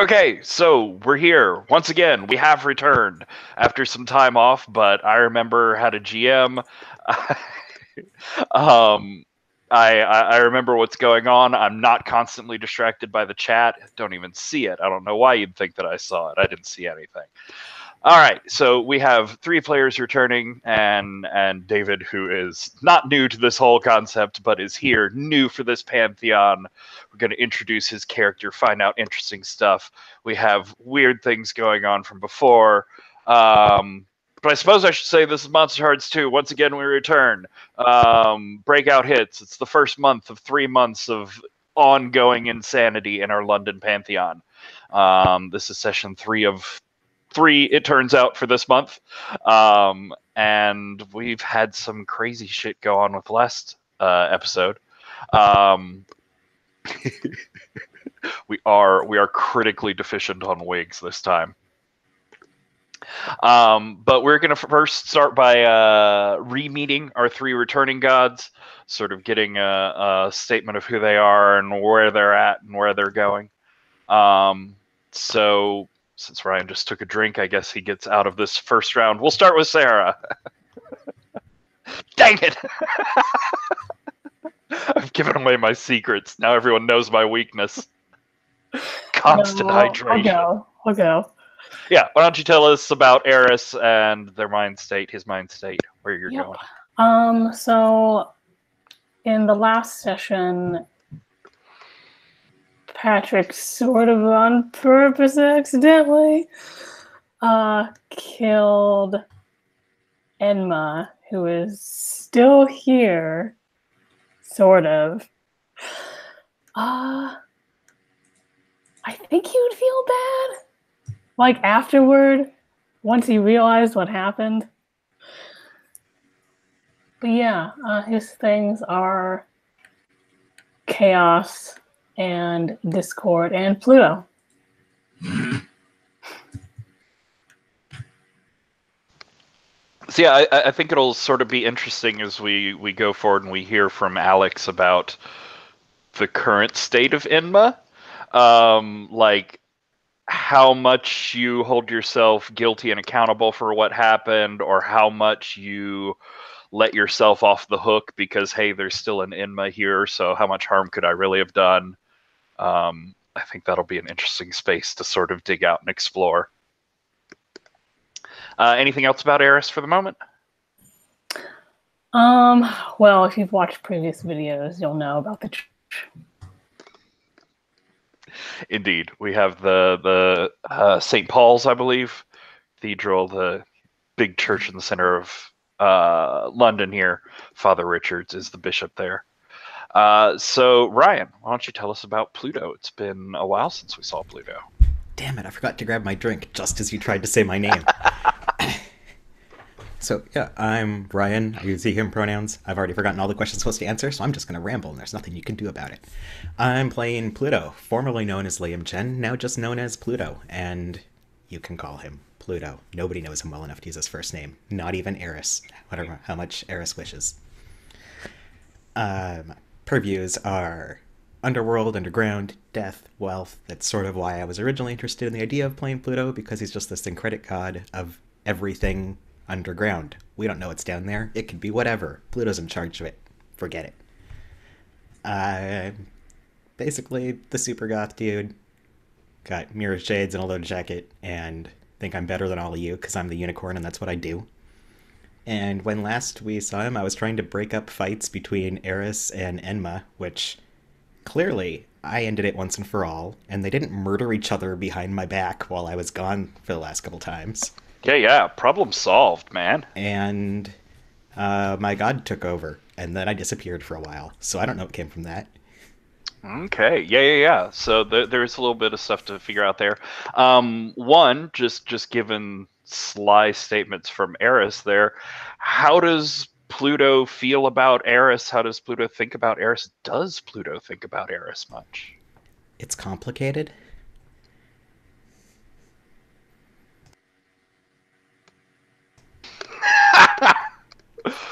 Okay, so we're here. Once again, we have returned after some time off, but I remember how to GM. um, I remember what's going on. I'm not constantly distracted by the chat. Don't even see it. I don't know why you'd think that I saw it. I didn't see anything. All right, so we have 3 players returning, and David, who is not new to this whole concept, but is here new for this pantheon. We're going to introduce his character, find out interesting stuff. We have weird things going on from before. But I suppose I should say this is Monsterhearts 2. Once again, we return. Breakout hits. It's the first month of 3 months of ongoing insanity in our London pantheon. This is session 3 of 3, it turns out, for this month. And we've had some crazy shit go on with the last episode. We are critically deficient on wigs this time. But we're going to first start by re-meeting our 3 returning gods, sort of getting a statement of who they are and where they're at and where they're going. So since Ryan just took a drink, I guess he gets out of this first round. We'll start with Sarah. Dang it! I've given away my secrets. Now everyone knows my weakness. Constant hydration. I'll go. Yeah, why don't you tell us about Eris and their mind state, his mind state, where you're going. So in the last session, Patrick, sort of on purpose, accidentally, killed Enma, who is still here, sort of. I think he would feel bad, like afterward, once he realized what happened. But yeah, his things are chaos and discord and Pluto. So yeah, I think it'll sort of be interesting as we go forward and we hear from Alex about the current state of Enma. Like how much you hold yourself guilty and accountable for what happened, or how much you let yourself off the hook because, hey, there's still an Enma here, so how much harm could I really have done? I think that'll be an interesting space to sort of dig out and explore. Anything else about Eris for the moment? Well, if you've watched previous videos, you'll know about the church. Indeed. We have the St. Paul's, I believe, cathedral, the big church in the center of London here. Father Richards is the bishop there. So, Ryan, why don't you tell us about Pluto? It's been a while since we saw Pluto. Damn it, I forgot to grab my drink just as you tried to say my name. So, yeah, I'm Ryan. I use he, him pronouns. I've already forgotten all the questions I'm supposed to answer, so I'm just going to ramble, and there's nothing you can do about it. I'm playing Pluto, formerly known as Liam Chen, now just known as Pluto, and you can call him Pluto. Nobody knows him well enough to use his first name, not even Eris, whatever, how much Eris wishes. Purviews are underworld, underground, death, wealth. That's sort of why I was originally interested in the idea of playing Pluto, because he's just this syncretic god of everything underground. We don't know what's down there. It could be whatever. Pluto's in charge of it. Forget it. Basically, the super goth dude. Got mirror shades and a load jacket, and think I'm better than all of you, because I'm the unicorn and that's what I do. And when last we saw him, I was trying to break up fights between Eris and Enma, which clearly I ended it once and for all, and they didn't murder each other behind my back while I was gone for the last couple times. Yeah, problem solved, man. And my god took over, and then I disappeared for a while, so I don't know what came from that. Okay, yeah. So there's a little bit of stuff to figure out there. One, just given sly statements from Eris there, how does Pluto feel about Eris? How does Pluto think about Eris? Does Pluto think about Eris much? It's complicated.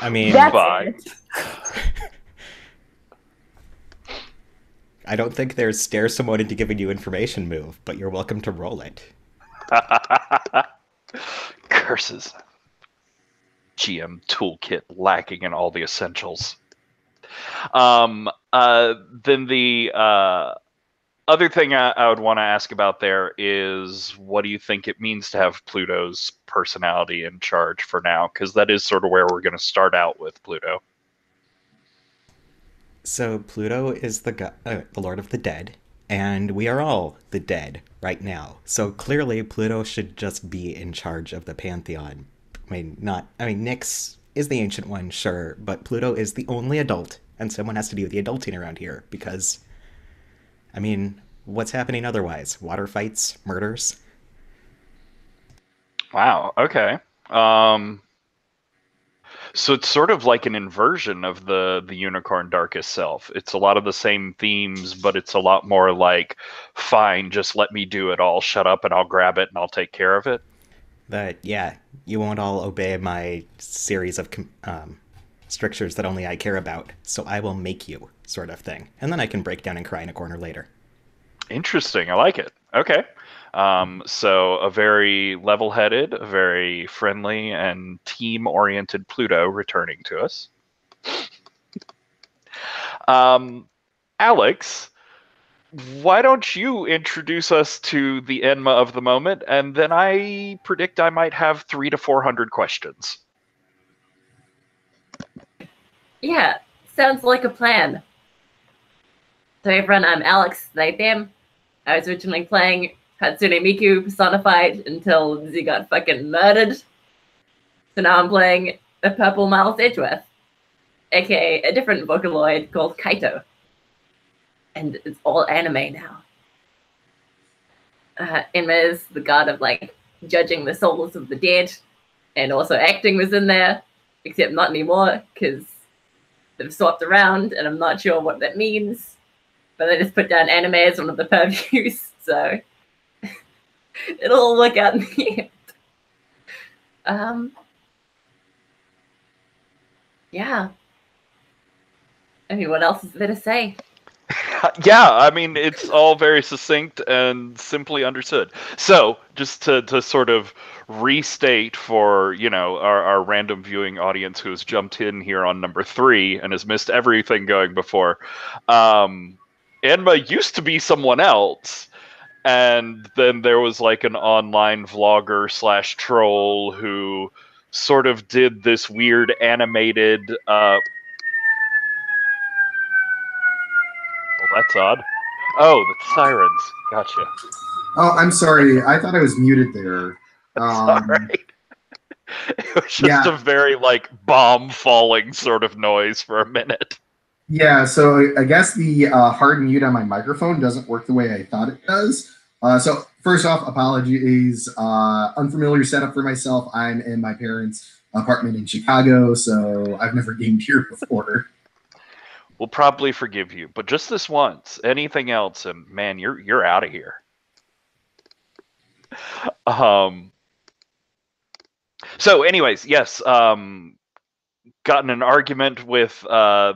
I mean, That's it. I don't think there's stare someone into giving you information move, but you're welcome to roll it. Curses. GM toolkit lacking in all the essentials. Then the other thing I would want to ask about there is, what do you think it means to have Pluto's personality in charge for now? Because that is sort of where we're going to start out with Pluto. So Pluto is the Lord of the Dead, and we are all the dead right now. So clearly, Pluto should just be in charge of the pantheon. Nyx is the ancient one, sure, but Pluto is the only adult, and someone has to do the adulting around here because, what's happening otherwise? Water fights, murders. Wow. Okay. So it's sort of like an inversion of the Unicorn Darkest Self. It's a lot of the same themes, but it's a lot more like, fine, just let me do it all. Shut up and I'll grab it and I'll take care of it. You won't all obey my series of strictures that only I care about, so I will make you, sort of thing. And then I can break down and cry in a corner later. Interesting. I like it. Okay. So a very level-headed, a very friendly, and team-oriented Pluto returning to us. Alex, why don't you introduce us to the Enma of the moment, and then I predict I might have 300 to 400 questions. Yeah, sounds like a plan. So everyone, I'm Alex, they, them. I was originally playing Hatsune Miku personified until Z got fucking murdered. So now I'm playing a purple Miles Edgeworth, aka a different Vocaloid called Kaito. And it's all anime now. Enma is the god of like judging the souls of the dead, and also acting was in there, except not anymore because they've swapped around, and I'm not sure what that means. But they just put down anime as one of the purviews, so it'll all work out in the end. Yeah. What else is there to say? Yeah, it's all very succinct and simply understood. So, just to sort of restate for, our random viewing audience who has jumped in here on number 3 and has missed everything going before, Enma used to be someone else, and then there was like an online vlogger / troll who sort of did this weird animated... well, that's odd. Oh, the sirens. Gotcha. Oh, I'm sorry. I thought I was muted there. That's all right. It was just a very, bomb falling sort of noise for a minute. Yeah, so I guess the hard mute on my microphone doesn't work the way I thought it does. So first off, apologies. Unfamiliar setup for myself. I'm in my parents' apartment in Chicago, so I've never gamed here before. We'll probably forgive you, but just this once. Anything else, and man, you're out of here. So anyways, yes, gotten an argument with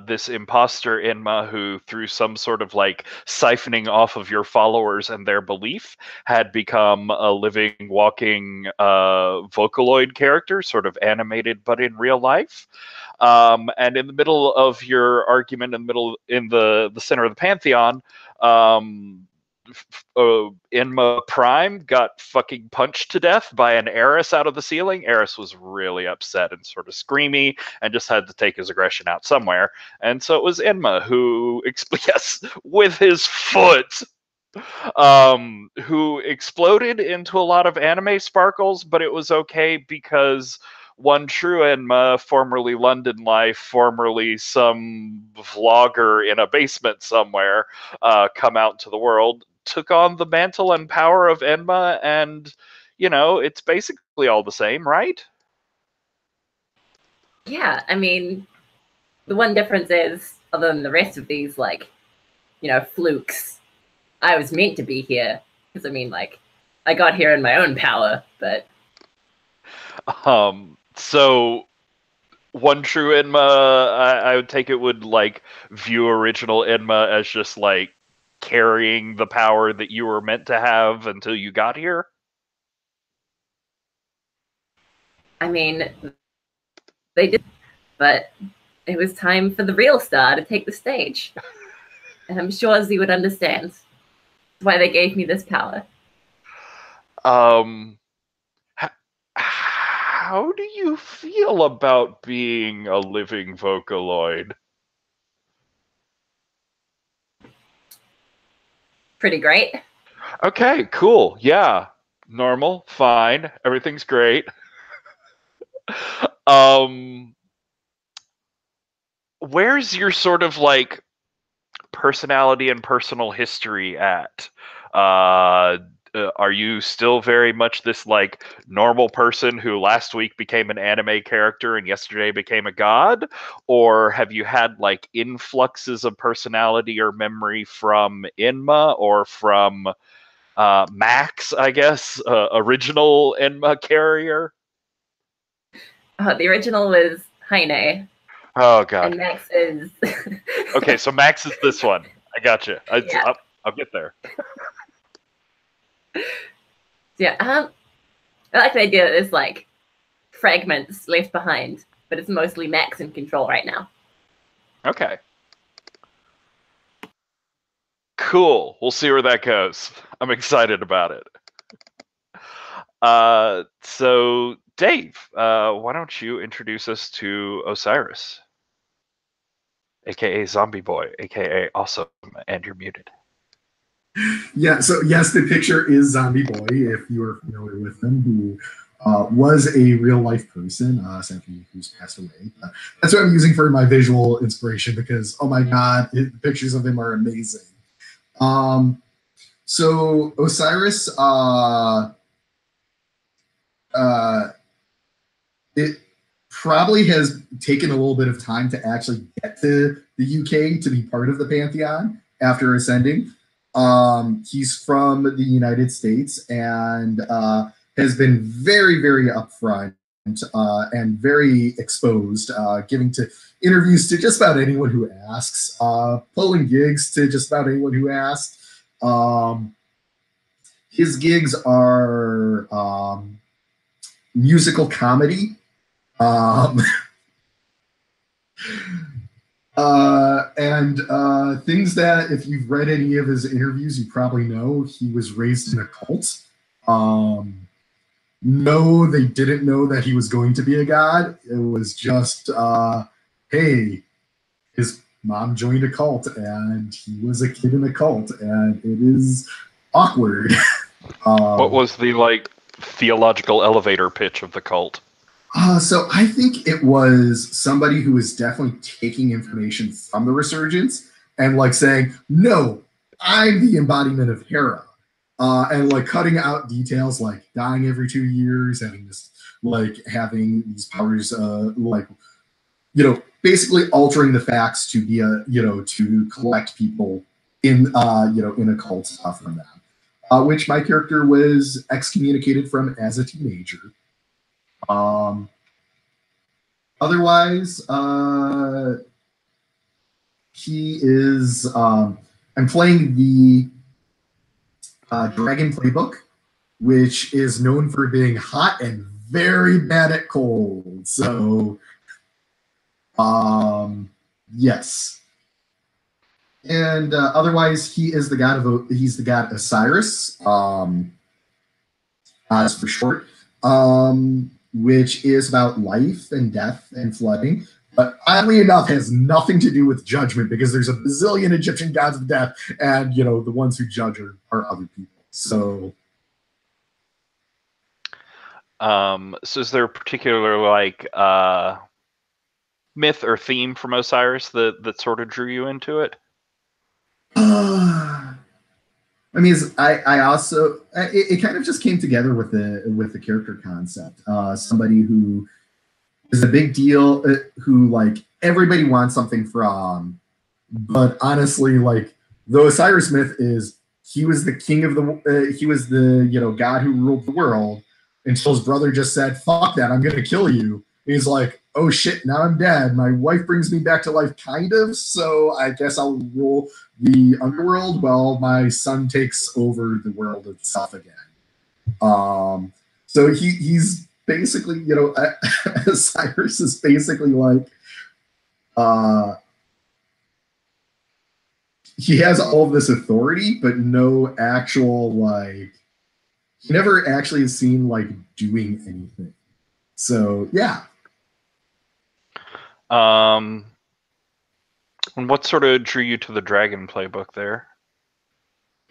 this imposter Enma who, through some sort of siphoning off of your followers and their belief, had become a living, walking Vocaloid character, sort of animated but in real life. And in the middle of your argument, in the center of the Pantheon, Enma Prime got fucking punched to death by an Eris out of the ceiling. Eris was really upset and sort of screamy and just had to take his aggression out somewhere. And so it was Enma who, yes, with his foot, who exploded into a lot of anime sparkles, but it was okay because one true Enma, formerly London Life, formerly some vlogger in a basement somewhere, come out to the world, took on the mantle and power of Enma, and, it's basically all the same, right? Yeah, the one difference is, other than the rest of these, flukes, I was meant to be here. Because, I got here in my own power, but... So, one true Enma, I would take it, would, view original Enma as just, carrying the power that you were meant to have until you got here? I mean, they did, but it was time for the real star to take the stage. And I'm sure Z would understand why they gave me this power. How do you feel about being a living Vocaloid? Pretty great. Okay, cool. Yeah. Normal, fine. Everything's great. Where's your sort of like personality and personal history at? Are you still very much this like normal person who last week became an anime character and yesterday became a god? Or have you had like influxes of personality or memory from Enma or from Max, I guess, original Enma carrier? The original was Heine. Oh, God. And Max is... Okay, so Max is this one. I gotcha. Yeah. I'll get there. Yeah, I like the idea that there's like fragments left behind, but it's mostly Max in control right now. Okay. Cool. We'll see where that goes. I'm excited about it. So Dave, why don't you introduce us to Osiris, aka Zombie Boy, aka Awesome, and you're muted. Yeah, so yes, the picture is Zombie Boy, if you are familiar with him, who was a real life person, sadly, who's passed away. That's what I'm using for my visual inspiration because, oh my god, the pictures of him are amazing. So Osiris, it probably has taken a little bit of time to actually get to the UK to be part of the Pantheon after ascending. He's from the United States and has been very, very upfront and very exposed, giving to interviews to just about anyone who asks, pulling gigs to just about anyone who asks. His gigs are musical comedy. And things that if you've read any of his interviews, you probably know he was raised in a cult. No, they didn't know that he was going to be a god. It was just, hey, his mom joined a cult and he was a kid in a cult, and it is awkward. What was the like theological elevator pitch of the cult? So I think it was somebody who was definitely taking information from the Resurgence and like saying, no, I'm the embodiment of Hera. And like cutting out details like dying every 2 years, having this, like having these powers, like, you know, basically altering the facts to be a, you know, to collect people in, you know, in a cult from that, which my character was excommunicated from as a teenager. Otherwise, he is, I'm playing the Dragon Playbook, which is known for being hot and very bad at cold. So, yes. And otherwise, he is the god of, he's the god Osiris, as for short, which is about life and death and flooding. But oddly enough, has nothing to do with judgment because there's a bazillion Egyptian gods of death, and you know the ones who judge are other people. So, so is there a particular like myth or theme from Osiris that sort of drew you into it? I mean, I also it kind of just came together with the character concept. Somebody who is a big deal, who like everybody wants something from, but honestly, like the Osiris myth is he was the king of the he was the, you know, god who ruled the world until his brother just said, "Fuck that, I'm gonna kill you." And he's like, oh shit, now I'm dead. My wife brings me back to life, kind of. So I guess I'll rule the underworld while my son takes over the world itself again. So he's basically, Cyrus is basically like, he has all of this authority, but no actual, like, he never actually is seen like doing anything. So yeah. And what sort of drew you to the dragon playbook there?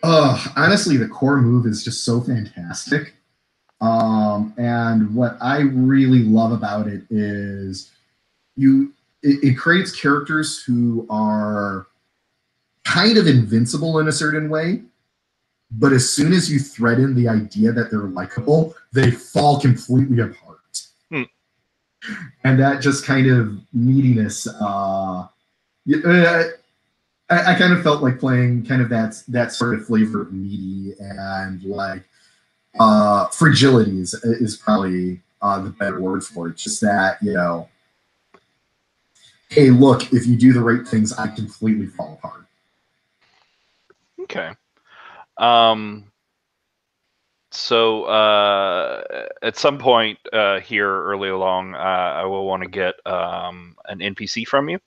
Honestly, the core move is just so fantastic. And what I really love about it is it creates characters who are kind of invincible in a certain way, but as soon as you thread in the idea that they're likable, they fall completely apart. And that just kind of neediness, I kind of felt like playing kind of that sort of flavor of needy, and like fragility is probably the better word for it. Just that, hey, look, if you do the right things, I completely fall apart. Okay. So at some point here early along, I will want to get an NPC from you.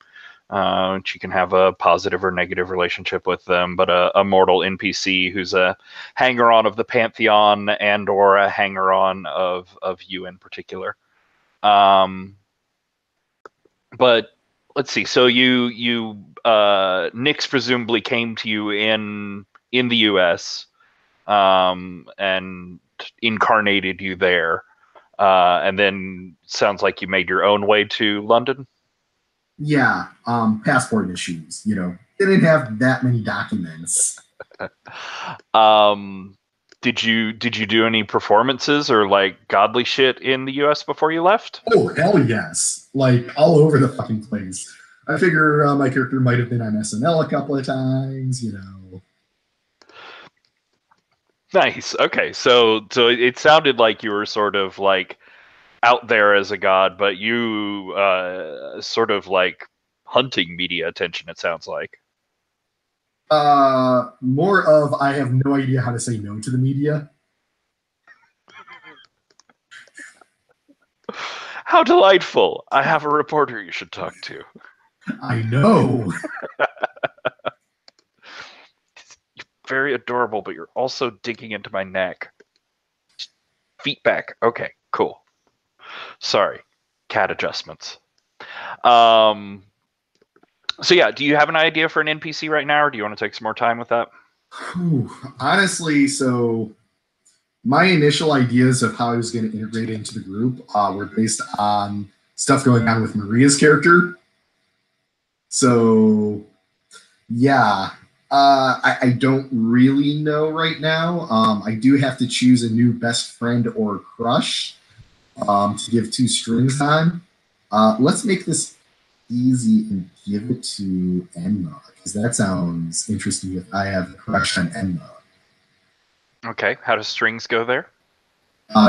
You can have a positive or negative relationship with them, but a mortal NPC who's a hanger-on of the Pantheon and or a hanger-on of you in particular. But let's see. So Nyx presumably came to you in the U.S. And incarnated you there, and then sounds like you made your own way to London. Yeah, passport issues. They didn't have that many documents. Did you do any performances or like godly shit in the U.S. before you left? Oh hell yes! Like all over the fucking place. I figure my character might have been on SNL a couple of times. Nice. Okay, so it sounded like you were sort of like out there as a god, but you sort of like hunting media attention. It sounds like. More of I have no idea how to say no to the media. How delightful! I have a reporter you should talk to. I know. Very adorable, but you're also digging into my neck. Feet back. Okay, cool. Sorry. Cat adjustments. So yeah, do you have an idea for an NPC right now, or do you want to take some more time with that? Honestly, so my initial ideas of how I was going to integrate into the group were based on stuff going on with Maria's character. So yeah, I don't really know right now. I do have to choose a new best friend or crush to give 2 strings on. Let's make this easy and give it to Enma, because that sounds interesting if I have a crush on Enma. Okay, how does strings go there?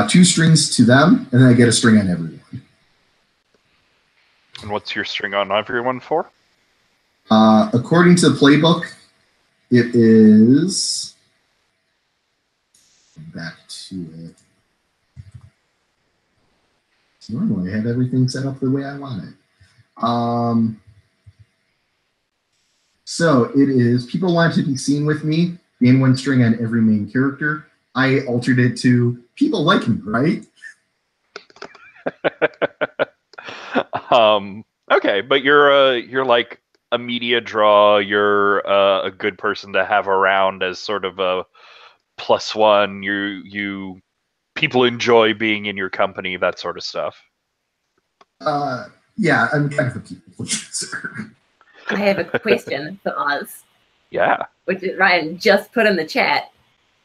2 strings to them, and then I get a string on everyone. And what's your string on everyone for? According to the playbook, it is back to it. Normally, I have everything set up the way I want it. So it is people want to be seen with me, gain 1 string on every main character. I altered it to people like me, right? Okay, but you're like a media draw. You're a good person to have around as sort of a +1. You people enjoy being in your company, that sort of stuff. Yeah, I'm kind of a people pleaser. I have a question for Oz. Yeah. Which Ryan just put in the chat.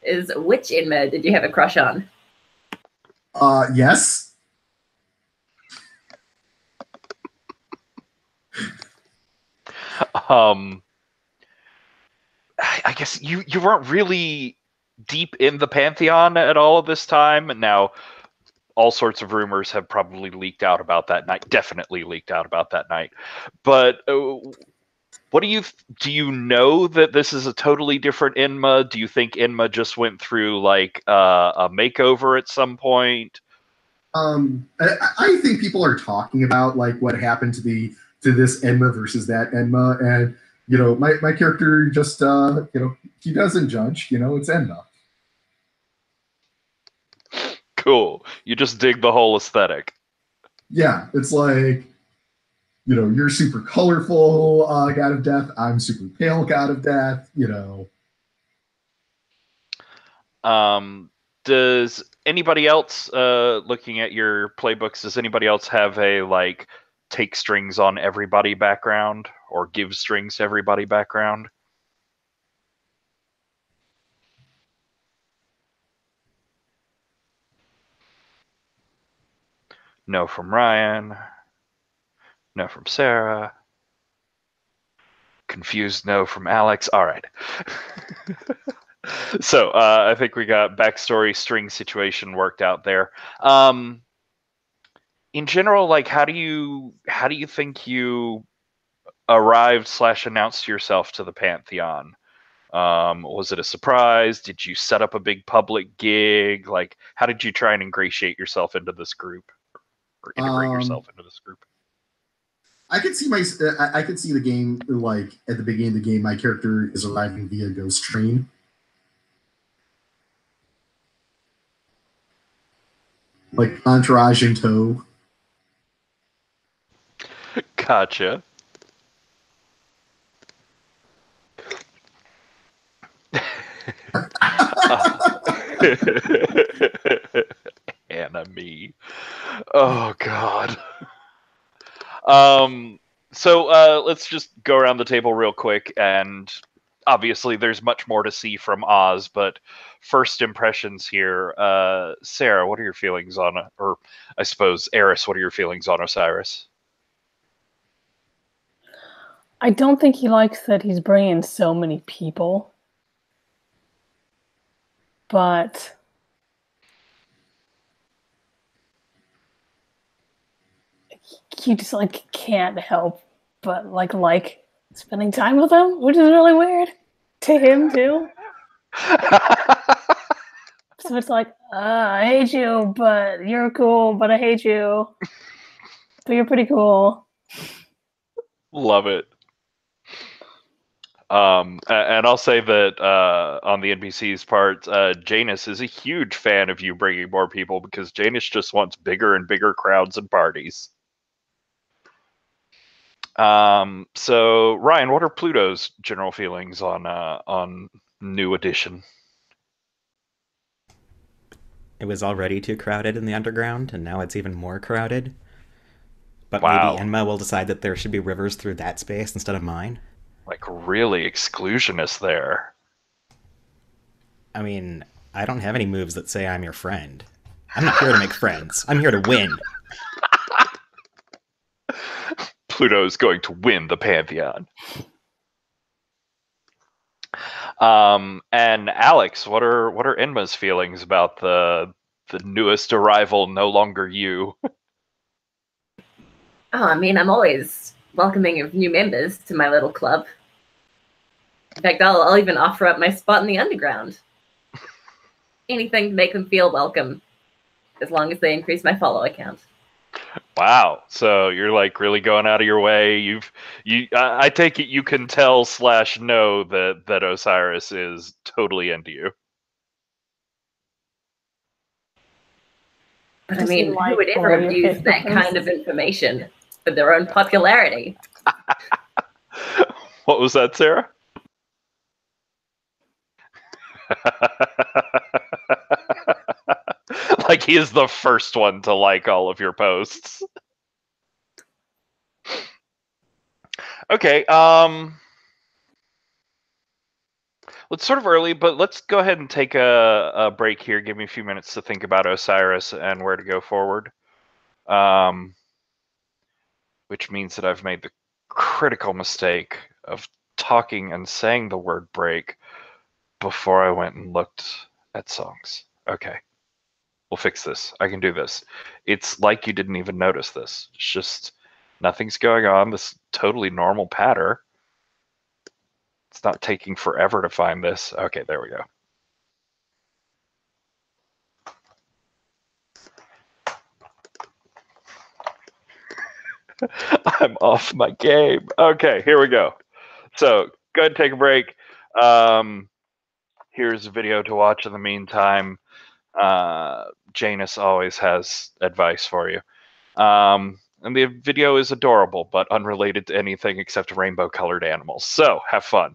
Is which Enma did you have a crush on? Yes. I guess you weren't really deep in the Pantheon at all at this time. Now, all sorts of rumors have probably leaked out about that night. Definitely leaked out about that night. But what do you know that this is a totally different Enma? Do you think Enma just went through like a makeover at some point? I think people are talking about like what happened to this Enma versus that Enma, and my character just he doesn't judge. It's Enma. Cool. You just dig the whole aesthetic. Yeah, it's like you're super colorful, god of death. I'm super pale, god of death. Does anybody else, looking at your playbooks, does anybody else have a like take strings on everybody background or give strings to everybody background? No from Ryan. No from Sarah. Confused no from Alex. All right. So I think we got backstory string situation worked out there. In general, like how do you think you arrived / announced yourself to the Pantheon? Was it a surprise? Did you set up a big public gig? Like, how did you try and ingratiate yourself into this group, or integrate yourself into this group? I could see the game like at the beginning of the game. My character is arriving via ghost train. Like entourage in tow. Gotcha. Enemy. Oh God. So let's just go around the table real quick, and obviously there's much more to see from Oz, but first impressions here. Sarah, what are your feelings on, or I suppose Eris, what are your feelings on Osiris? I don't think he likes that he's bringing so many people, but he just like can't help but like spending time with him, which is really weird to him too. So it's like, I hate you, but you're cool, but I hate you. But you're pretty cool. Love it. And I'll say that on the NPC's part, Janus is a huge fan of you bringing more people, because Janus just wants bigger and bigger crowds and parties. So Ryan, what are Pluto's general feelings on New Edition? It was already too crowded in the underground, and now it's even more crowded. But Wow. maybe Enma will decide that there should be rivers through that space instead of mine. Like, really exclusionist there. I mean, I don't have any moves that say I'm your friend. I'm not here to make friends. I'm here to win. Pluto's going to win the Pantheon. And Alex, what are Enma's feelings about the newest arrival, no longer you? Oh, I mean, I'm always welcoming of new members to my little club. In fact, I'll even offer up my spot in the underground. Anything to make them feel welcome, as long as they increase my follow count. Wow. So you're like really going out of your way. I take it you can tell / know that Osiris is totally into you. But I mean, who would ever abuse that kind of information for their own popularity? What was that, Sarah? Like he is the first one to like all of your posts. Okay, it's sort of early, but let's go ahead and take a break here. Give me a few minutes to think about Osiris and where to go forward. Which means that I've made the critical mistake of talking and saying the word break before I went and looked at songs. Okay. We'll fix this. I can do this. It's like you didn't even notice this. It's just nothing's going on. This totally normal pattern. It's not taking forever to find this. Okay, there we go. I'm off my game. Okay, here we go. So go ahead and take a break. Here's a video to watch in the meantime. Janus always has advice for you. And the video is adorable, but unrelated to anything except rainbow-colored animals. So have fun.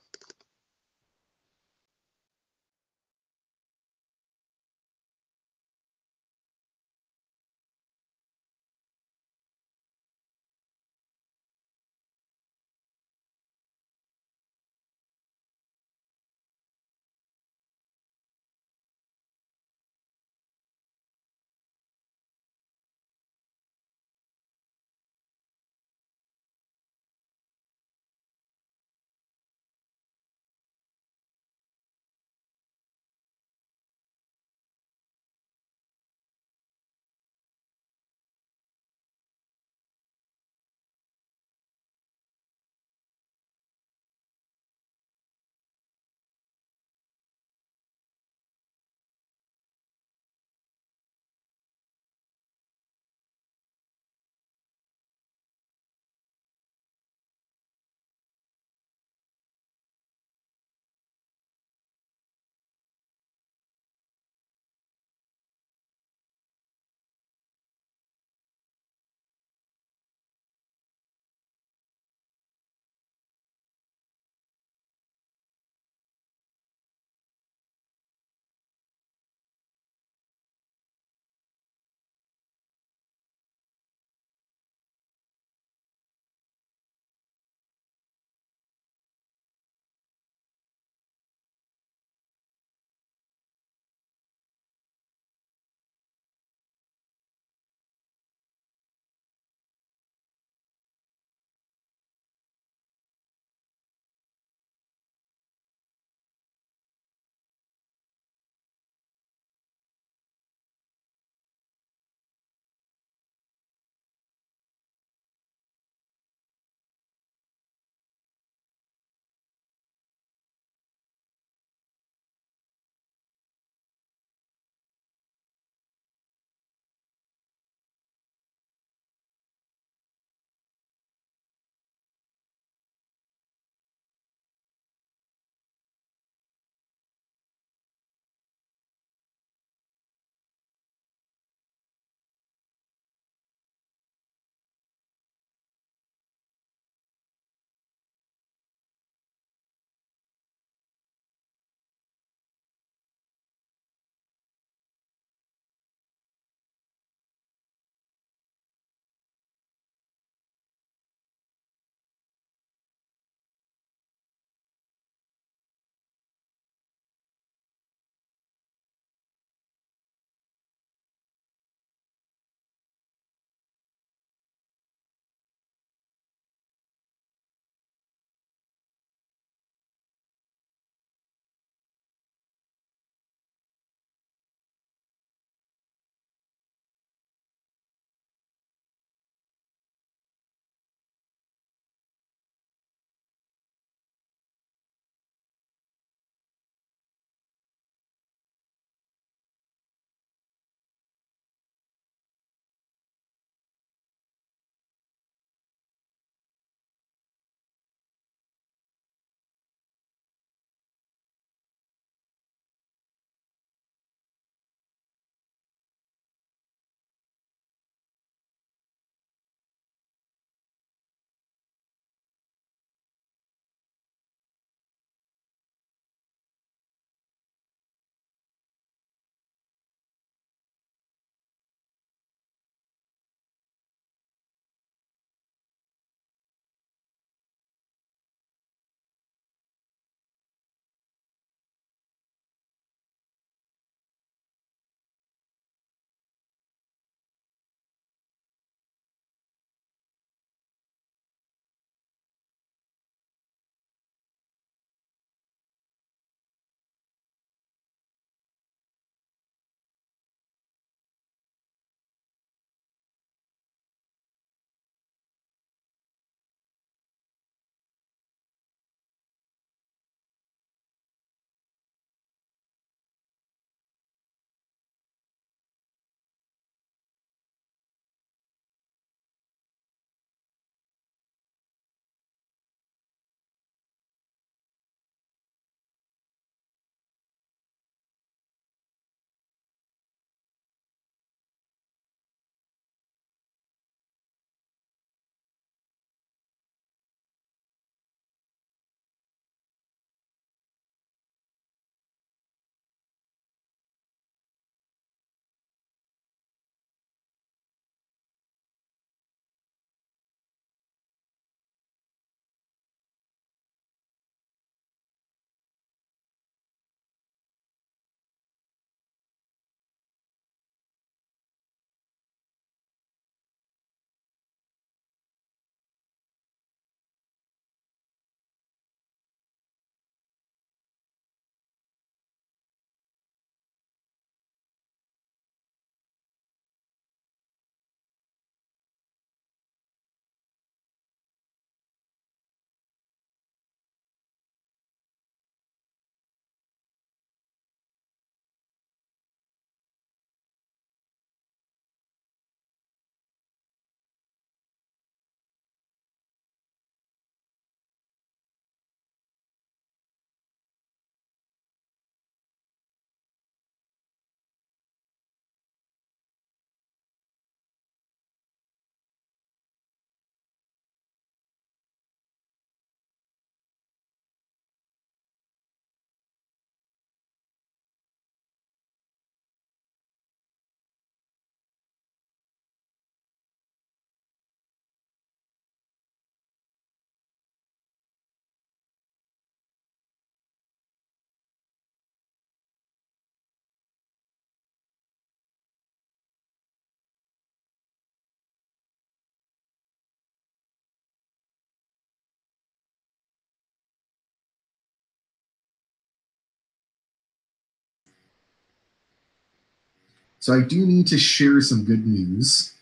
So I do need to share some good news.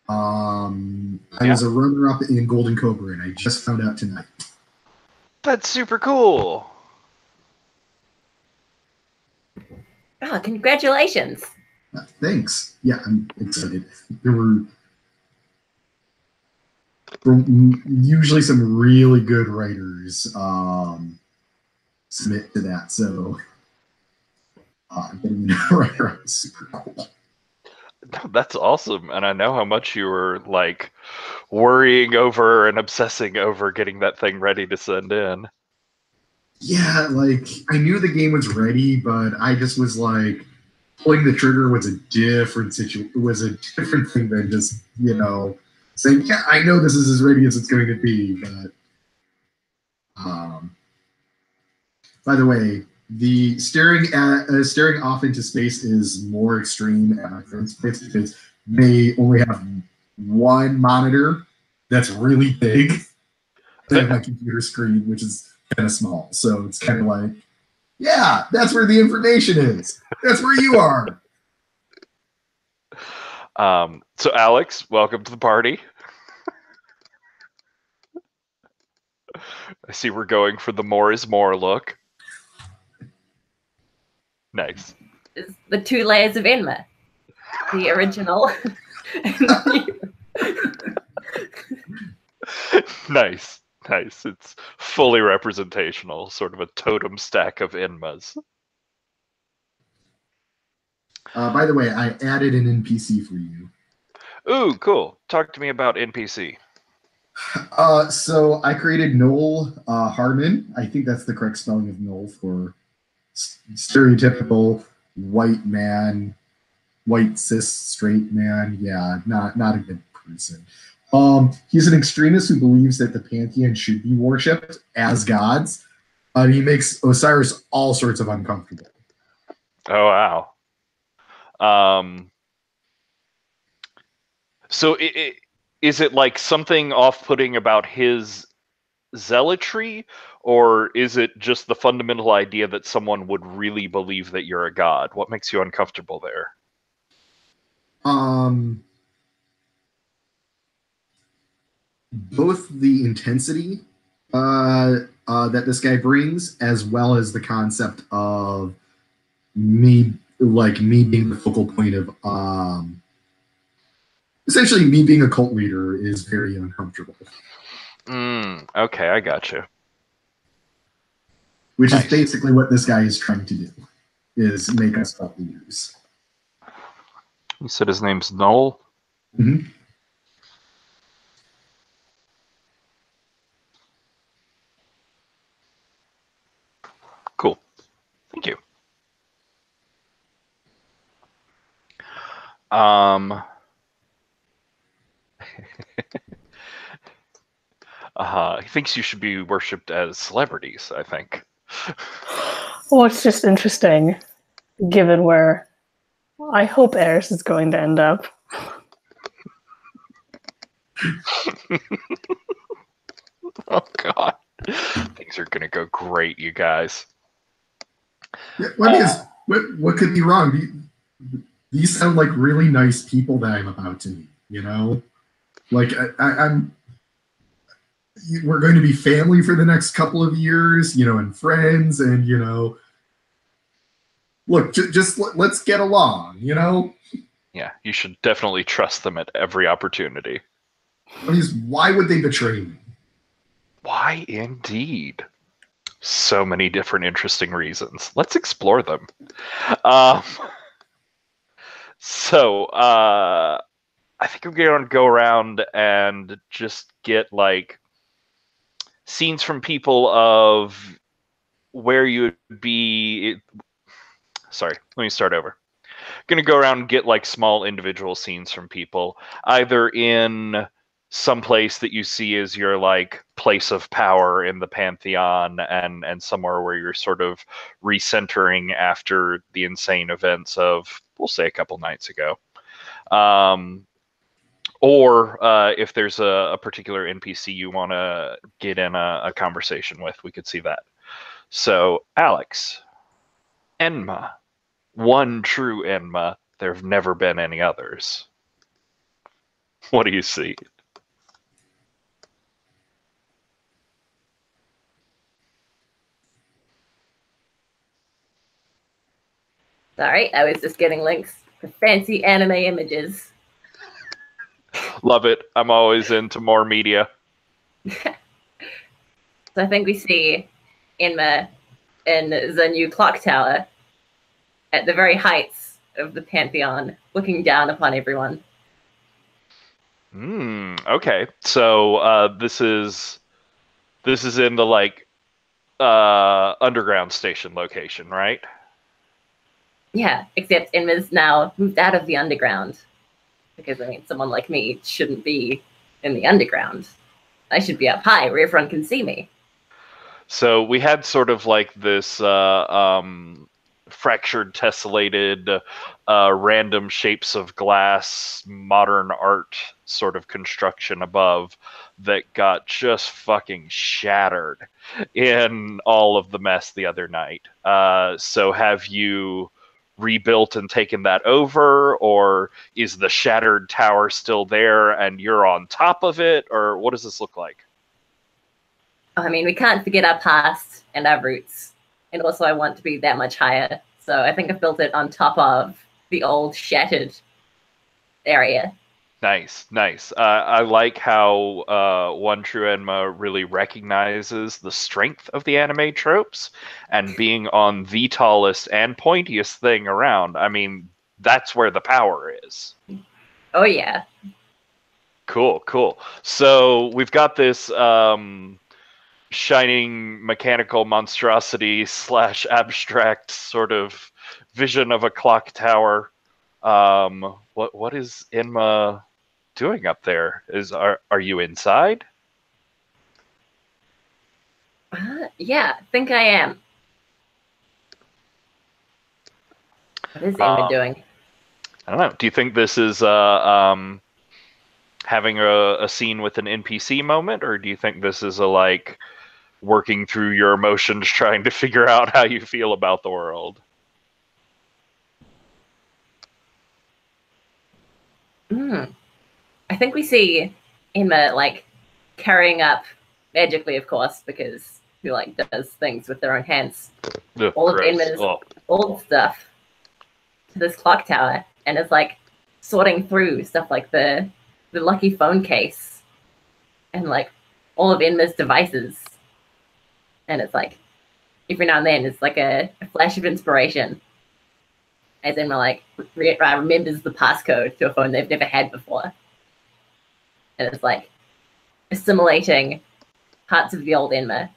I was a runner-up in Golden Cobra, and I just found out tonight. That's super cool. Oh, congratulations. Thanks. Yeah, I'm excited. There were usually some really good writers submit to that, so getting a writer is super cool. That's awesome, and I know how much you were like worrying over and obsessing over getting that thing ready to send in. Yeah, like I knew the game was ready, but I just was like pulling the trigger was a different thing than just saying, yeah, I know this is as ready as it's going to be. But by the way, the staring off into space is more extreme at my friend's place because they only have one monitor that's really big. They have my computer screen, which is kind of small, so it's kind of like, yeah, that's where the information is. That's where you are. So Alex, welcome to the party. I see we're going for the more is more look. Nice. It's the 2 layers of Enma. The original. Nice. Nice. It's fully representational, sort of a totem stack of Enmas. By the way, I added an NPC for you. Ooh, cool. Talk to me about NPC. So I created Noel Harmon. I think that's the correct spelling of Noel for stereotypical white man, white cis straight man. Yeah, not a good person. He's an extremist who believes that the pantheon should be worshipped as gods. He makes Osiris all sorts of uncomfortable. Oh wow. So is it like something off-putting about his zealotry, or is it just the fundamental idea that someone would really believe that you're a god? What makes you uncomfortable there? Both the intensity that this guy brings, as well as the concept of me being the focal point of essentially me being a cult leader is very uncomfortable. Okay, I got you. Which is basically what this guy is trying to do, is make us cult leaders. You said his name's Noel? Mm-hmm. Cool. Thank you. He thinks you should be worshipped as celebrities, I think. Well, it's just interesting, given where I hope Eris is going to end up. Oh, God. Things are going to go great, you guys. Yeah, what could be wrong? These sound like really nice people that I'm about to meet, you know? Like, we're going to be family for the next couple of years, and friends, and, look, let's get along, Yeah, you should definitely trust them at every opportunity. I mean, why would they betray me? Why, indeed? So many different interesting reasons. Let's explore them. I think I'm going to go around and just get, like, scenes from people of where you would be. Sorry, let me start over. Going to go around and get, like, small individual scenes from people, either in some place that you see as your, like, place of power in the pantheon, and somewhere where you're sort of recentering after the insane events of, we'll say, a couple nights ago. Or if there's a particular NPC you want to get in a conversation with, we could see that. So, Alex, Enma, one true Enma. There have never been any others. What do you see? Sorry, I was just getting links to fancy anime images. Love it. I'm always into more media. So I think we see Enma in the new clock tower at the very heights of the Pantheon, looking down upon everyone. Okay. So this is in the like underground station location, right? Yeah, except Enma's now moved out of the underground. Because, I mean, someone like me shouldn't be in the underground. I should be up high where everyone can see me. So we had sort of like this fractured, tessellated, random shapes of glass, modern art sort of construction above that got just fucking shattered in all of the mess the other night. So have you rebuilt and taken that over, or is the shattered tower still there and you're on top of it, or what does this look like? I mean, we can't forget our past and our roots. And also, I want to be that much higher. So I think I've built it on top of the old shattered area. Nice. I like how One True Enma really recognizes the strength of the anime tropes and being on the tallest and pointiest thing around. I mean, that's where the power is. Oh, yeah. Cool. So we've got this shining mechanical monstrosity / abstract sort of vision of a clock tower. What is Enma doing up there? Are you inside? Yeah, I think I am. What is Enma doing? I don't know. Do you think this is having a scene with an NPC moment, or do you think this is a like working through your emotions, trying to figure out how you feel about the world? I think we see Enma like carrying up magically, of course, because who like does things with their own hands. All of Enma's old stuff to this clock tower, and is like sorting through stuff like the lucky phone case and like all of Enma's devices. And it's like every now and then it's like a flash of inspiration. As Enma like remembers the passcode to a phone they've never had before. And it's like assimilating parts of the old Enma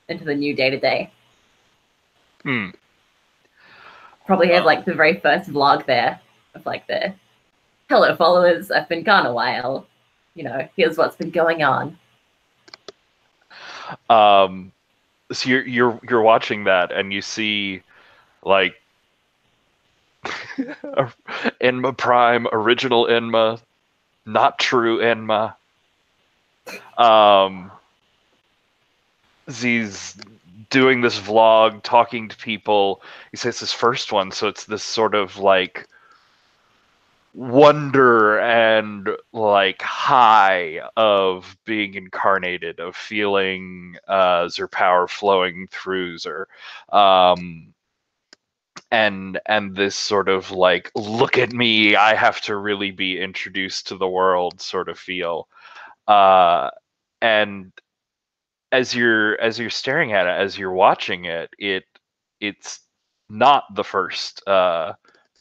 into the new day-to-day. Probably have like the very first vlog there of like the hello followers, I've been gone a while. You know, here's what's been going on. So you're watching that and you see like Enma Prime, original Enma, not true Enma. He's doing this vlog, talking to people. He says his first one, so it's this sort of like wonder and like high of being incarnated, of feeling their power flowing through her. And this sort of like, look at me, I have to really be introduced to the world sort of feel. And as you're staring at it, as you're watching it, it's not the first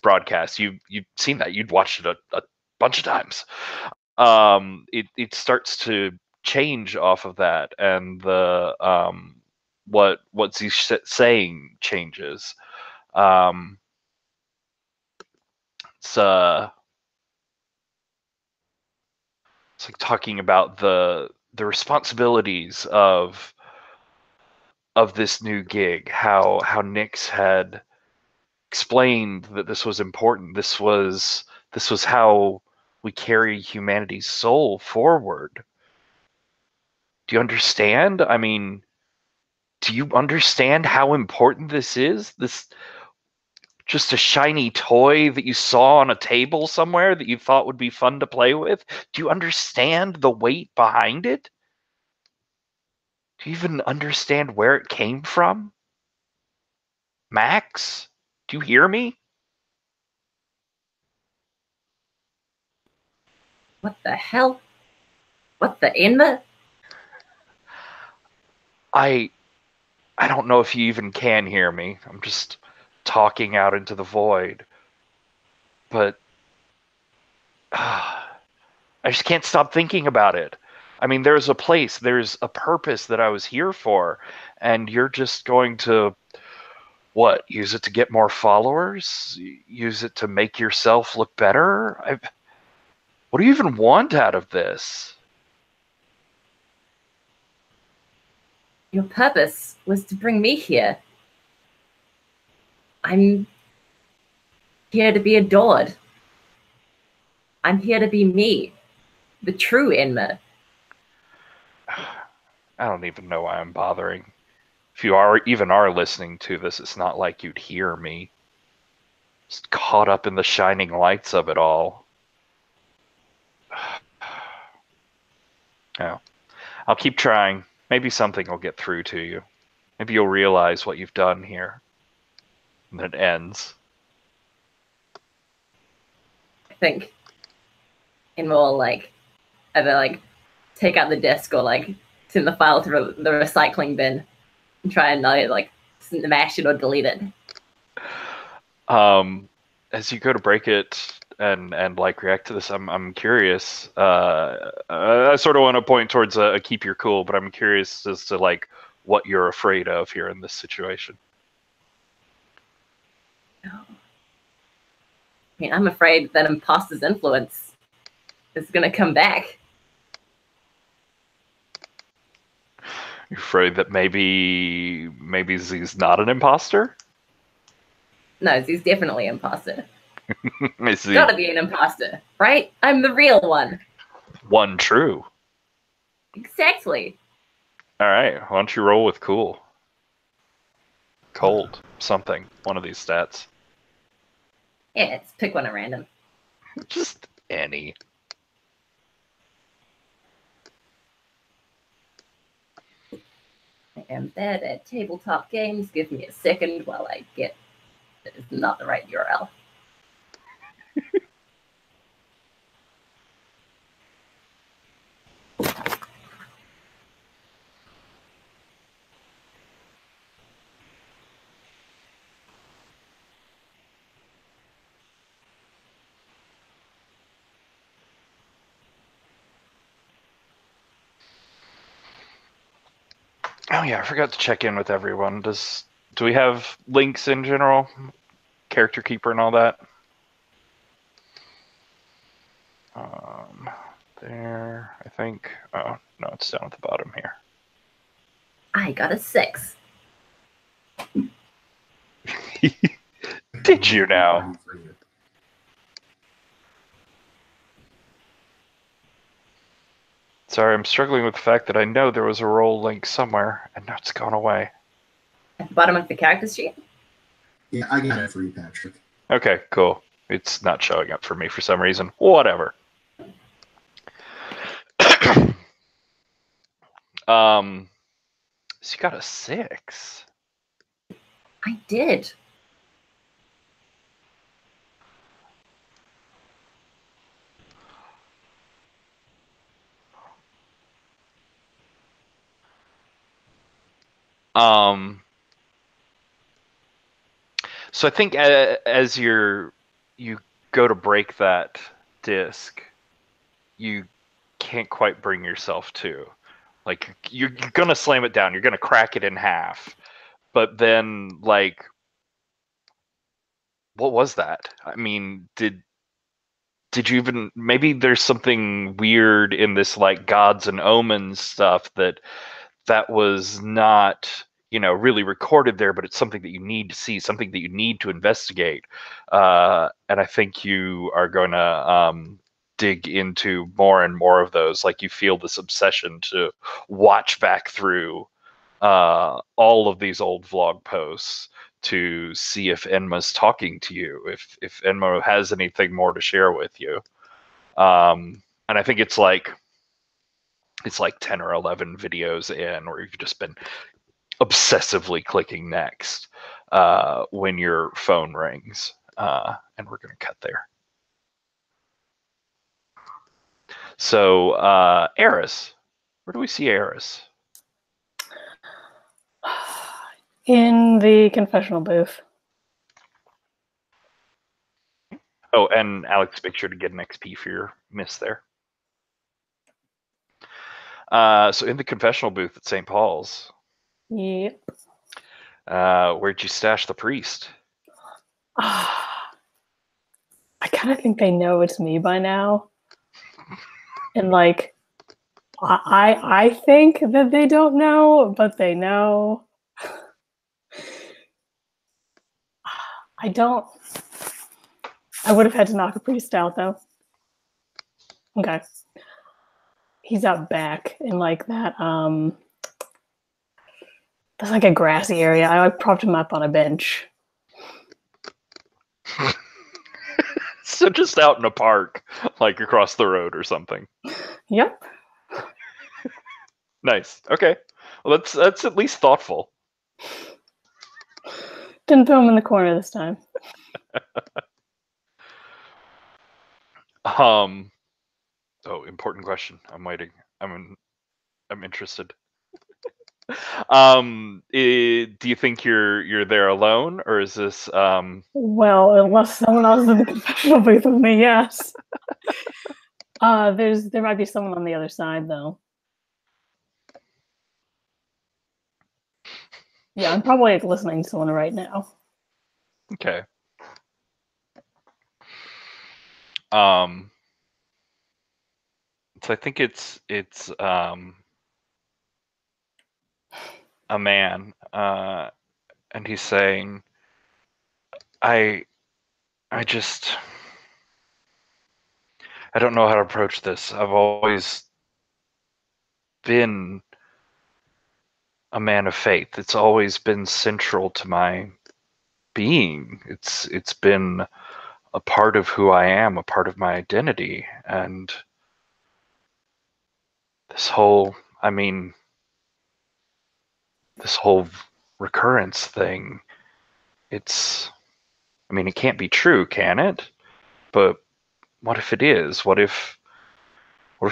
broadcast. You've seen that. You'd watched it a bunch of times. It starts to change off of that, and the what's he saying changes. It's like talking about the responsibilities of this new gig, how Nyx had explained that this was important. This was how we carry humanity's soul forward. Do you understand? I mean, do you understand how important this is? This just a shiny toy that you saw on a table somewhere that you thought would be fun to play with? Do you understand the weight behind it? Do you even understand where it came from? Max, do you hear me? What the hell? What the Inma? I don't know if you even can hear me. I'm just talking out into the void. But I just can't stop thinking about it. I mean, there's a place, there's a purpose that I was here for, and you're just going to, what, use it to get more followers? Use it to make yourself look better? What do you even want out of this? Your purpose was to bring me here. I'm here to be adored. I'm here to be me, the true Inma. I don't even know why I'm bothering. If you are listening to this, it's not like you'd hear me. Just caught up in the shining lights of it all. Yeah. I'll keep trying. Maybe something will get through to you. Maybe you'll realize what you've done here. And then it ends. I think Inma will either take out the disc or send the file to the recycling bin and try and smash it or delete it. As you go to break it and react to this, I'm curious. I sort of want to point towards a keep your cool, but I'm curious as to what you're afraid of here in this situation. I mean, I'm afraid that imposter's influence is going to come back. You're afraid that maybe Z's not an imposter? No, he's definitely an imposter. He's Gotta be an imposter, right? I'm the real one. One true. Exactly. All right, why don't you roll with cool? Cold, something, one of these stats. Yeah, let's pick one at random. Just any. I am bad at tabletop games. Give me a second while I get... That is not the right URL. Oh yeah, I forgot to check in with everyone. Do we have links in general? Character keeper and all that? There, I think. Oh, no, it's down at the bottom here. I got a 6. Did you now? Sorry, I'm struggling with the fact that I know there was a roll link somewhere, and now it's gone away. At the bottom of the character sheet? Yeah, I got it for you, Patrick. Okay, cool. It's not showing up for me for some reason. Whatever. So you got a 6. I did. So I think as you go to break that disc, you can't quite bring yourself to. You're gonna slam it down. You're gonna crack it in half. But then, what was that? I mean, did you even... Maybe there's something weird in this gods and omens stuff that was not really recorded there, but it's something that you need to see, something that you need to investigate. And I think you are going to dig into more and more of those. You feel this obsession to watch back through all of these old vlog posts to see if Enma's talking to you, if Enma has anything more to share with you. And I think it's like 10 or 11 videos in where you've just been obsessively clicking next when your phone rings. And we're going to cut there. So, Eris, where do we see Eris? In the confessional booth. Oh, and Alex, make sure to get an XP for your miss there. So in the confessional booth at St. Paul's. Yep. Where'd you stash the priest? I kind of think they know it's me by now. And like, I think that they don't know, but they know. I would have had to knock a priest out though. Okay. He's out back in like that, that's like a grassy area. I like propped him up on a bench. So just out in a park, like across the road or something. Yep. Nice. Okay. Well, that's at least thoughtful. Didn't throw him in the corner this time. Oh, important question. I'm waiting. I'm interested. Do you think you're there alone, or is this Well, unless someone else is in the confessional booth with me, yes. There might be someone on the other side though. Yeah, I'm probably like listening to someone right now. okay? So I think it's a man, and he's saying, I don't know how to approach this. I've always been a man of faith. It's always been central to my being. It's been a part of who I am, a part of my identity, and this whole recurrence thing, it can't be true, can it? But what if it is? What if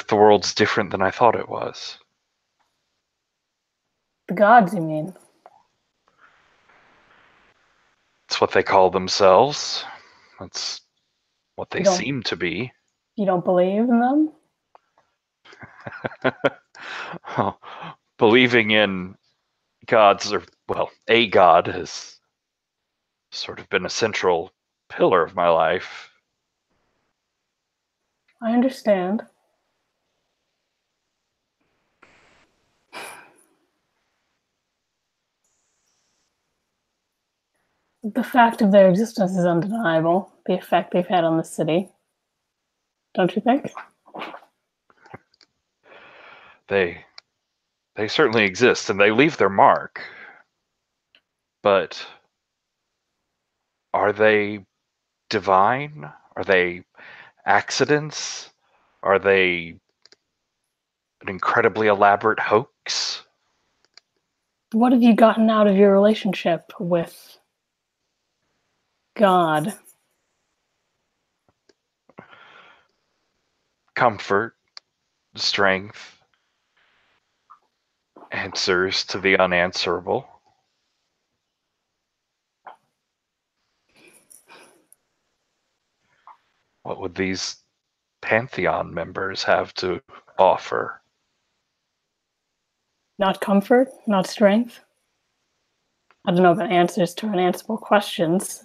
the world's different than I thought it was? The gods, you mean? It's what they call themselves. That's what they seem to be. You don't believe in them? Believing in gods, or a god, has sort of been a central pillar of my life. I understand. The fact of their existence is undeniable. The effect they've had on the city. Don't you think? They certainly exist, and they leave their mark. But are they divine? Are they accidents? Are they an incredibly elaborate hoax? What have you gotten out of your relationship with God? Comfort, strength, answers to the unanswerable. What would these Pantheon members have to offer? Not comfort, not strength. I don't know about answers to unanswerable questions.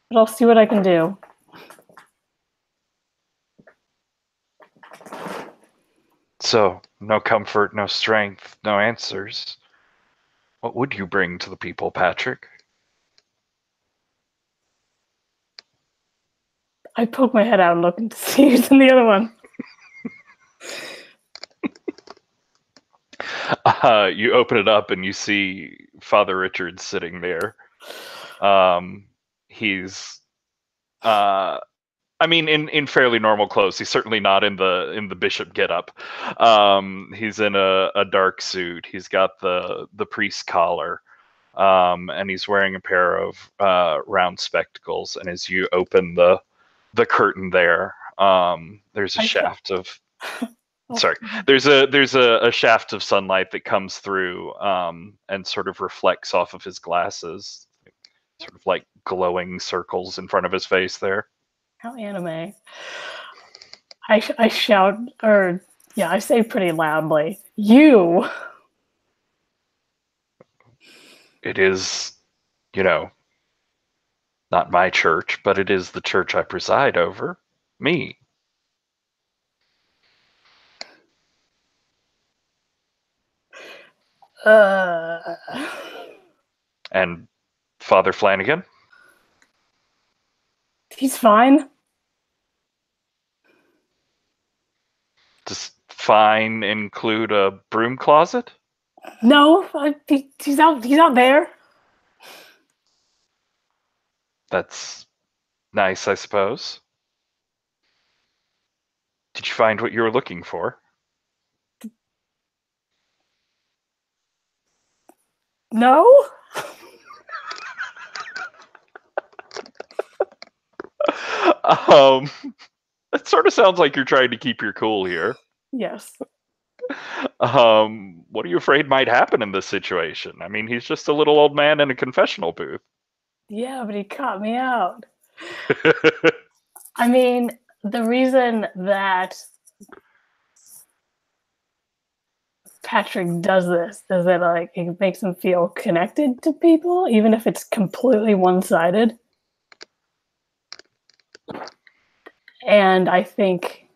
But I'll see what I can do. So, no comfort, no strength, no answers. What would you bring to the people, Patrick? I poke my head out and look to see who's in the other one. You open it up and you see Father Richard's sitting there. He's I mean, in fairly normal clothes. He's certainly not in the bishop getup. He's in a dark suit. He's got the priest collar, and he's wearing a pair of round spectacles. And as you open the curtain there, there's a shaft of sorry, there's a shaft of sunlight that comes through and sort of reflects off of his glasses, sort of like glowing circles in front of his face there. How anime. I shout, or yeah, I say pretty loudly, "You!" It is, not my church, but it is the church I preside over. Me. And Father Flanagan? He's fine. Does fine include a broom closet? No, he's out there. That's nice, I suppose. Did you find what you were looking for? No? It sort of sounds like you're trying to keep your cool here. Yes. What are you afraid might happen in this situation? I mean, he's just a little old man in a confessional booth. Yeah, but he caught me out. I mean, the reason that Patrick does this is that like it makes him feel connected to people, even if it's completely one-sided. And I think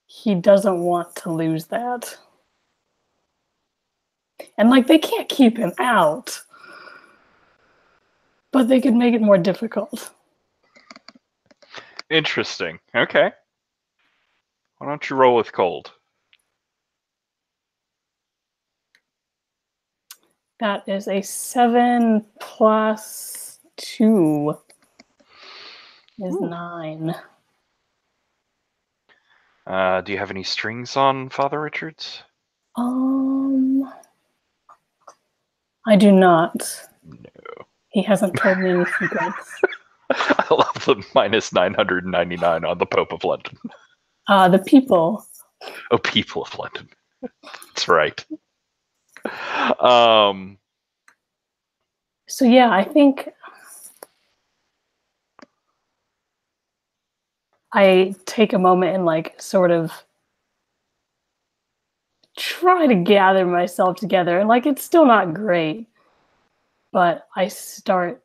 he doesn't want to lose that. And like they can't keep him out, but they could make it more difficult. Interesting. Okay. Why don't you roll with cold? That is a 7 plus 2 is 9. Do you have any strings on Father Richards? I do not. No. He hasn't told me any secrets. I love the minus 999 on the Pope of London. The people. Oh, people of London. That's right. So yeah, I think I take a moment and like sort of try to gather myself together. And like it's still not great, but I start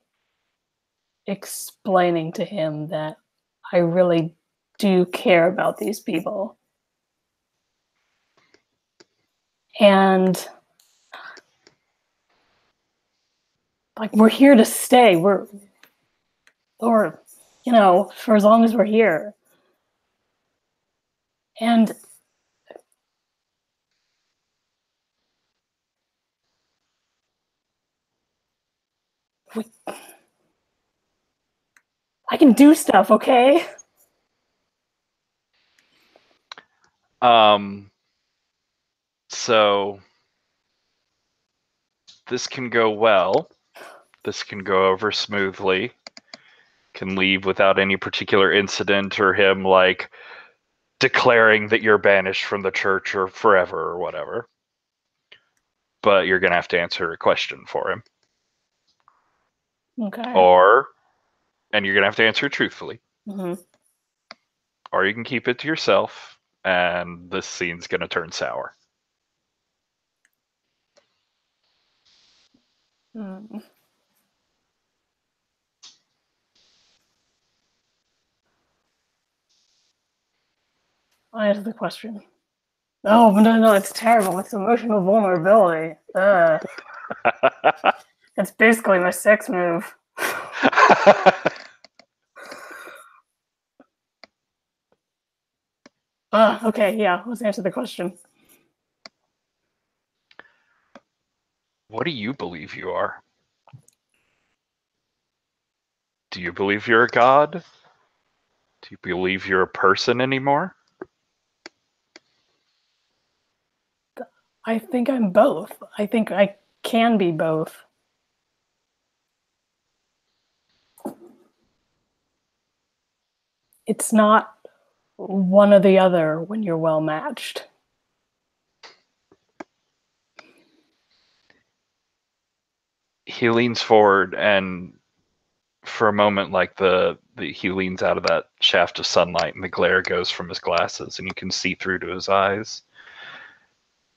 explaining to him that I really do care about these people. And like we're here to stay. For as long as we're here. And I can do stuff, okay? So this can go well. This can go over smoothly. Can leave without any particular incident or him like declaring that you're banished from the church or forever or whatever. But you're gonna have to answer a question for him. Okay. And you're gonna have to answer it truthfully. Mm-hmm. Or you can keep it to yourself, and this scene's gonna turn sour. I answer the question. Oh, no, it's terrible. It's emotional vulnerability. That's basically my sex move. Okay, yeah, let's answer the question. What do you believe you are? Do you believe you're a god? Do you believe you're a person anymore? I think I'm both. I think I can be both. It's not one or the other when you're well matched. He leans forward, and for a moment, like he leans out of that shaft of sunlight, and the glare goes from his glasses, and you can see through to his eyes.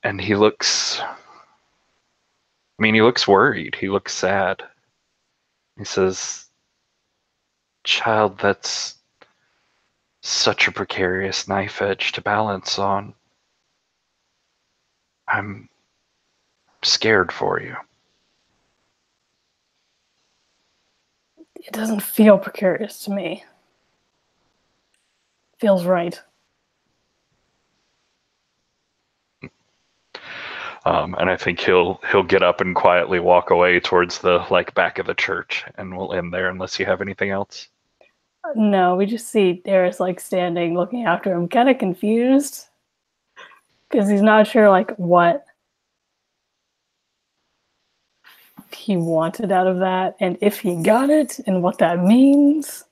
And he looks worried. He looks sad. He says, "Child, that's such a precarious knife edge to balance on. I'm scared for you." It doesn't feel precarious to me. It feels right. And I think he'll get up and quietly walk away towards the back of the church, and we'll end there unless you have anything else. No, we just see Darius standing, looking after him, kind of confused because he's not sure what he wanted out of that, and if he got it, and what that means.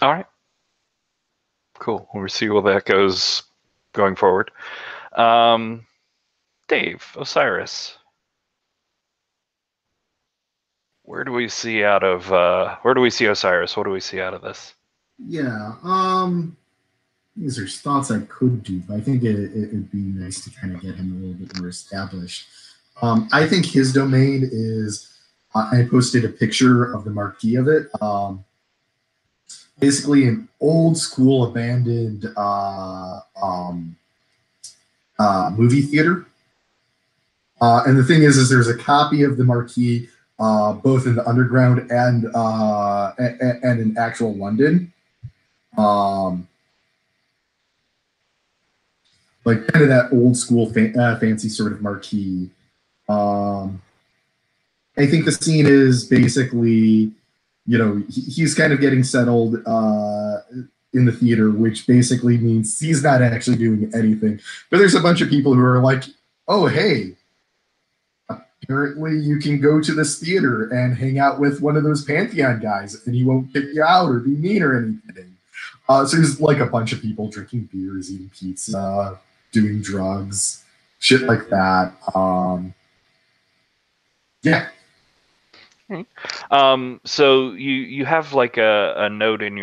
All right. Cool. We'll see where that goes going forward. Dave, Osiris. Where do we see Osiris? What do we see out of this? Yeah. These are thoughts I could do, but I think it'd be nice to kind of get him a little bit more established. I think his domain is. I posted a picture of the marquee of it. Basically, an old school abandoned movie theater. And the thing is there's a copy of the marquee both in the underground and in actual London. Like kind of that old school fancy sort of marquee. I think the scene is basically, he's kind of getting settled in the theater, which basically means he's not actually doing anything. But there's a bunch of people who are like, oh, hey, apparently you can go to this theater and hang out with one of those Pantheon guys and he won't kick you out or be mean or anything. So there's a bunch of people drinking beers, eating pizza, doing drugs, shit like that. Yeah. So you have a note in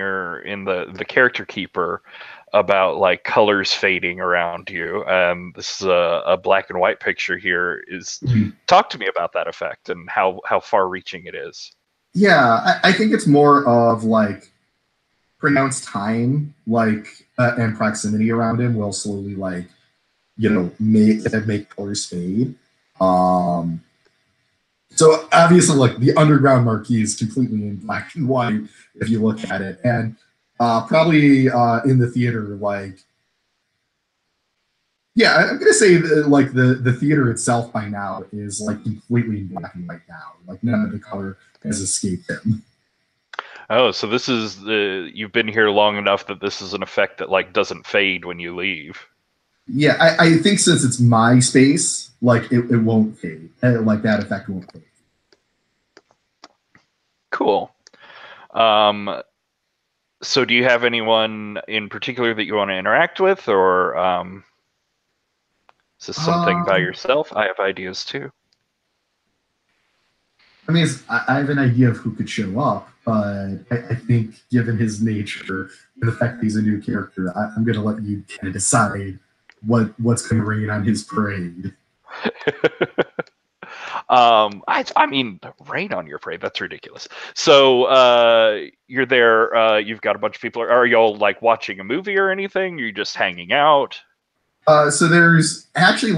the character keeper about colors fading around you. This is a black and white picture here. Talk to me about that effect and how far reaching it is. Yeah, I think it's more of pronounced time and proximity around him will slowly make colors fade. So obviously, the underground marquee is completely in black and white if you look at it, and probably in the theater, I'm gonna say the theater itself by now is completely in black and white now. None of the color has escaped him. Oh, so this is you've been here long enough that this is an effect that doesn't fade when you leave. Yeah, I think since it's my space, it won't fade. That effect won't fade. Cool. So do you have anyone in particular that you want to interact with, or is this something by yourself? I have ideas too. I mean, I have an idea of who could show up, but I think given his nature and the fact that he's a new character, I'm going to let you kind of decide what's going to rain on his parade. I mean, rain on your parade, that's ridiculous. So you're there, you've got a bunch of people. Are y'all watching a movie or anything? Are you just hanging out? So there's actually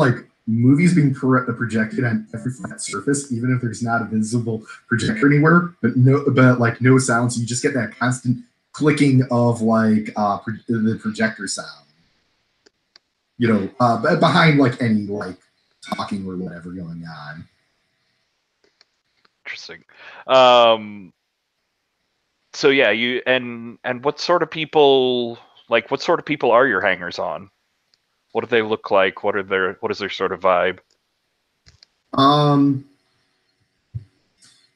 movies being projected on every flat surface, even if there's not a visible projector anywhere, but no sound, so you just get that constant clicking of the projector sound. behind like any like talking or whatever going on. Interesting. So yeah, you and what sort of people are your hangers on? What do they look like? What is their sort of vibe?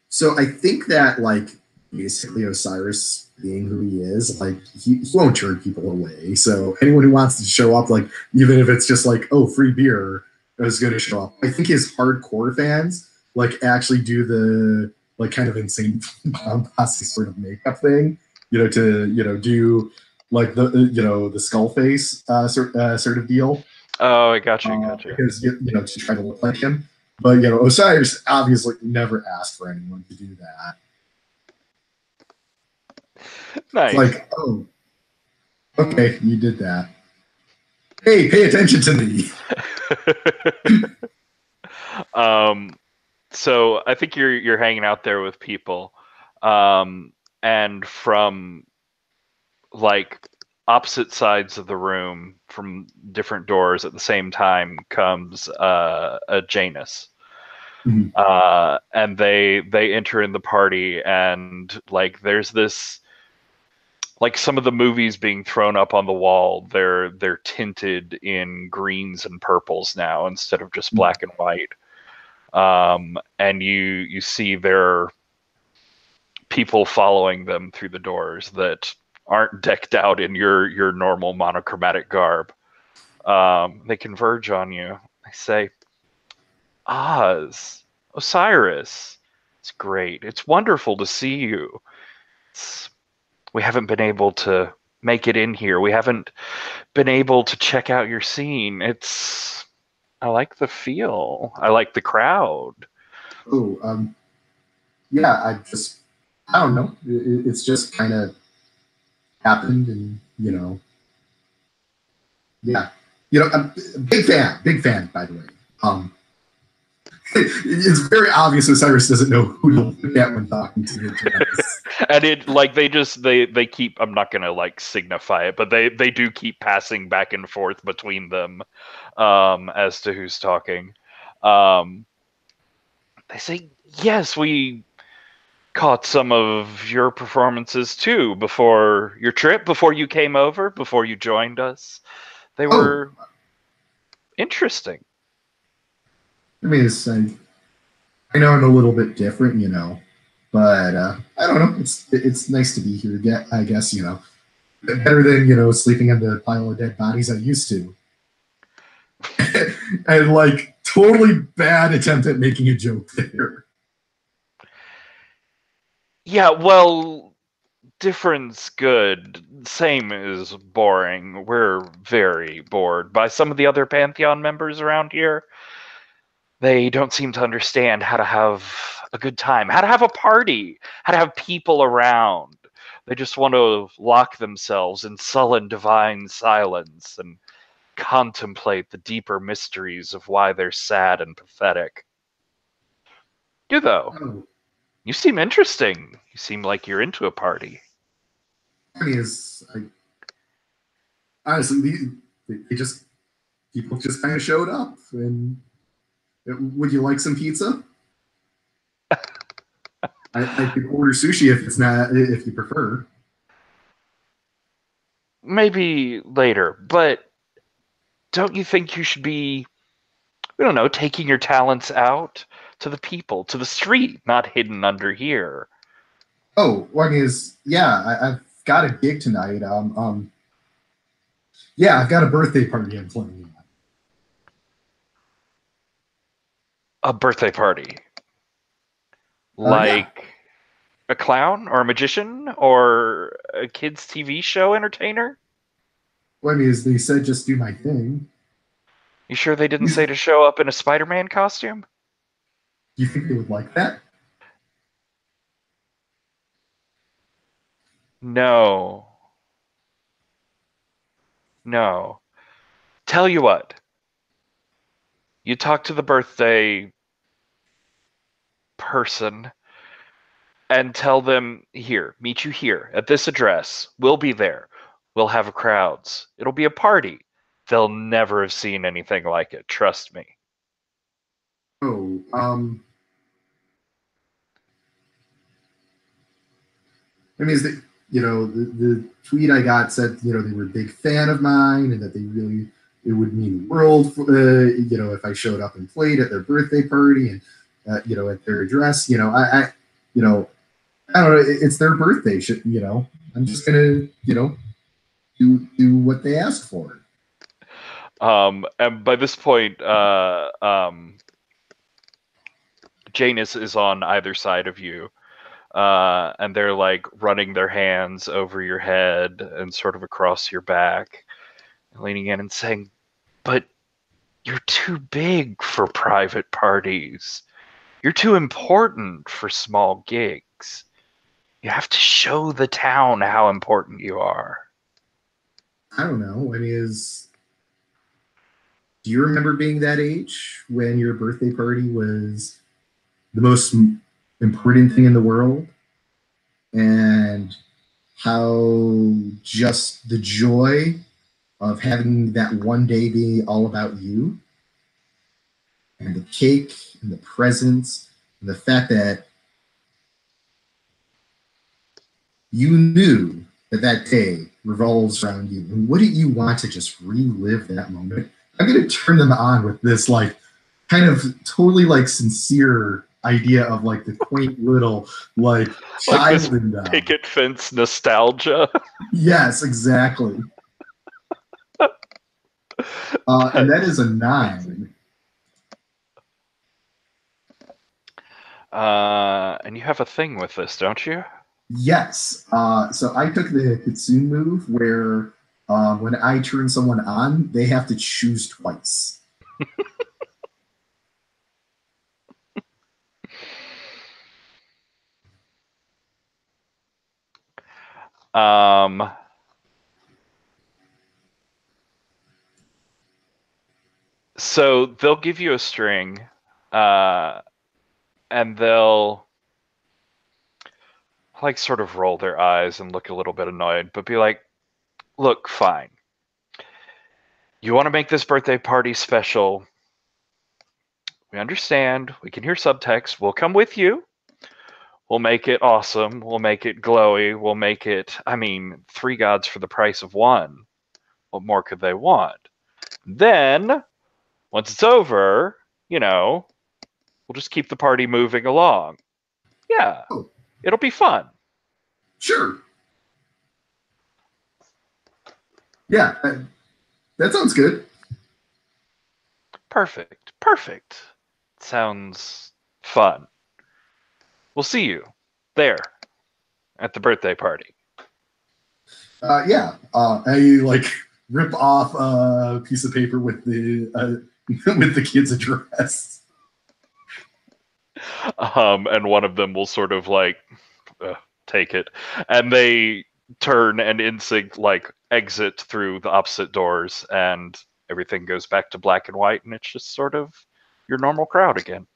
So I think that like basically Osiris being who he is, like he won't turn people away. So anyone who wants to show up, like even if it's just like, oh, free beer, is going to show up. I think his hardcore fans like actually do the like kind of insane posse sort of makeup thing, to do like the skull face sort of deal. Oh, I got you. Because to try to look like him. But Osiris obviously never asked for anyone to do that. Nice. It's like, oh, okay, you did that. Hey, pay attention to me. So I think you're hanging out there with people, and from like opposite sides of the room, from different doors at the same time, comes a Janus. Mhm. And they enter in the party, and like there's this, like some of the movies being thrown up on the wall, they're tinted in greens and purples now instead of just black and white. And you see there are people following them through the doors that aren't decked out in your normal monochromatic garb. They converge on you. They say, Oz, Osiris, it's great. It's wonderful to see you. We haven't been able to make it in here. We haven't been able to check out your scene. I like the feel. I like the crowd. Oh, yeah, I don't know. It's just kind of happened, and yeah, I'm a big fan, by the way. It's very obvious Osiris doesn't know who to look at when talking to him. And it like they keep, I'm not gonna like signify it, but they do keep passing back and forth between them as to who's talking. They say, yes, we caught some of your performances too before your trip, before you came over, before you joined us. They were interesting. I mean, I know I'm a little bit different, but I don't know. It's nice to be here again, I guess, better than, sleeping on the pile of dead bodies I used to. And like totally bad attempt at making a joke there. Yeah, well, difference good. Same is boring. We're very bored by some of the other Pantheon members around here. They don't seem to understand how to have a good time, how to have a party, how to have people around. They just want to lock themselves in sullen divine silence and contemplate the deeper mysteries of why they're sad and pathetic. You, though, Oh, you seem interesting. You seem like you're into a party. I mean, honestly, people just kind of showed up. And would you like some pizza? I could order sushi if you prefer. Maybe later, but don't you think you should be, I don't know, taking your talents out to the people, to the street, not hidden under here? Oh, one is I've got a gig tonight. Yeah, I've got a birthday party I'm playing at. A birthday party? Like a clown or a magician or a kids' TV show entertainer? Well, I mean, they said just do my thing. You sure they didn't say to show up in a Spider-Man costume? Do you think they would like that? No. No. Tell you what. You talk to the birthday person and tell them, here, meet you here at this address. We'll be there. We'll have crowds. It'll be a party. They'll never have seen anything like it. Trust me. Oh, I mean, is that, the tweet I got said, they were a big fan of mine and that it would mean the world, if I showed up and played at their birthday party and, at their address, I don't know, it's their birthday, I'm just gonna, do what they asked for. And by this point, Janus is on either side of you. And they're like running their hands over your head and sort of across your back, leaning in and saying, "But you're too big for private parties. You're too important for small gigs. You have to show the town how important you are." I don't know. I mean, do you remember being that age when your birthday party was the most important thing in the world? And how just the joy of having that one day be all about you and the cake and the presents and the fact that you knew that day revolves around you. And wouldn't you want to just relive that moment? I'm going to turn them on with this, like, kind of totally, like, sincere idea of, like, the quaint little, like child in them. Picket fence nostalgia. Yes, exactly. And that is a 9. And you have a thing with this, don't you? Yes. So I took the Kitsune move where when I turn someone on, they have to choose twice. So they'll give you a string, and they'll like sort of roll their eyes and look a little bit annoyed, but be like, "Look, fine. You want to make this birthday party special. We understand. We can hear subtext. We'll come with you. We'll make it awesome. We'll make it glowy. We'll make it, 3 gods for the price of 1. What more could they want? Then, once it's over, we'll just keep the party moving along. Yeah, it'll be fun." Sure. Yeah, that sounds good. Perfect. Sounds fun. We'll see you there at the birthday party. Yeah. I like rip off a piece of paper with the with the kid's address. And one of them will sort of like take it, and they turn and in sync like exit through the opposite doors, and everything goes back to black and white, and it's just sort of your normal crowd again.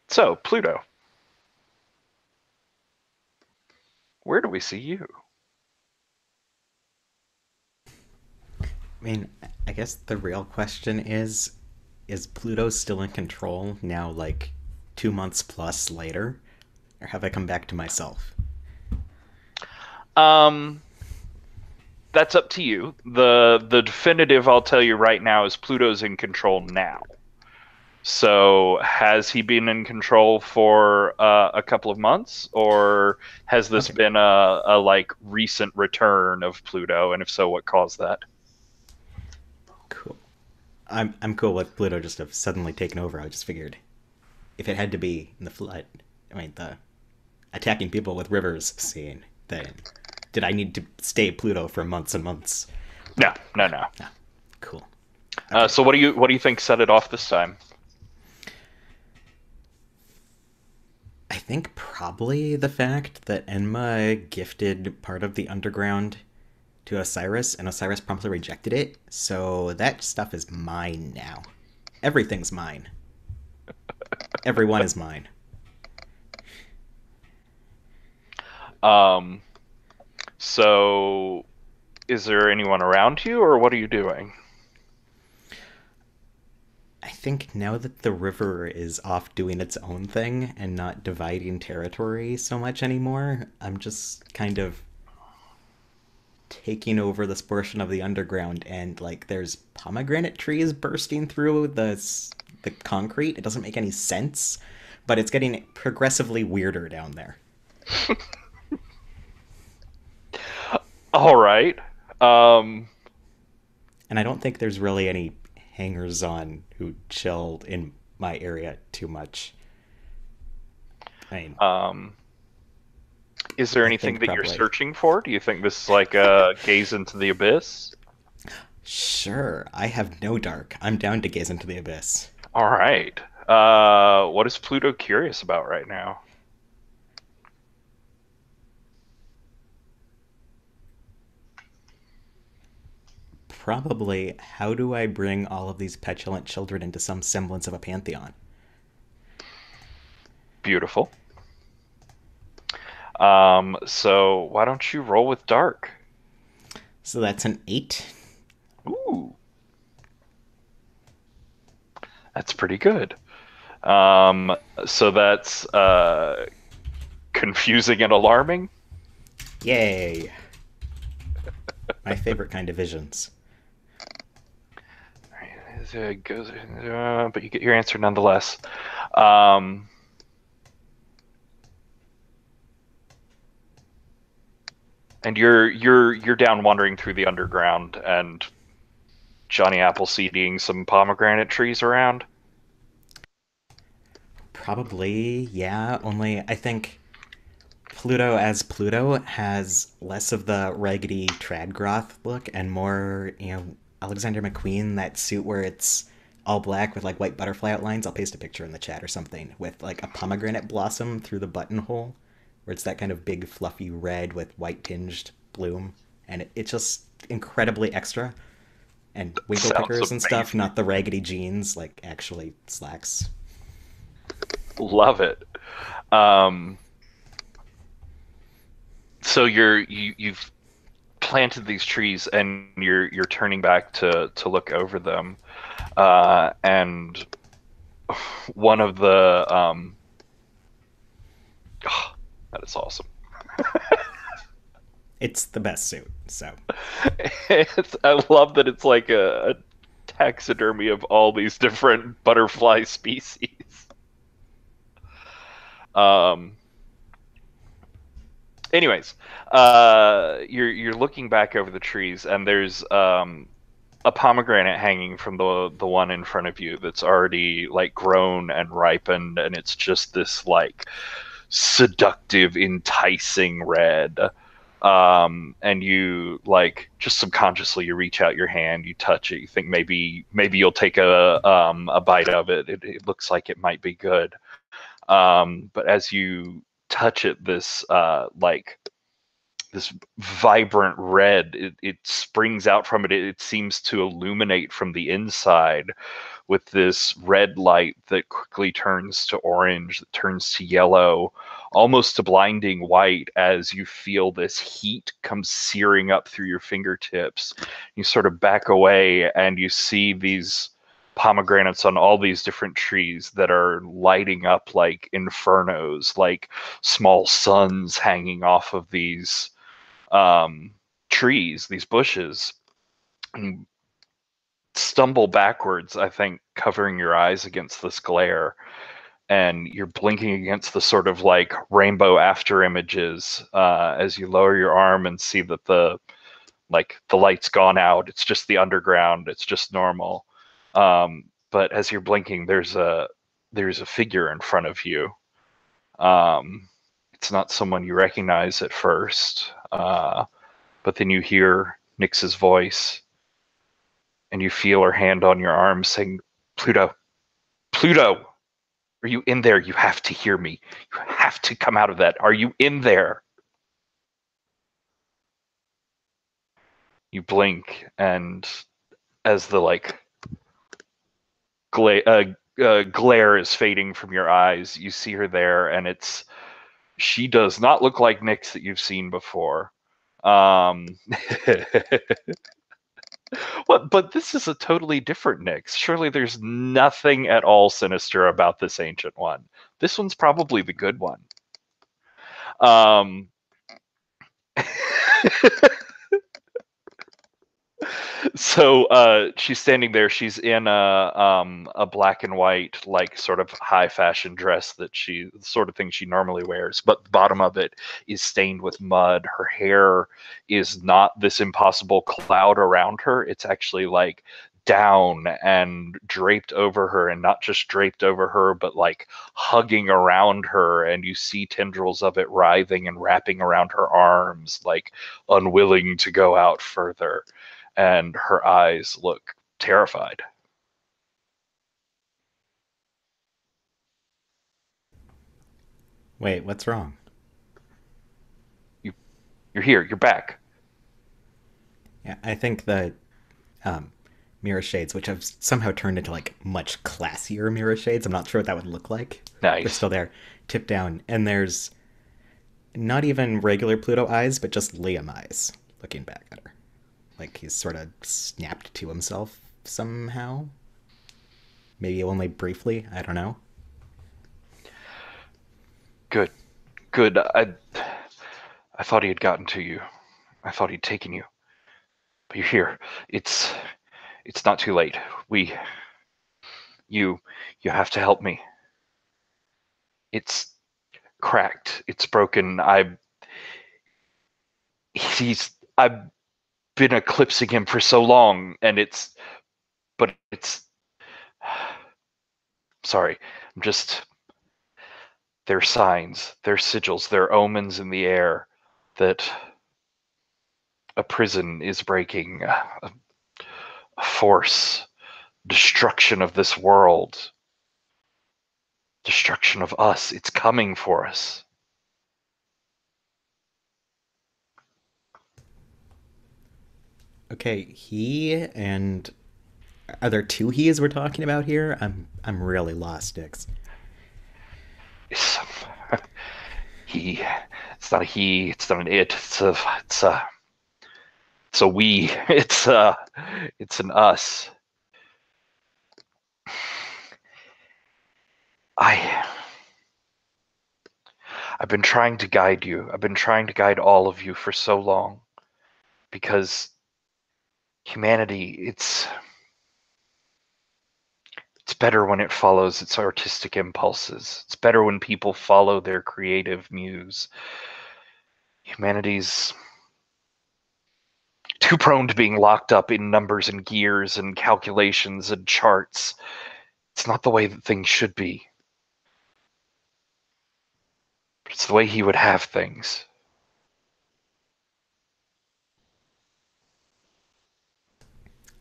So Pluto, where do we see you? I mean, I guess the real question is Pluto still in control now, like 2 months plus later? Or have I come back to myself? That's up to you. The definitive I'll tell you right now is Pluto's in control now. So has he been in control for a couple of months, or has this been a like recent return of Pluto? And if so, what caused that? Cool. I'm cool with Pluto just have suddenly taken over. I just figured if it had to be in the flood, the attacking people with rivers scene, then did I need to stay Pluto for months and months? No. Cool. Okay. So what do you think set it off this time? I think probably the fact that Enma gifted part of the underground to Osiris, and Osiris promptly rejected it, so that stuff is mine now. Everything's mine. Everyone is mine. So, is there anyone around you, or what are you doing? I think now that the river is off doing its own thing and not dividing territory so much anymore, I'm just kind of taking over this portion of the underground, and like there's pomegranate trees bursting through the concrete. It doesn't make any sense, but it's getting progressively weirder down there. All right. Um, And I don't think there's really any hangers on who chilled in my area too much. I mean, um, is there I anything think that you're probably. searching for? Do you think this is like a gaze into the abyss? Sure, I have no dark. I'm down to gaze into the abyss. All right. What is Pluto curious about right now? Probably, how do I bring all of these petulant children into some semblance of a pantheon? Beautiful. So why don't you roll with dark? So that's an 8. Ooh, that's pretty good. Um, so that's confusing and alarming. Yay! My favorite kind of visions. It goes, but you get your answer nonetheless. Um, and you're down wandering through the underground, and Johnny Appleseed eating some pomegranate trees around. Probably, yeah, only I think Pluto as Pluto has less of the raggedy Tradgroth look and more, Alexander McQueen, that suit where it's all black with like white butterfly outlines. I'll paste a picture in the chat or something with like a pomegranate blossom through the buttonhole, where it's that kind of big fluffy red with white tinged bloom, and it's just incredibly extra. And winkle Sounds pickers and stuff, amazing. not the raggedy jeans, like actually slacks. Love it. Um, so you've planted these trees, and you're turning back to look over them, and one of the oh, that is awesome. It's the best suit, so. I love that it's like a taxidermy of all these different butterfly species. Um, anyways, you're looking back over the trees, and there's a pomegranate hanging from the one in front of you that's already like grown and ripened, and it's just this like seductive, enticing red. And you like just subconsciously you reach out your hand, you touch it, you think maybe you'll take a bite of it. It looks like it might be good. But as you touch it, this vibrant red, it springs out from it. It seems to illuminate from the inside with this red light that quickly turns to orange, that turns to yellow, almost to blinding white as you feel this heat come searing up through your fingertips. You sort of back away, and you see these pomegranates on all these different trees that are lighting up like infernos, like small suns hanging off of these trees, these bushes, and stumble backwards, I think, covering your eyes against this glare. And you're blinking against the sort of like rainbow after images as you lower your arm and see that the light's gone out. It's just the underground. It's just normal. But as you're blinking, there's a figure in front of you. Um, it's not someone you recognize at first. But then you hear Nyx's voice, and you feel her hand on your arm saying, Pluto, Pluto, are you in there? You have to hear me. You have to come out of that. Are you in there? You blink, and as the like glare is fading from your eyes, you see her there, and she does not look like Nyx that you've seen before. What? But this is a totally different Nyx. Surely there's nothing at all sinister about this ancient one. This one's probably the good one. Um, so she's standing there. She's in a black and white, like sort of high fashion dress that the sort of thing she normally wears, but the bottom of it is stained with mud. Her hair is not this impossible cloud around her. It's actually like down and draped over her, and not just draped over her, but like hugging around her, and you see tendrils of it writhing and wrapping around her arms, like unwilling to go out further. And her eyes look terrified. Wait, what's wrong? You're here. You're back. Yeah, I think the mirror shades, which have somehow turned into like much classier mirror shades. I'm not sure what that would look like. Nice. They're still there, tipped down, and there's not even regular Pluto eyes, but just Liam eyes looking back at her. Like he's sort of snapped to himself somehow. Maybe only briefly. I don't know. Good. Good. I thought he had gotten to you. I thought he'd taken you. But you're here. It's not too late. You have to help me. It's cracked. It's broken. I've been eclipsing him for so long, and it's sorry. I'm just, there are signs, there are sigils, there are omens in the air that a prison is breaking, a force, destruction of this world, destruction of us. It's coming for us. Okay, he and are there two he's we're talking about here? I'm really lost, Dix. It's, he. It's not a he. It's not an it. It's a we. It's an us. I've been trying to guide you. I've been trying to guide all of you for so long, because humanity, it's better when it follows its artistic impulses. It's better when people follow their creative muse. Humanity's too prone to being locked up in numbers and gears and calculations and charts. It's not the way that things should be. But it's the way he would have things.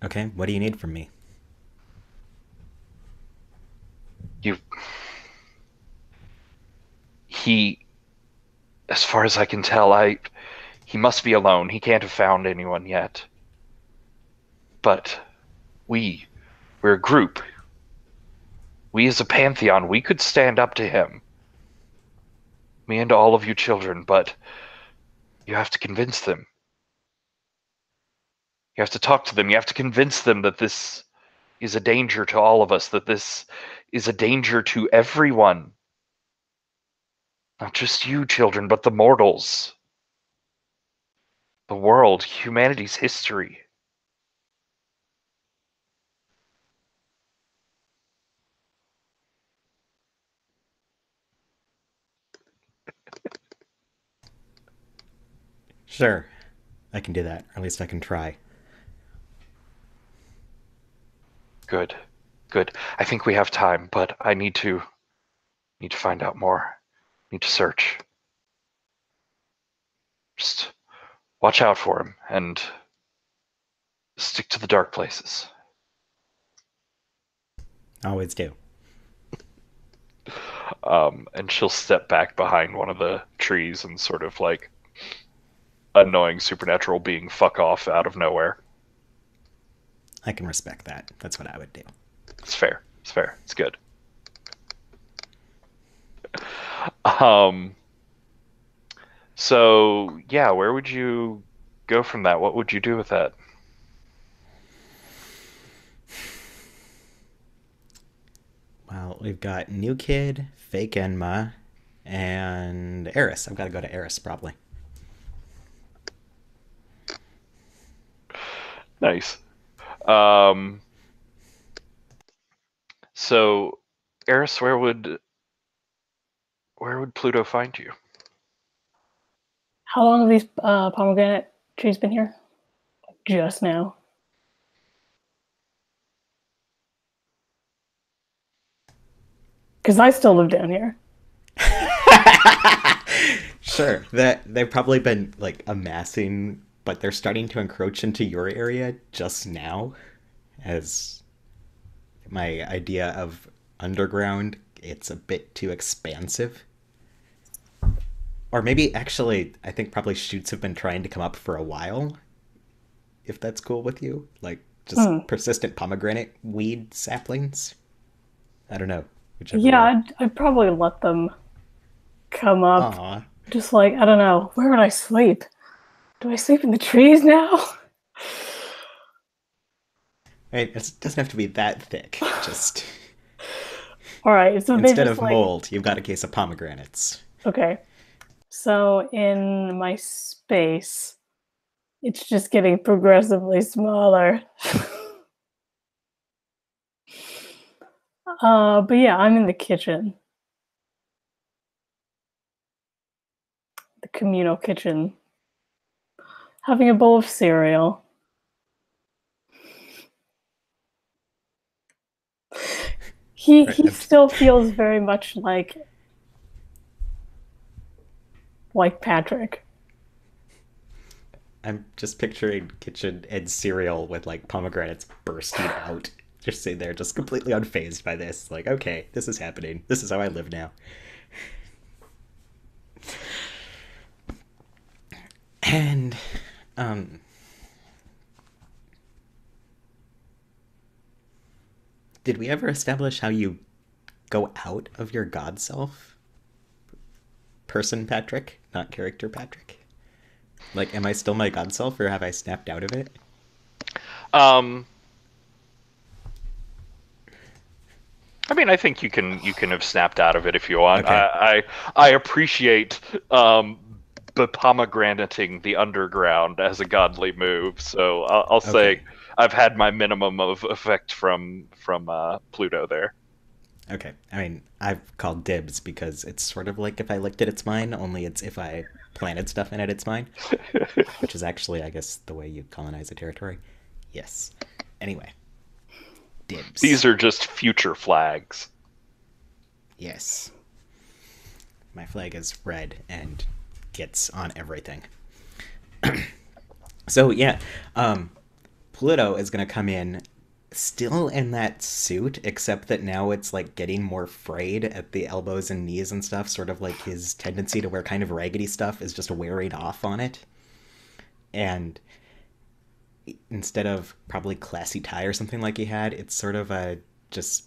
Okay, what do you need from me? He, as far as I can tell, he must be alone. He can't have found anyone yet. But we're a group. We as a pantheon, we could stand up to him. Me and all of you children, but you have to convince them. You have to talk to them. You have to convince them that this is a danger to all of us, that this is a danger to everyone. Not just you, children, but the mortals. The world, humanity's history. Sure, I can do that, or at least I can try. Good. Good. I think we have time, but I need to find out more. Need to search. Just watch out for him and stick to the dark places. Always do. And she'll step back behind one of the trees and sort of like annoying supernatural being fuck off out of nowhere. I can respect that. That's what I would do. It's fair. It's fair. It's good. So yeah, where would you go from that? What would you do with that? Well, we've got New Kid, Fake Enma, and Eris. I've got to go to Eris, probably. Nice. So, Eris, where would Pluto find you? How long have these pomegranate trees been here? Just now. Because I still live down here. Sure, that they've probably been like amassing, but they're starting to encroach into your area just now. As my idea of underground, it's a bit too expansive. Or maybe actually, I think probably shoots have been trying to come up for a while. If that's cool with you, like just persistent pomegranate weed saplings. I don't know. Whichever Yeah, I'd probably let them come up. Aw. Just like, I don't know, where would I sleep? Do I sleep in the trees now? Right, it doesn't have to be that thick. Just All right, so they instead just of mold, you've got a case of pomegranates. Okay, so in my space, it's just getting progressively smaller. But yeah, I'm in the kitchen. The communal kitchen. Having a bowl of cereal. He still feels very much like Patrick. I'm just picturing kitchen and cereal with like pomegranates bursting out. Just sitting there, just completely unfazed by this. Like, okay, this is happening. This is how I live now. And, did we ever establish how you go out of your god self? Person Patrick, not character Patrick? Like, am I still my god self, or have I snapped out of it? I mean, I think you can have snapped out of it if you want. Okay. I appreciate pomegranatting the underground as a godly move, so I'll say Okay. I've had my minimum of effect from Pluto there. Okay. I mean, I've called dibs because it's sort of like if I licked it, it's mine, only it's if I planted stuff in it, it's mine. Which is actually, I guess, the way you colonize a territory. Yes. Anyway. Dibs. These are just future flags. Yes. My flag is red and gets on everything. So, yeah. Pluto is going to come in still in that suit, except that now it's like getting more frayed at the elbows and knees and stuff, sort of like his tendency to wear kind of raggedy stuff is just wearing off on it. And instead of probably classy tie or something like he had, it's sort of a just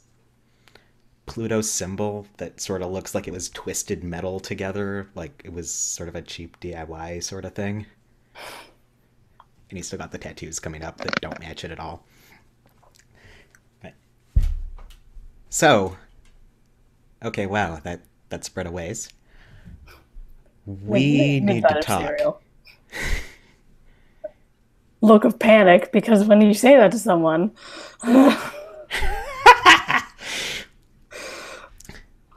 Pluto symbol that sort of looks like it was twisted metal together, like it was sort of a cheap DIY sort of thing. And he's still got the tattoos coming up that don't match it at all. Right. So, okay, wow, that spread a ways. We need to talk. Cereal. Look of panic, because when you say that to someone...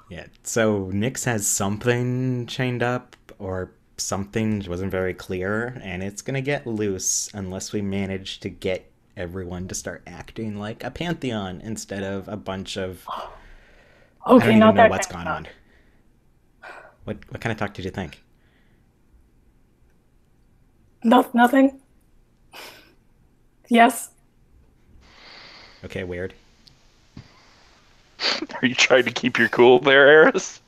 Yeah, so Nyx has something chained up, or something wasn't very clear, and it's gonna get loose unless we manage to get everyone to start acting like a pantheon instead of a bunch of... Okay, I don't not even know that what's kind gone of talk. on. What kind of talk did you think? Nothing. Yes. Okay, weird. Are you trying to keep your cool there, Eris?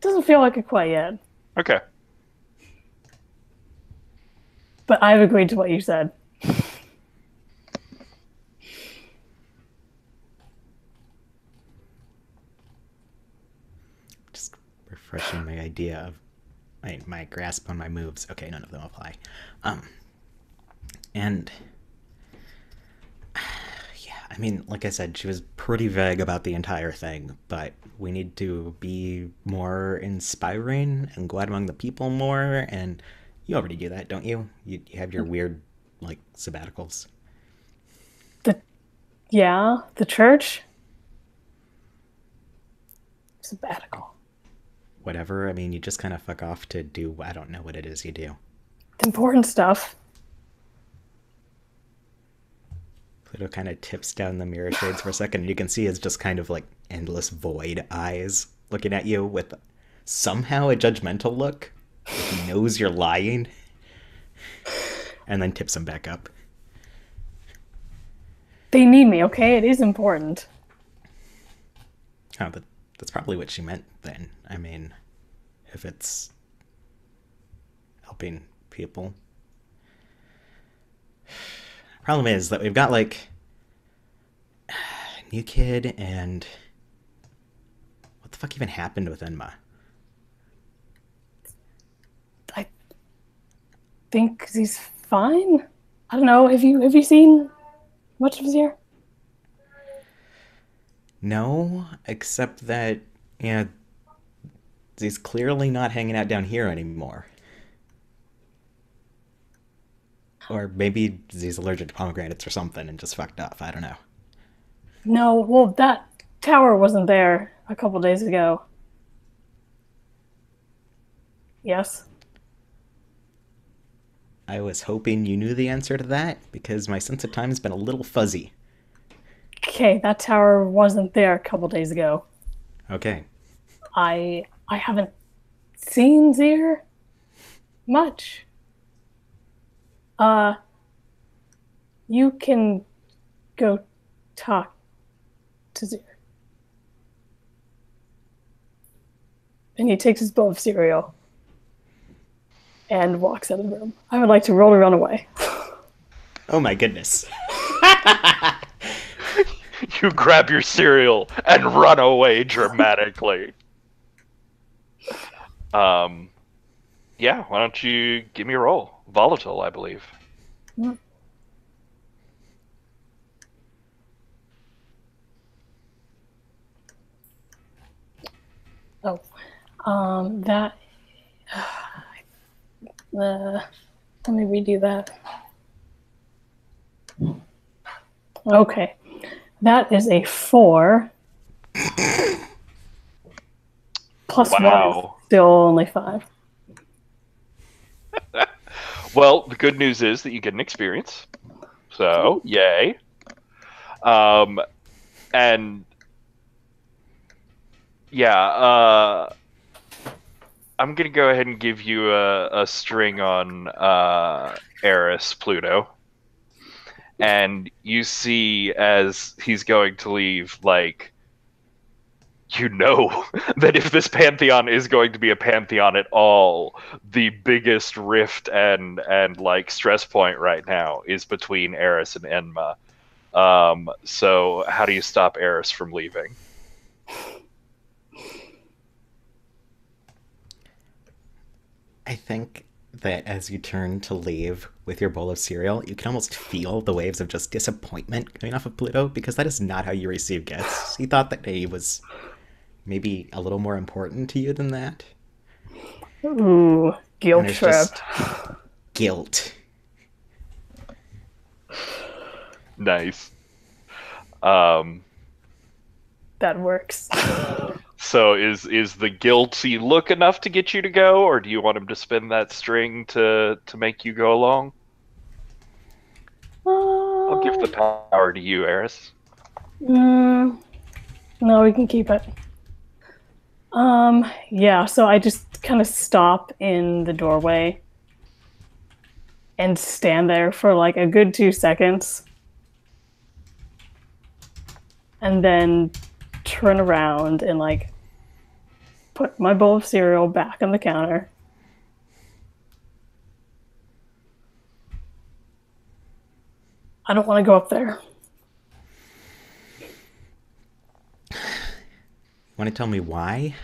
Doesn't feel like it quite yet. Okay. But I've agreed to what you said. refreshing my idea of my grasp on my moves. Okay, none of them apply. And yeah, I mean, like I said, she was pretty vague about the entire thing, but we need to be more inspiring and go out among the people more. And you already do that, don't you? You have your weird, like, sabbaticals. The church? Sabbatical. Whatever. I mean, you just kind of fuck off to do, I don't know what it is you do. The important stuff. Pluto kind of tips down the mirror shades for a second, and you can see his just kind of like endless void eyes looking at you with somehow a judgmental look. Like he knows you're lying. And then tips him back up. They need me, okay? It is important. Oh, that's probably what she meant then. I mean, if it's helping people. Problem is that we've got, like, new kid and what the fuck even happened with Enma? I think he's fine. I don't know. Have you seen much of Zir? No, except that, yeah, he's clearly not hanging out down here anymore. Or maybe he's allergic to pomegranates or something and just fucked up. I don't know. No, well, that tower wasn't there a couple days ago. Yes? I was hoping you knew the answer to that, because my sense of time has been a little fuzzy. Okay, that tower wasn't there a couple days ago. Okay. I haven't seen Zir much. You can go talk to Zir. And he takes his bowl of cereal and walks out of the room. I would like to roll to run away. Oh my goodness. You grab your cereal and run away dramatically. Yeah, why don't you give me a roll? Volatile, I believe. Mm. Oh, that. Let me redo that. Okay, that is a 4. Plus Wow. 1 is still only 5. Well, the good news is that you get an experience. So, yay. And yeah, I'm gonna go ahead and give you a string on Eris Pluto. And you see as he's going to leave, like, you know that if this pantheon is going to be a pantheon at all, the biggest rift and like stress point right now is between Eris and Enma. So how do you stop Eris from leaving? I think that as you turn to leave with your bowl of cereal, you can almost feel the waves of just disappointment coming off of Pluto, because that is not how you receive gifts. He thought that he was maybe a little more important to you than that. Ooh, guilt tripped. Guilt. Nice. That works. So is the guilty look enough to get you to go, or do you want him to spin that string to make you go along? I'll give the power to you, Eris. No, we can keep it. Yeah, so I just kind of stop in the doorway and stand there for like a good 2 seconds. And then turn around and like put my bowl of cereal back on the counter. I don't want to go up there. Want to tell me why?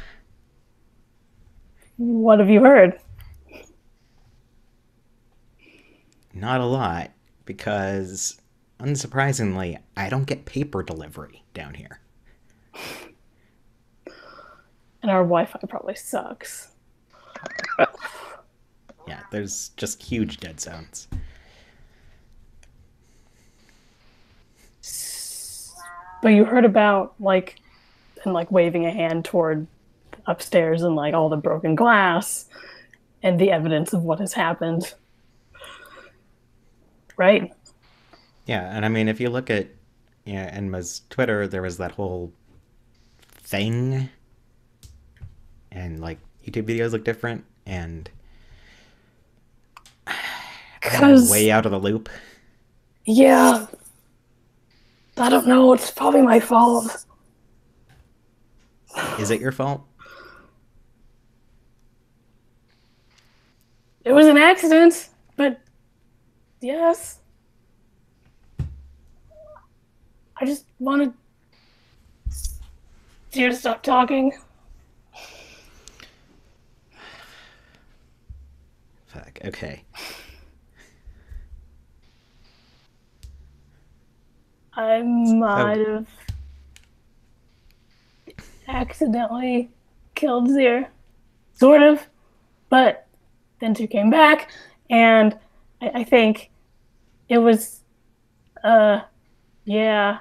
What have you heard? Not a lot, because, unsurprisingly, I don't get paper delivery down here. And our Wi-Fi probably sucks. Yeah, there's just huge dead zones. But you heard about, like, and like waving a hand toward upstairs and like all the broken glass and the evidence of what has happened. Right? Yeah, and I mean, if you look at Enma's Twitter, there was that whole thing, and like YouTube videos look different, and I'm way out of the loop. Yeah. I don't know. It's probably my fault. Is it your fault? It was an accident, but yes. I just wanted you to stop talking. Fuck, okay. I might have accidentally killed Zir. Sort of. But then two came back, and I think it was, yeah.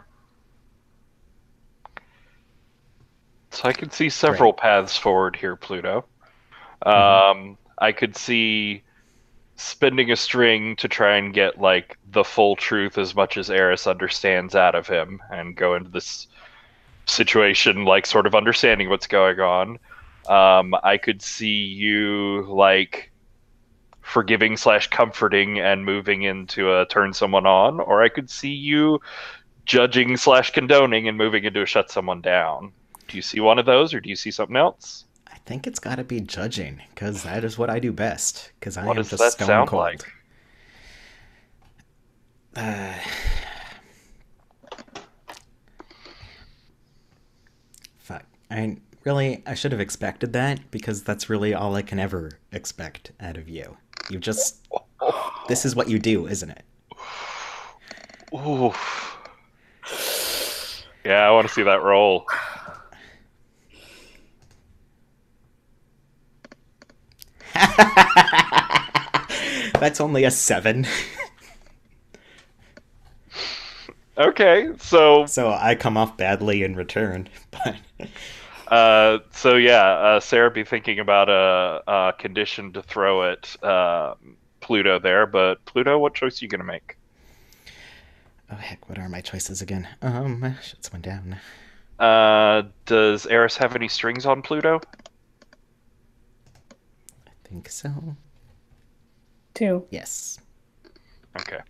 So I could see several paths forward here, Pluto. I could see spending a string to try and get like the full truth as much as Eris understands out of him and go into this situation like sort of understanding what's going on. I could see you like forgiving / comforting and moving into a turn someone on, or I could see you judging / condoning and moving into a shut someone down. Do you see one of those, or do you see something else? I think it's got to be judging, because that is what I do best. Because I What am does just that stone sound cold. like? Fuck. I should have expected that, because that's really all I can ever expect out of you. You just... This is what you do, isn't it? Ooh. Yeah, I want to see that roll. That's only a 7. Okay, so I come off badly in return, but... Sarah be thinking about a condition to throw at Pluto there, but Pluto, what choice are you going to make? Oh heck, what are my choices again? Shut someone down. Does Eris have any strings on Pluto? I think so. 2. Yes. Okay.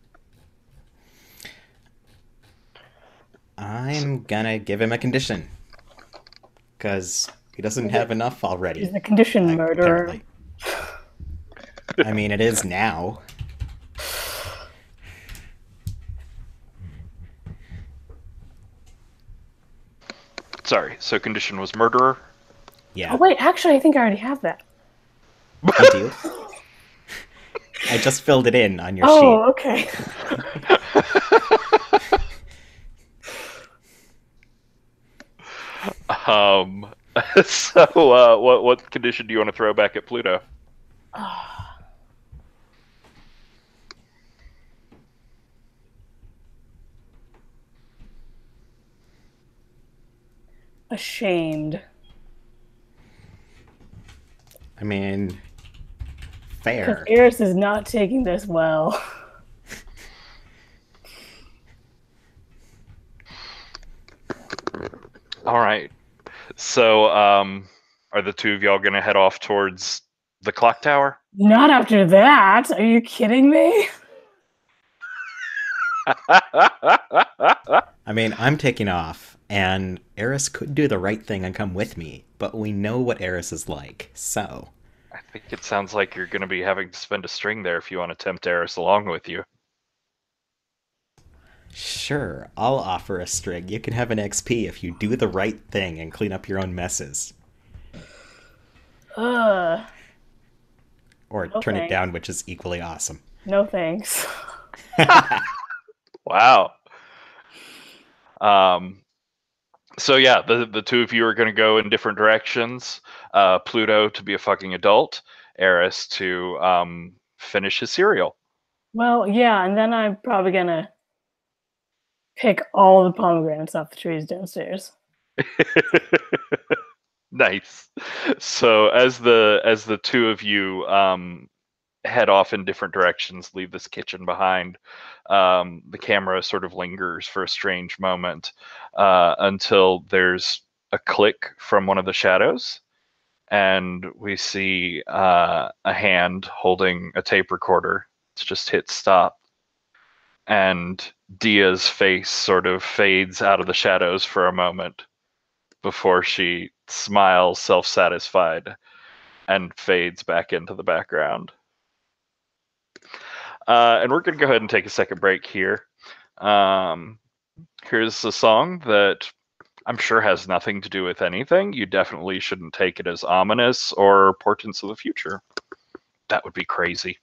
I'm gonna give him a condition. Because he doesn't have enough already. He's a condition murderer. Apparently. I mean, it is now. Sorry, so condition was murderer? Yeah. Oh wait, actually I think I already have that. You do? I just filled it in on your Oh, okay. What condition do you want to throw back at Pluto? Ashamed. I mean, Because fair. Eris is not taking this well. All right. So, are the two of y'all going to head off towards the clock tower? Not after that. Are you kidding me? I mean, I'm taking off, and Eris could do the right thing and come with me, but we know what Eris is like, so... I think it sounds like you're going to be having to spend a string there if you want to tempt Eris along with you. Sure, I'll offer a string. You can have an XP if you do the right thing and clean up your own messes. Ugh. Or No turn it thanks. down, which is equally awesome. No thanks. Wow. So yeah, the two of you are going to go in different directions. Pluto to be a fucking adult, Eris to finish his cereal. Well, yeah, and then I'm probably gonna pick all the pomegranates off the trees downstairs. Nice. So as the two of you head off in different directions, leave this kitchen behind, the camera sort of lingers for a strange moment until there's a click from one of the shadows, and we see a hand holding a tape recorder. It's just hit stop, and Dia's face sort of fades out of the shadows for a moment before she smiles self-satisfied and fades back into the background. And we're going to go ahead and take a second break here. Here's a song that I'm sure has nothing to do with anything. You definitely shouldn't take it as ominous or portents of the future. That would be crazy.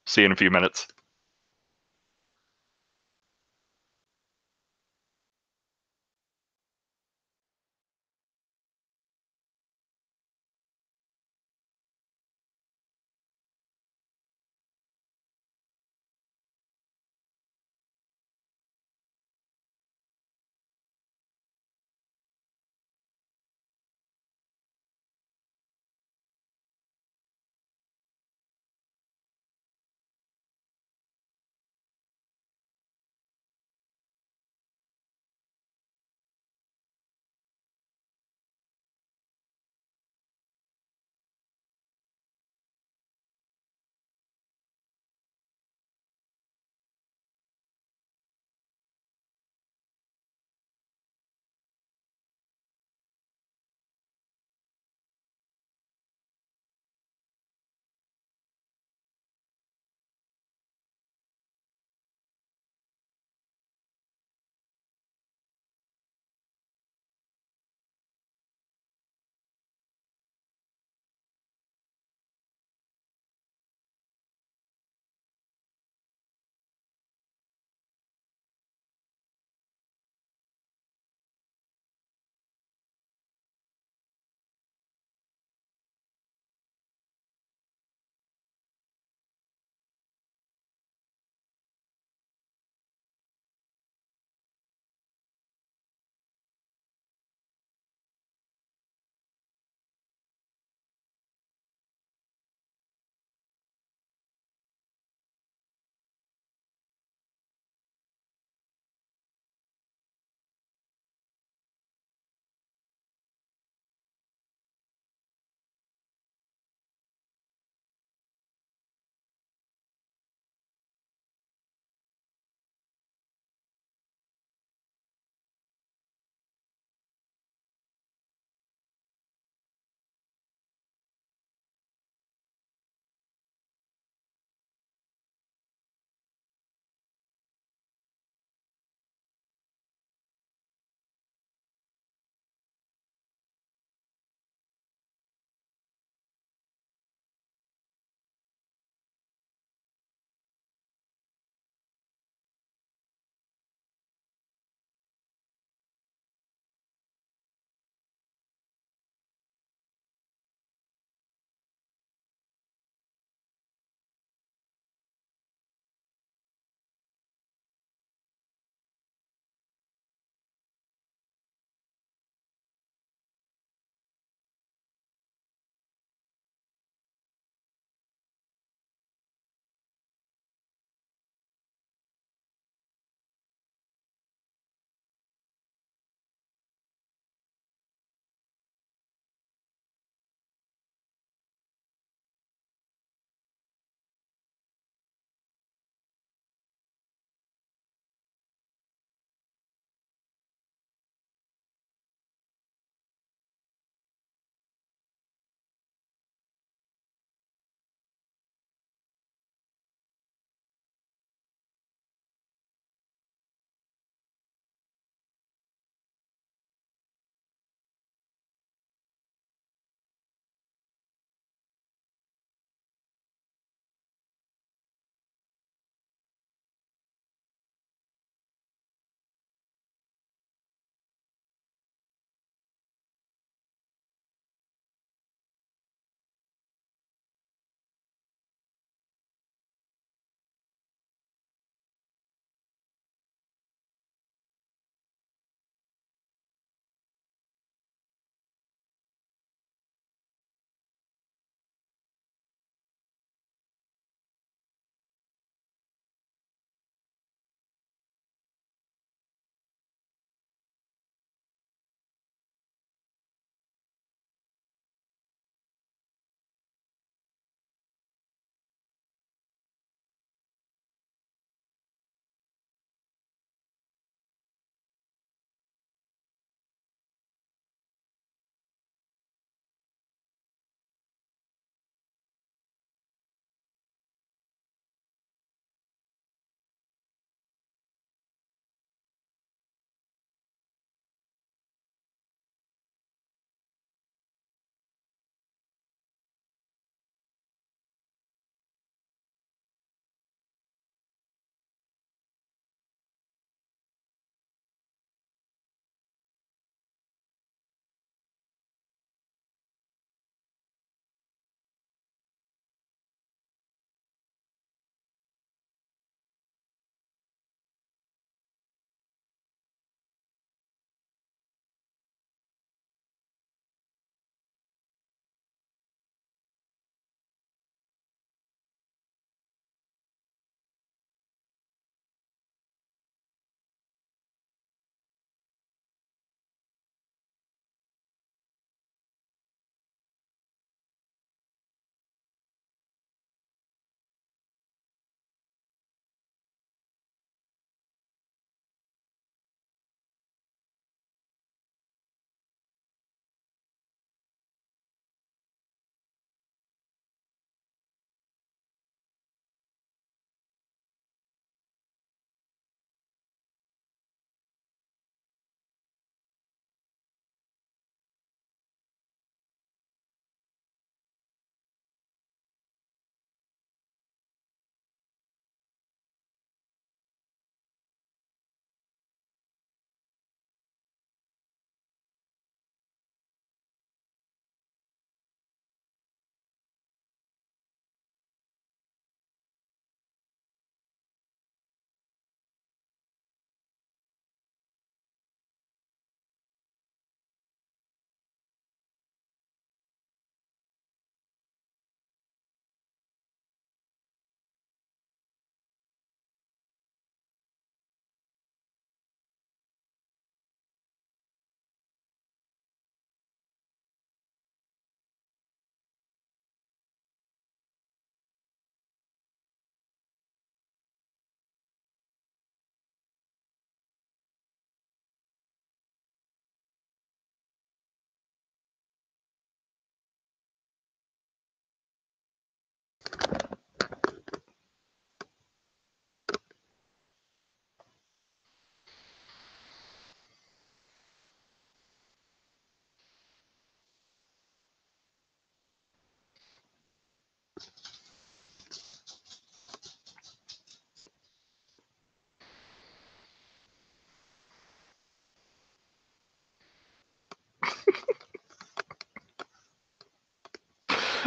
See you in a few minutes.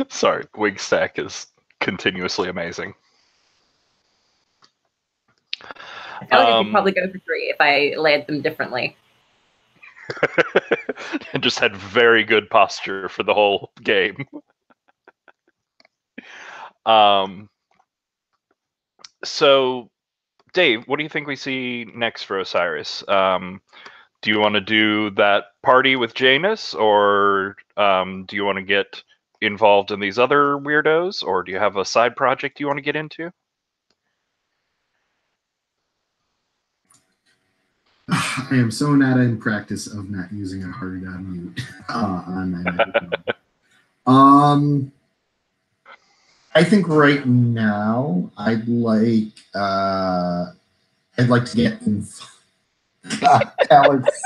Sorry, wig stack is continuously amazing. I feel like I could probably go for 3 if I laid them differently. And just had very good posture for the whole game. So, Dave, what do you think we see next for Osiris? Do you want to do that party with Janus, or do you want to get involved in these other weirdos, or do you have a side project you want to get into? I am so not in practice of not using a hard mute on my microphone. I think right now I'd like to get in. Alex.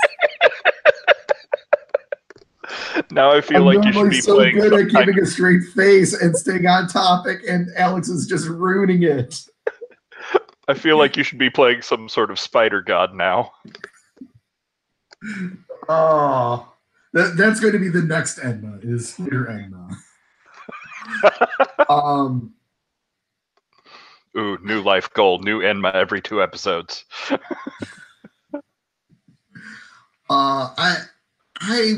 Now I feel like you should be so playing. Good at keeping a straight face and staying on topic, and Alex is just ruining it. I feel like you should be playing some sort of spider god now. Oh, that's going to be the next Enma, is Spider Enma. Ooh, new life goal, new Enma every 2 episodes. I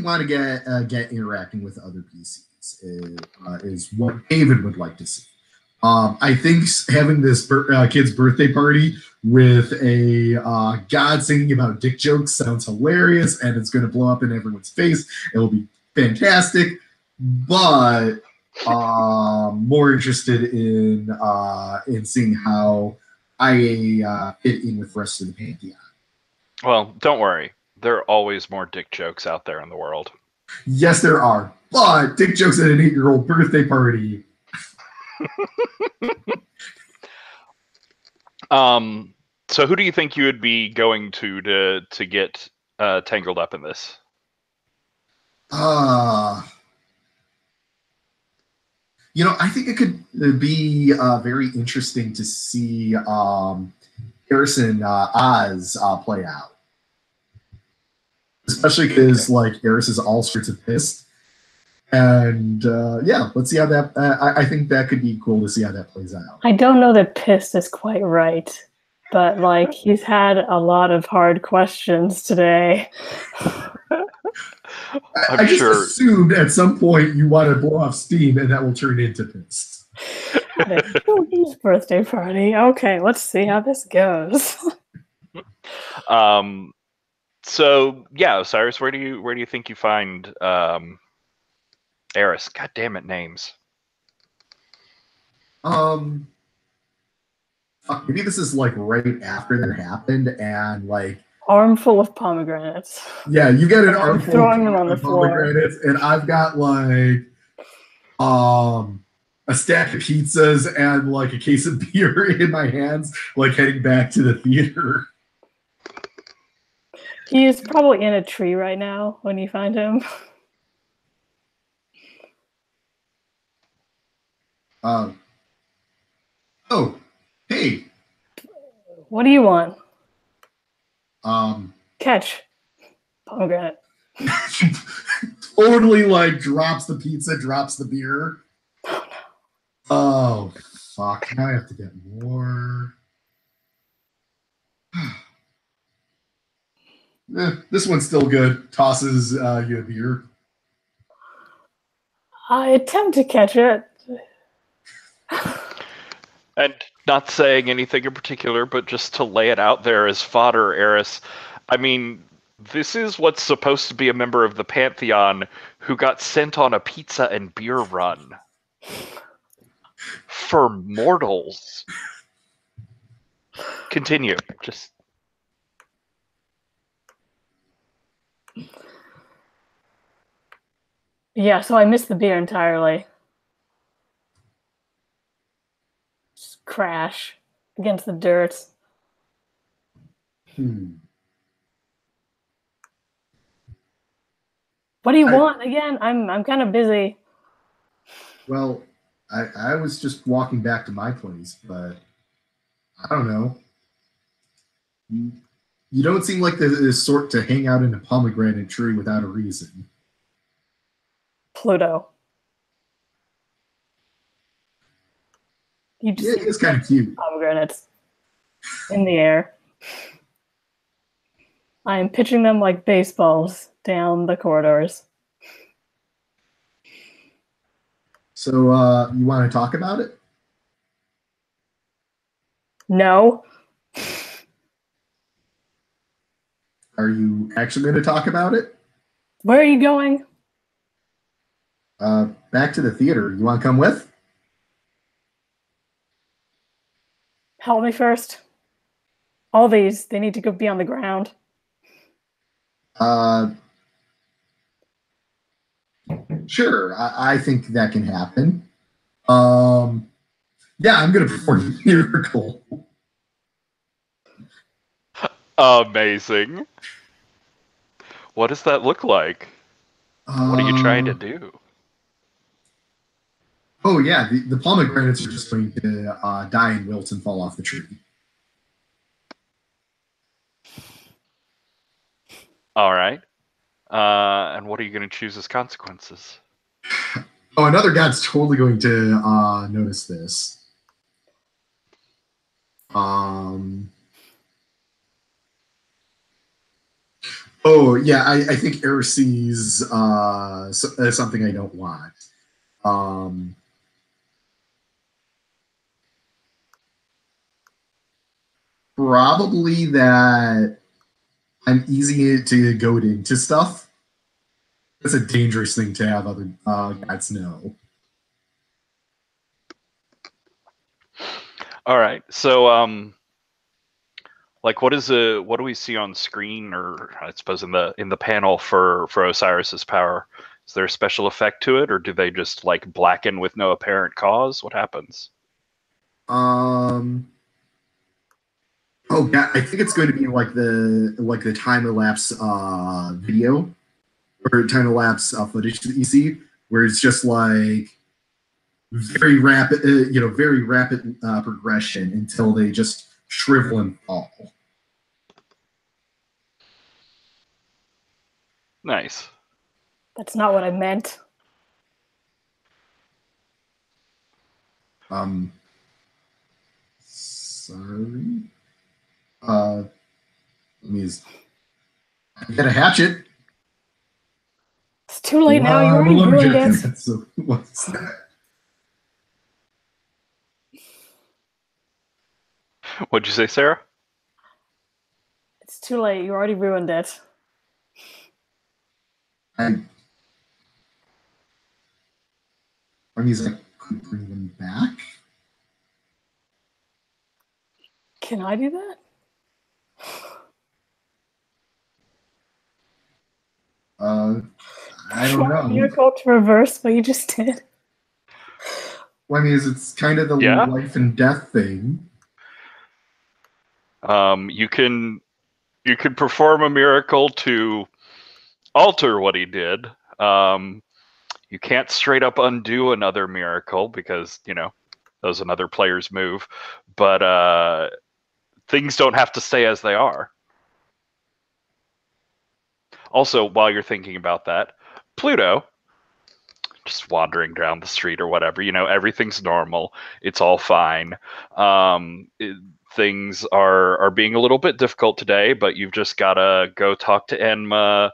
want to get interacting with other PCs is what David would like to see. I think having this kid's birthday party with a god singing about dick jokes sounds hilarious, and it's going to blow up in everyone's face. It will be fantastic, but more interested in seeing how I fit in with the rest of the Pantheon. Well, don't worry. There are always more dick jokes out there in the world. Yes, there are. But dick jokes at an 8-year-old birthday party. So who do you think you would be going to get tangled up in this? I think it could be very interesting to see Harrison Oz play out. Especially because Eris is all sorts of pissed. And let's see how that. I think that could be cool to see how that plays out. I don't know that pissed is quite right, but he's had a lot of hard questions today. I just assumed at some point you want to blow off steam, and that will turn into pissed. His birthday party. Okay, let's see how this goes. So yeah, Osiris, where do you think you find Eris? God damn it, names. Maybe this is right after that happened, and armful of pomegranates. Yeah, you get an armful throwing them on the pomegranates, and I've got a stack of pizzas and a case of beer in my hands, heading back to the theater. He is probably in a tree right now when you find him. Oh, hey. What do you want? Catch. Pomegranate. Totally drops the pizza, drops the beer. Oh no. Oh fuck. Now I have to get more. This one's still good. Tosses you a beer. I attempt to catch it. And not saying anything in particular, but just to lay it out there as fodder, Eris. I mean, this is what's supposed to be a member of the Pantheon who got sent on a pizza and beer run. For mortals. Continue. Just... Yeah, so I missed the beer entirely. Just crash against the dirt. What do you want again? I'm kind of busy. Well, I was just walking back to my place, but I don't know. You don't seem like the sort to hang out in a pomegranate tree without a reason. Pluto. You just Yeah, see he is kind of cute. pomegranates in the air. I am pitching them like baseballs down the corridors. So you want to talk about it? No. Are you actually going to talk about it? Where are you going? Back to the theater. You want to come with? Help me first. All these, they need to go be on the ground. Sure. I think that can happen. Yeah, I'm going to perform a miracle. Amazing. What does that look like? What are you trying to do? Oh, yeah. The pomegranates are just going to die and wilt and fall off the tree. All right. And what are you going to choose as consequences? Oh, another god's totally going to notice this. Oh, yeah, I think Air sees something I don't want. Probably that I'm easy to goad into stuff. That's a dangerous thing to have other gods know. All right. So, like, what do we see on screen, or I suppose in the panel for Osiris's power? Is there a special effect to it, or do they just like blacken with no apparent cause? What happens? Oh yeah, I think it's going to be like the time elapse video or time elapse footage that you see, where it's just like very rapid, very rapid progression until they just shrivel and fall. Nice. That's not what I meant. Sorry. Let me get a hatchet. It's too late now. You already ruined it. So what's that? What'd you say, Sarah? It's too late. You already ruined it. I mean, I could bring them back. Can I do that? I don't know. Miracle to reverse what you just did. Well, I mean, it's kind of the life and death thing. You can perform a miracle to alter what he did. You can't straight up undo another miracle because, that was another player's move. But things don't have to stay as they are. Also, while you're thinking about that, Pluto, just wandering down the street or whatever, everything's normal. It's all fine. Things are being a little bit difficult today, but you've just got to go talk to Enma,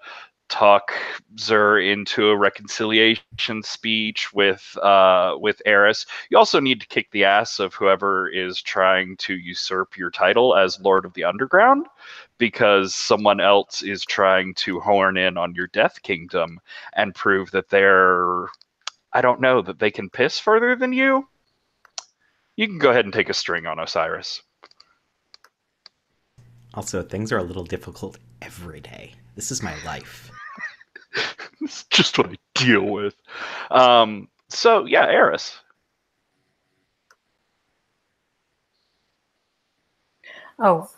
talk Zur into a reconciliation speech with Eris. You also need to kick the ass of whoever is trying to usurp your title as Lord of the Underground, because someone else is trying to horn in on your Death Kingdom and prove that that they can piss further than you. You can go ahead and take a string on Osiris. Also, things are a little difficult every day. This is my life. It's just what I deal with. So, yeah, Eris. Oh,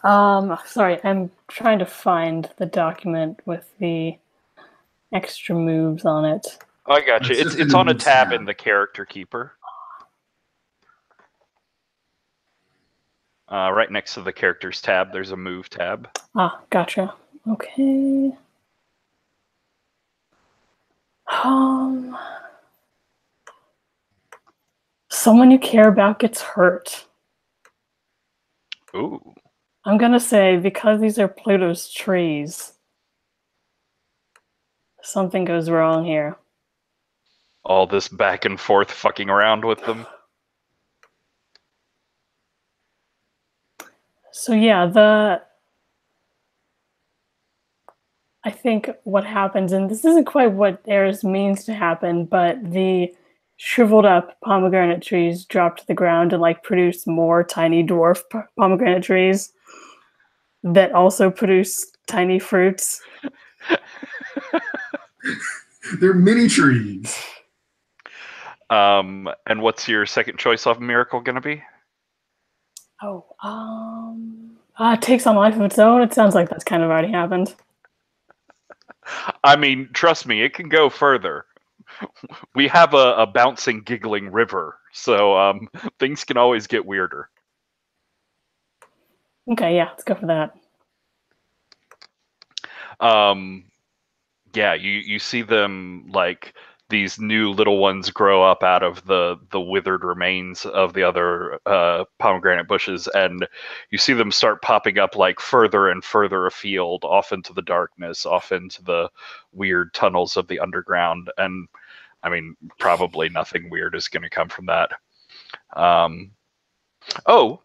sorry. I'm trying to find the document with the extra moves on it. Oh, I got you. It's on a tab in the Character Keeper. Right next to the Characters tab, there's a Move tab. Ah, gotcha. Okay. someone you care about gets hurt. Ooh. I'm gonna say because these are Pluto's trees, something goes wrong here. All this back and forth fucking around with them. So yeah, I think what happens, and this isn't quite what Eris means to happen, but the shriveled up pomegranate trees drop to the ground and like produce more tiny dwarf pomegranate trees that also produce tiny fruits. They're mini trees. And what's your second choice of miracle gonna be? Oh, it takes on life of its own. It sounds like that's kind of already happened. I mean, trust me, it can go further. We have a bouncing, giggling river, so things can always get weirder. Okay, yeah, let's go for that. Yeah, you see them like these new little ones grow up out of the withered remains of the other pomegranate bushes, and you see them start popping up like further and further afield, off into the darkness, off into the weird tunnels of the underground. And I mean, probably nothing weird is going to come from that. Oh,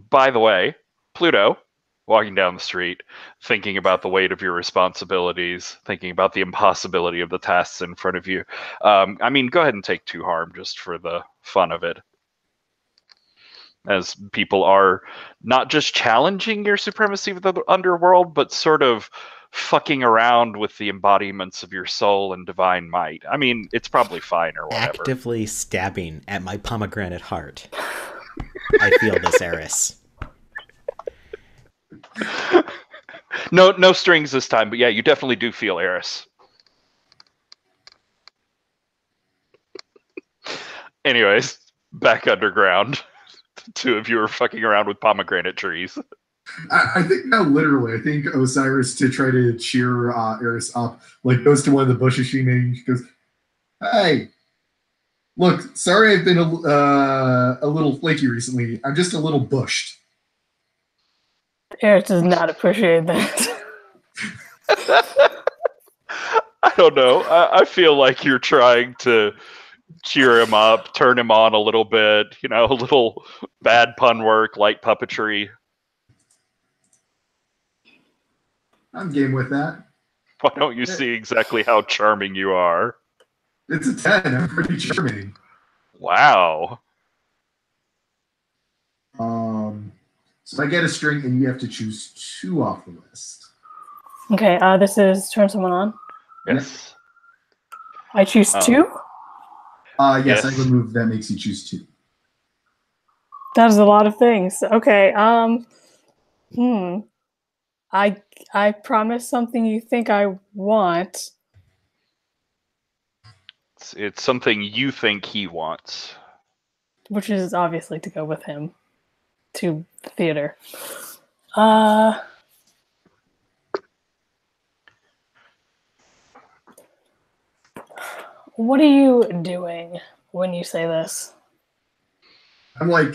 by the way, Pluto, walking down the street, thinking about the weight of your responsibilities, thinking about the impossibility of the tasks in front of you. I mean, go ahead and take 2 harm just for the fun of it. As people are not just challenging your supremacy of the underworld, but sort of fucking around with the embodiments of your soul and divine might. I mean, it's probably fine or whatever. Actively stabbing at my pomegranate heart. I feel this, Eris. No strings this time, but yeah, you definitely do feel Eris. Anyways, back underground. 2 of you are fucking around with pomegranate trees. I think now, literally, I think Osiris, to try to cheer Eris up, like goes to one of the bushes she made. She goes, "Hey, look, sorry I've been a little flaky recently. I'm just a little bushed." Eris does not appreciate that. I don't know. I feel like you're trying to cheer him up, turn him on a little bit, a little bad pun work, light puppetry. I'm game with that. Why don't you see exactly how charming you are? It's a 10. I'm pretty charming. Wow. So I get a string, and you have to choose 2 off the list. Okay, this is turn someone on. Yes. I choose 2? Yes, Yes. I remove that makes you choose 2. That is a lot of things. Okay, I promise something you think I want. It's something you think he wants. Which is obviously to go with him to the theater. What are you doing when you say this? I'm like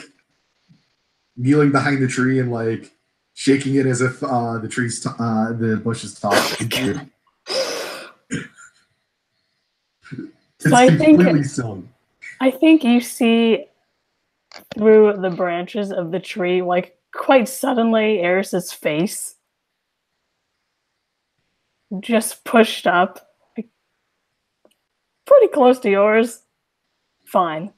kneeling behind the tree and like shaking it as if the bush is talking. It's So completely silly. I think you see through the branches of the tree, like quite suddenly, Eris's face just pushed up, like, pretty close to yours. Fine.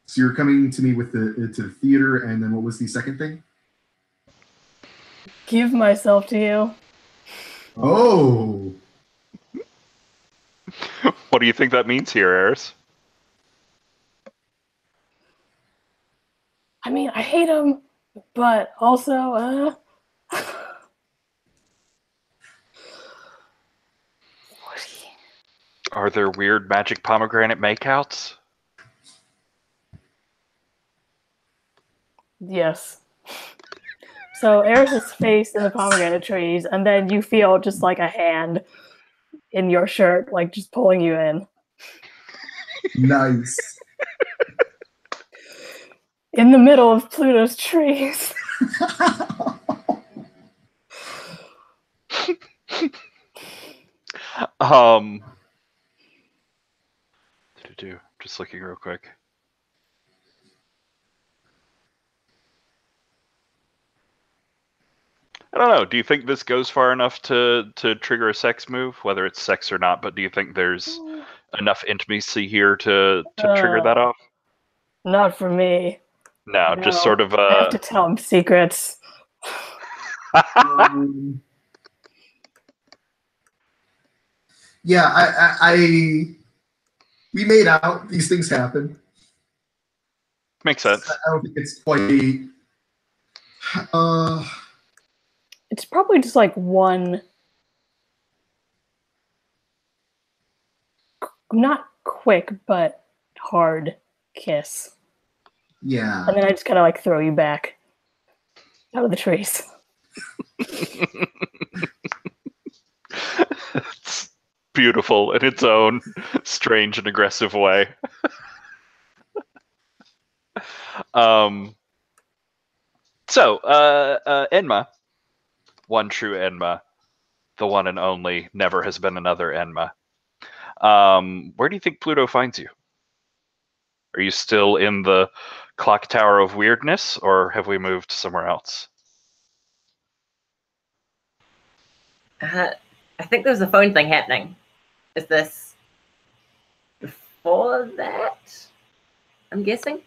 So you're coming to me with to the theater, and then what was the second thing? Give myself to you. Oh. What do you think that means here, Eris? I mean, I hate him, but also, Are there weird magic pomegranate makeouts? yes. So Eris's face in the pomegranate trees, and then you feel just like a hand in your shirt, like just pulling you in. Nice. In the middle of Pluto's trees. Just looking real quick. I don't know. Do you think this goes far enough to trigger a sex move, whether it's sex or not? But do you think there's enough intimacy here to trigger that off? Not for me. No, just sort of. I have to tell him secrets. Yeah, we made out. These things happen. Makes sense. I don't think it's quite. It's probably just like one. Not quick, but hard kiss. Yeah. And then I just kind of like throw you back out of the trees. It's beautiful in its own strange and aggressive way. So, Enma, one true Enma, the one and only, never has been another Enma. Where do you think Pluto finds you? Are you still in the clock tower of weirdness, or have we moved somewhere else? I think there's a phone thing happening. Is this before that? I'm guessing.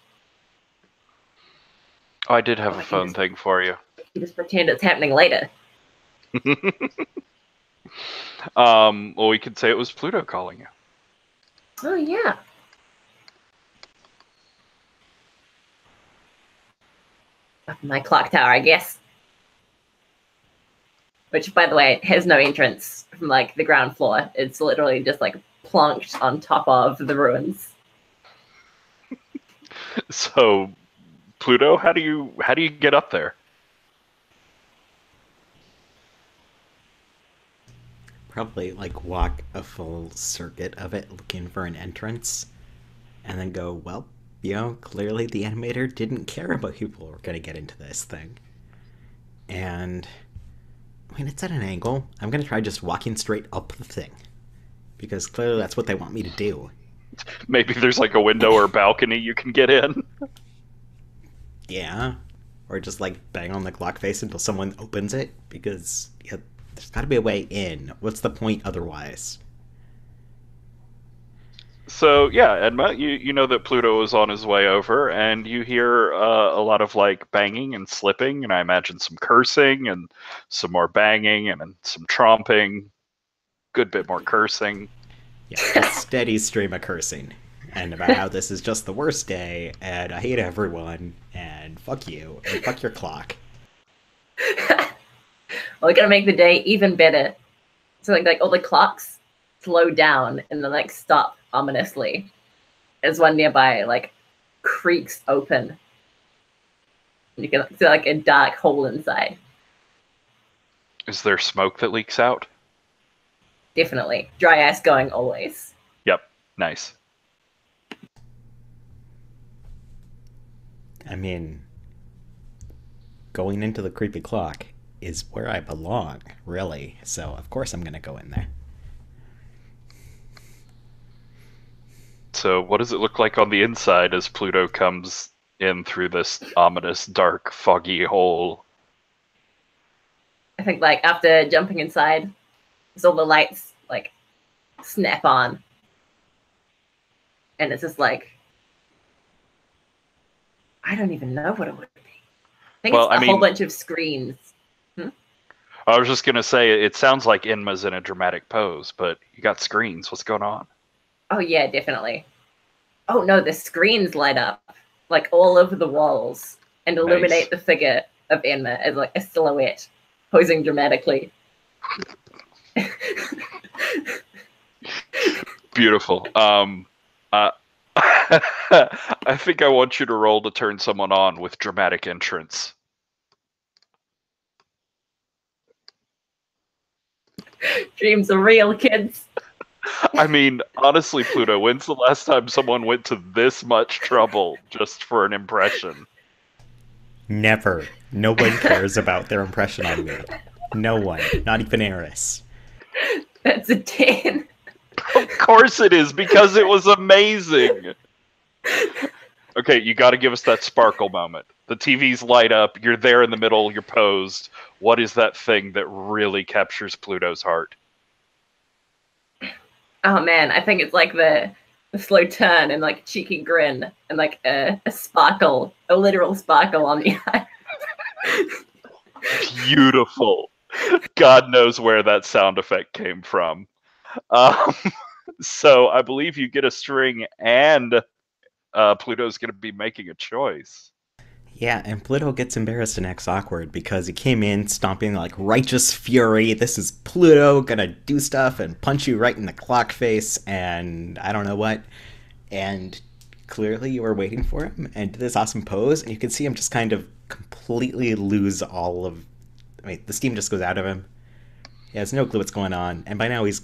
Oh, I did have a phone thing for you. You just pretend it's happening later. Well, we could say it was Pluto calling you. Oh, yeah. Up in my clock tower, I guess. Which, by the way, has no entrance from, like, the ground floor. It's literally just, like, plonked on top of the ruins. So, Pluto, how do you get up there? Probably like walk a full circuit of it looking for an entrance and then go, well, clearly the animator didn't care about people who were going to get into this thing. And I mean, it's at an angle. I'm going to try just walking straight up the thing because clearly that's what they want me to do. Maybe there's like a window or balcony you can get in. Yeah. Or just like bang on the clock face until someone opens it because there's got to be a way in. What's the point otherwise? So yeah, Edma, you know that Pluto is on his way over, and you hear a lot of like banging and slipping, and I imagine some cursing and some more banging and some tromping, good bit more cursing. Yeah, a steady stream of cursing, and about how this is just the worst day, and I hate everyone, and fuck you, and fuck your clock. We're gonna make the day even better. So like all the clocks slow down and then like stop ominously as one nearby like creaks open. And you can see like a dark hole inside. Is there smoke that leaks out? Definitely. Dry ass going always. Yep. Nice. I mean, going into the creepy clock is where I belong, really. So, of course I'm going to go in there. So, what does it look like on the inside as Pluto comes in through this ominous, dark, foggy hole? I think like after jumping inside, all the lights like snap on. And it's just like, I don't even know what it would be. I think it's a whole bunch of screens. I was just going to say, it sounds like Enma's in a dramatic pose, but you got screens. What's going on? Oh, yeah, definitely. Oh, no, the screens light up, like, all over the walls and illuminate the figure of Enma as, like, a silhouette, posing dramatically. Beautiful. I think I want you to roll to turn someone on with dramatic entrance. Dreams are real, kids. I mean, honestly, Pluto, when's the last time someone went to this much trouble just for an impression? Never. No one cares about their impression on me. No one. Not even Eris. That's a 10. Of course it is, because it was amazing. Okay, you got to give us that sparkle moment. The TVs light up, you're there in the middle, you're posed. What is that thing that really captures Pluto's heart? Oh man, I think it's like the slow turn and like cheeky grin and like a sparkle, a literal sparkle on the eye. Beautiful. God knows where that sound effect came from. So I believe you get a string, and Pluto's going to be making a choice. Yeah, and Pluto gets embarrassed and acts awkward because he came in stomping like righteous fury. This is Pluto gonna do stuff and punch you right in the clock face and I don't know what. And clearly you were waiting for him and did this awesome pose, and you can see him just kind of completely lose all of... I mean, the steam just goes out of him. He has no clue what's going on, and by now he's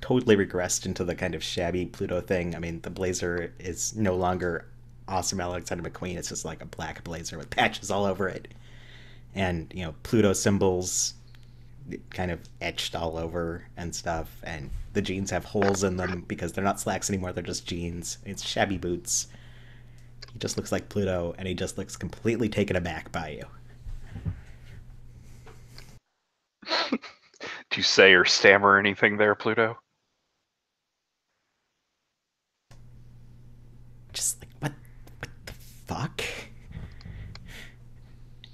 totally regressed into the kind of shabby Pluto thing. I mean, the blazer is no longer awesome Alexander McQueen. It's just like a black blazer with patches all over it. And, you know, Pluto symbols kind of etched all over and stuff. And the jeans have holes in them because they're not slacks anymore. They're just jeans. It's shabby boots. He just looks like Pluto, and he just looks completely taken aback by you. Do you say or stammer anything there, Pluto? Just like, what the fuck?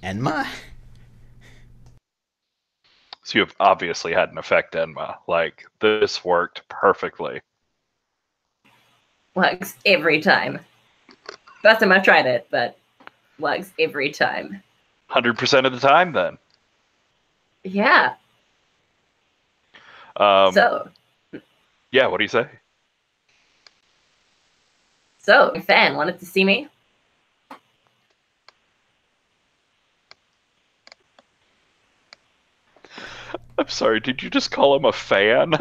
Enma? So you have obviously had an effect, Enma. Like, this worked perfectly. Works every time. First time I've tried it, but works every time. 100% of the time, then. Yeah. So, yeah, what do you say? So, a fan wanted to see me. I'm sorry, did you just call him a fan?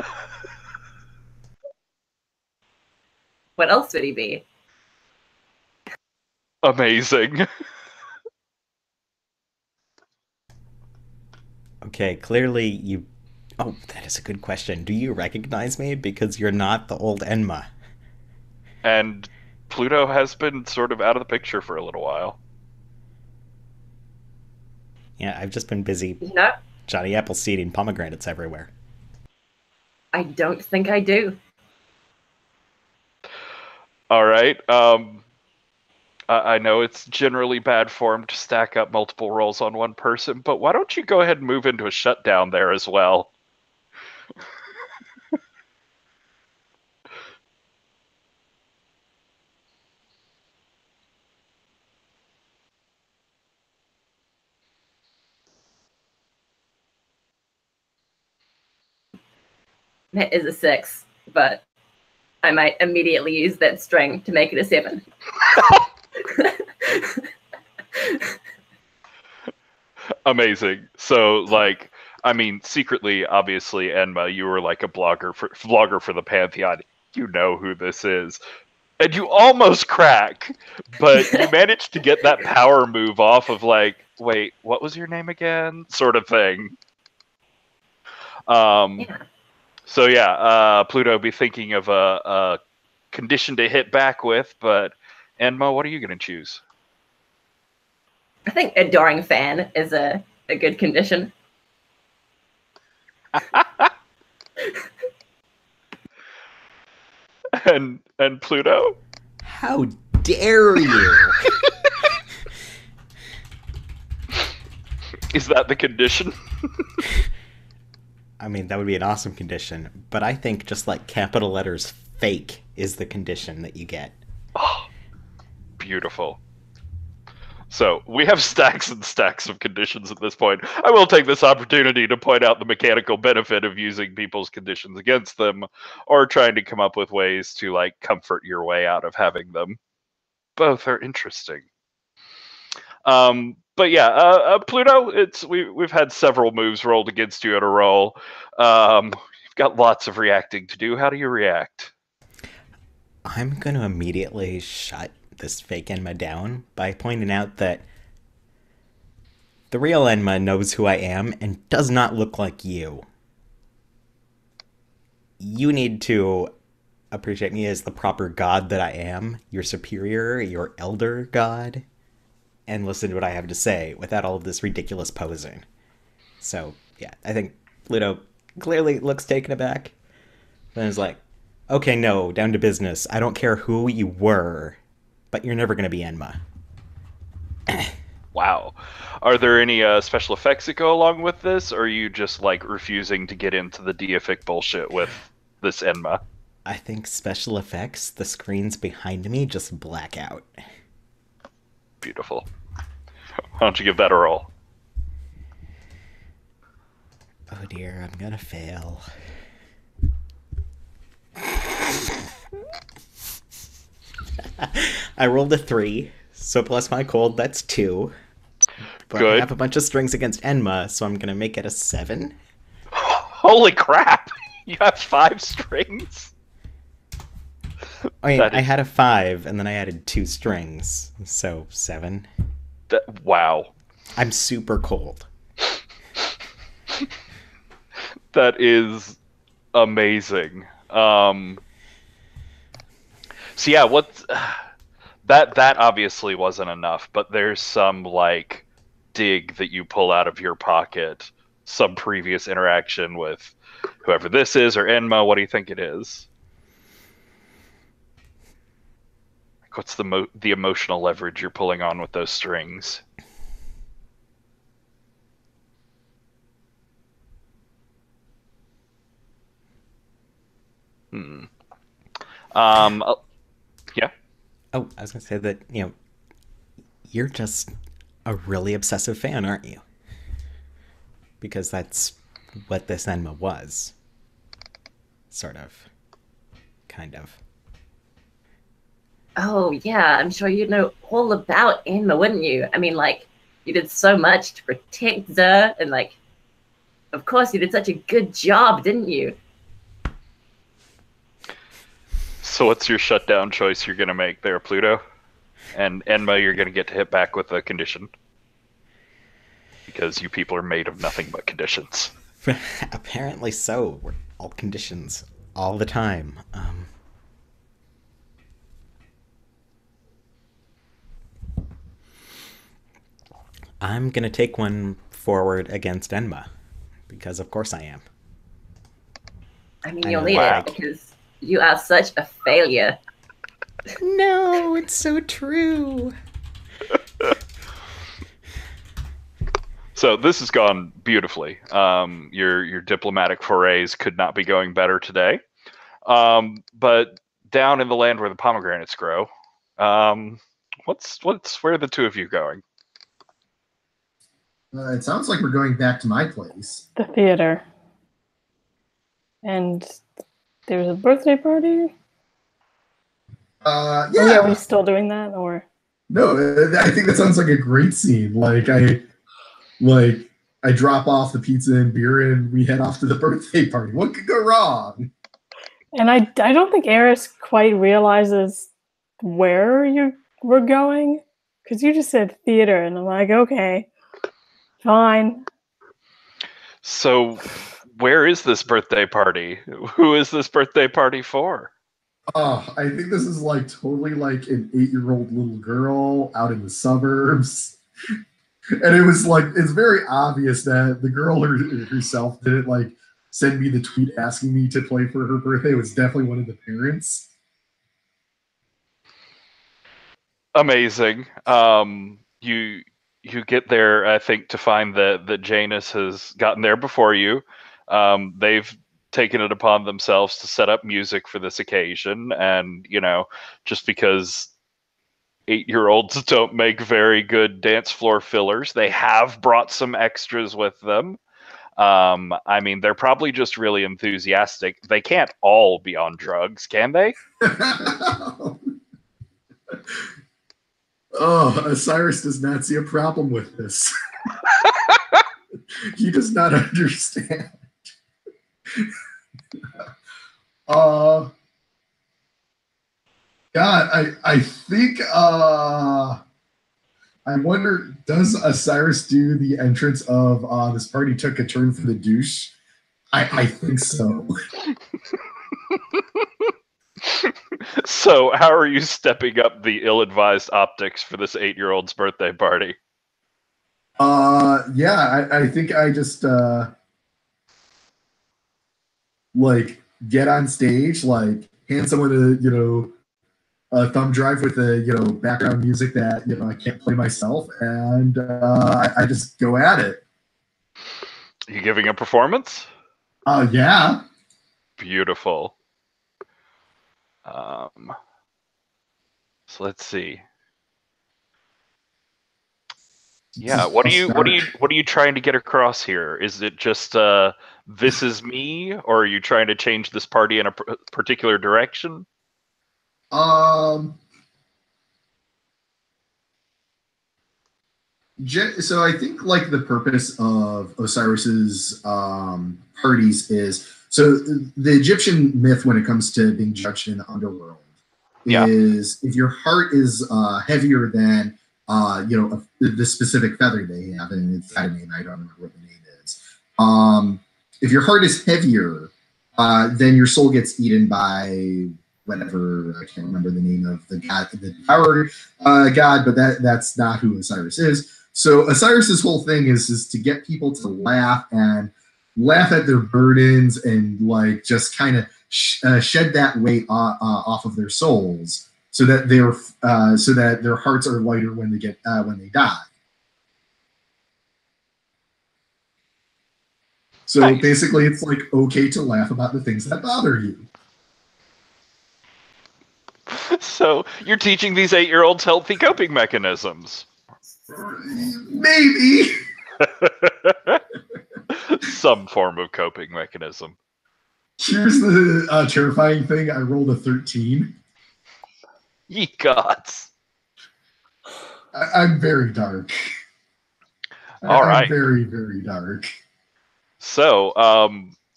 What else would he be? Amazing. Okay, clearly you... Oh, that is a good question. Do you recognize me? Because you're not the old Enma. And Pluto has been sort of out of the picture for a little while. Yeah, I've just been busy No, Johnny Appleseed and pomegranates everywhere. I don't think I do. All right. I know it's generally bad form to stack up multiple roles on one person, but why don't you go ahead and move into a shutdown there as well? That is a 6, but I might immediately use that string to make it a 7. Amazing. So, like, I mean, secretly, obviously, Enma, you were like a vlogger for the Pantheon. You know who this is. And you almost crack, but you managed to get that power move off of, like, wait, what was your name again? Sort of thing. Yeah. So yeah, Pluto be thinking of a condition to hit back with, but Enma, what are you going to choose? I think adoring fan is a good condition. And Pluto? How dare you? Is that the condition? I mean, that would be an awesome condition, but I think just like capital letters fake is the condition that you get. Oh, beautiful. So we have stacks and stacks of conditions at this point. I will take this opportunity to point out the mechanical benefit of using people's conditions against them, or trying to come up with ways to like comfort your way out of having them. Both are interesting. But yeah, Pluto, we've had several moves rolled against you in a roll. got lots of reacting to do. How do you react? I'm going to immediately shut this fake Enma down by pointing out that the real Enma knows who I am and does not look like you. You need to appreciate me as the proper god that I am, your superior, your elder god, and listen to what I have to say without all of this ridiculous posing. So, yeah, I think Pluto clearly looks taken aback. Then is like, okay, no, down to business. I don't care who you were, but you're never going to be Enma. Wow. Are there any special effects that go along with this, or are you just, like, refusing to get into the deific bullshit with this Enma? I think special effects, the screens behind me just black out. Beautiful. Why don't you give that a roll? Oh dear, I'm gonna fail. I rolled a 3, so plus my cold, that's 2. But Good. I have a bunch of strings against Enma, so I'm gonna make it a 7. Holy crap! You have 5 strings? I mean, That I is- had a 5, and then I added 2 strings, so 7. Wow. I'm super cold. That is amazing. So yeah, that obviously wasn't enough, but there's some like dig that you pull out of your pocket, some previous interaction with whoever this is or Enma. What do you think it is? Like, what's the emotional leverage you're pulling on with those strings? Hmm. Yeah. Oh, I was gonna say that, you're just a really obsessive fan, aren't you? Because that's what this Enma was. Sort of. Kind of. Oh, yeah, I'm sure you'd know all about Enma, wouldn't you? I mean, like, you did so much to protect Zer, and, like, of course you did such a good job, didn't you? So what's your shutdown choice you're going to make there, Pluto? And Enma, you're going to get to hit back with a condition. Because you people are made of nothing but conditions. Apparently so. We're all conditions. All the time. I'm gonna take one forward against Enma. Because of course I am. I mean, I you'll know, need wow. it because you are such a failure. No, it's so true. So this has gone beautifully. Your diplomatic forays could not be going better today. But down in the land where the pomegranates grow, where are the two of you going? It sounds like we're going back to my place. The theater. And there's a birthday party? Yeah. Oh, yeah, are we still doing that? Or No, I think that sounds like a great scene. I drop off the pizza and beer and we head off to the birthday party. What could go wrong? And I don't think Eris quite realizes where we're going. Because you just said theater, and I'm like, okay, fine. So where is this birthday party? Who is this birthday party for? Oh, I think this is like totally like an 8-year-old little girl out in the suburbs. And it was like, it's very obvious that the girl herself didn't like send me the tweet asking me to play for her birthday. It was definitely one of the parents. Amazing. You get there, I think, to find that Janus has gotten there before you. They've taken it upon themselves to set up music for this occasion, and just because 8-year-olds don't make very good dance floor fillers, they have brought some extras with them. I mean, they're probably just really enthusiastic. They can't all be on drugs, can they? Oh, Osiris does not see a problem with this. He does not understand. Uh, God, I think I wonder, does Osiris do the entrance of this party took a turn for the douche? I think so. So, how are you stepping up the ill-advised optics for this 8-year-old's birthday party? Yeah, I think I just like get on stage, like hand someone a thumb drive with background music that I can't play myself, and I just go at it. You giving a performance? Yeah. Beautiful. So let's see. Yeah, what are you trying to get across here? Is it just this is me, or are you trying to change this party in a particular direction? So I think like the purpose of Osiris's parties is, so the Egyptian myth when it comes to being judged in the underworld is if your heart is heavier than the specific feather they have, and it's got a name, I don't remember what the name is. If your heart is heavier, then your soul gets eaten by whatever, I can't remember the name of the god, the power god, but that's not who Osiris is. So Osiris's whole thing is to get people to laugh at their burdens and like just kind of shed that weight off of their souls, so that their hearts are lighter when they die. So nice. Basically, it's like okay to laugh about the things that bother you. So you're teaching these 8-year-olds healthy coping mechanisms. Maybe. Some form of coping mechanism. Here's the terrifying thing. I rolled a 13. Ye gods. I'm very dark. All right. I'm very, very dark. So,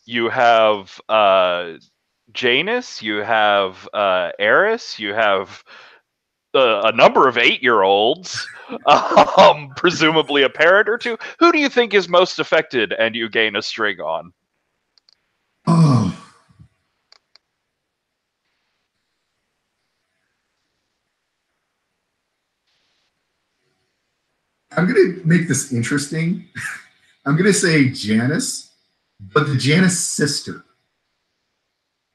you have Janus, you have Eris, you have a number of 8-year-olds, presumably a parent or two. Who do you think is most affected and you gain a string on? Oh. I'm going to make this interesting. I'm going to say Janice, but the Janice sister.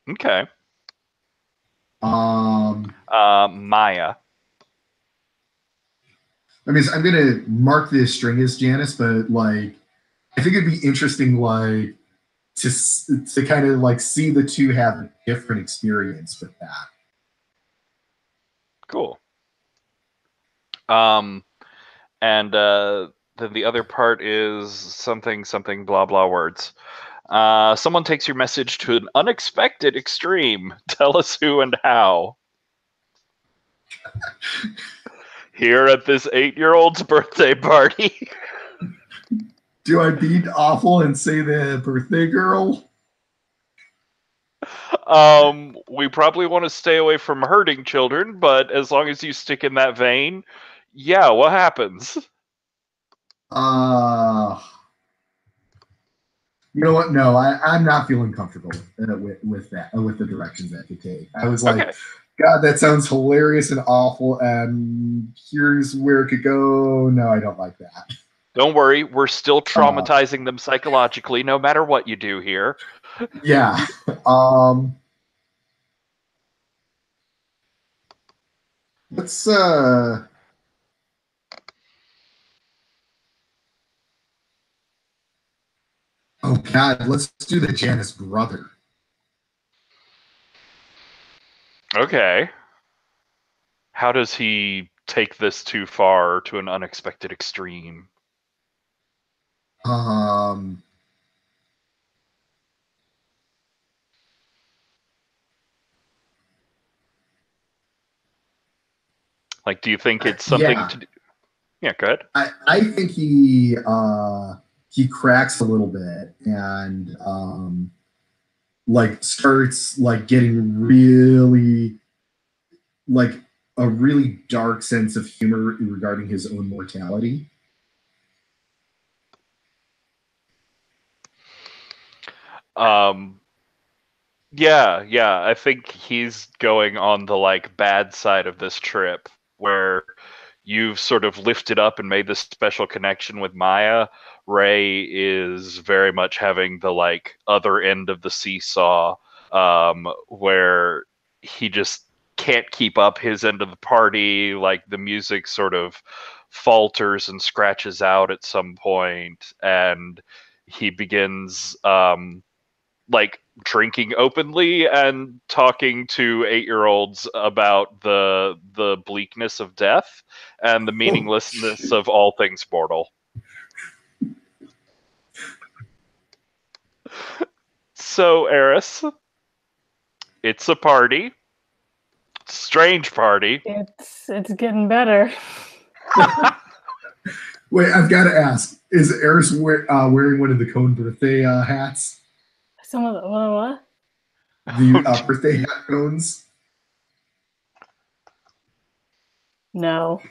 Okay. I Maya. mean, I'm going to mark this string as Janice, but like, I think it'd be interesting, like, to kind of like see the two have a different experience with that. Cool. And then the other part is something blah blah words. Someone takes your message to an unexpected extreme. Tell us who and how. Here at this 8-year-old's birthday party. Do I be awful and say the birthday girl? We probably want to stay away from hurting children, but as long as you stick in that vein, yeah, what happens? You know what? No, I'm not feeling comfortable with that, with the directions that they take. I was like, okay. God, that sounds hilarious and awful, and here's where it could go. No, I don't like that. Don't worry, we're still traumatizing them psychologically, no matter what you do here. Yeah. Let's oh God, let's do the Janus brother. Okay. How does he take this too far to an unexpected extreme? Like, do you think it's something to do? Yeah, go ahead. I think he cracks a little bit, and like starts like getting really like a really dark sense of humor regarding his own mortality. Yeah, I think he's going on the like bad side of this trip where you've sort of lifted up and made this special connection with Maya. Ray is very much having the like other end of the seesaw, where he just can't keep up his end of the party. Like the music sort of falters and scratches out at some point, and he begins like drinking openly and talking to 8-year-olds about the bleakness of death and the meaninglessness of all things mortal. So, Eris, it's a party. Strange party. It's getting better. Wait, I've got to ask: is Eris wearing one of the cone birthday hats? Some of the what? The birthday hat cones? No.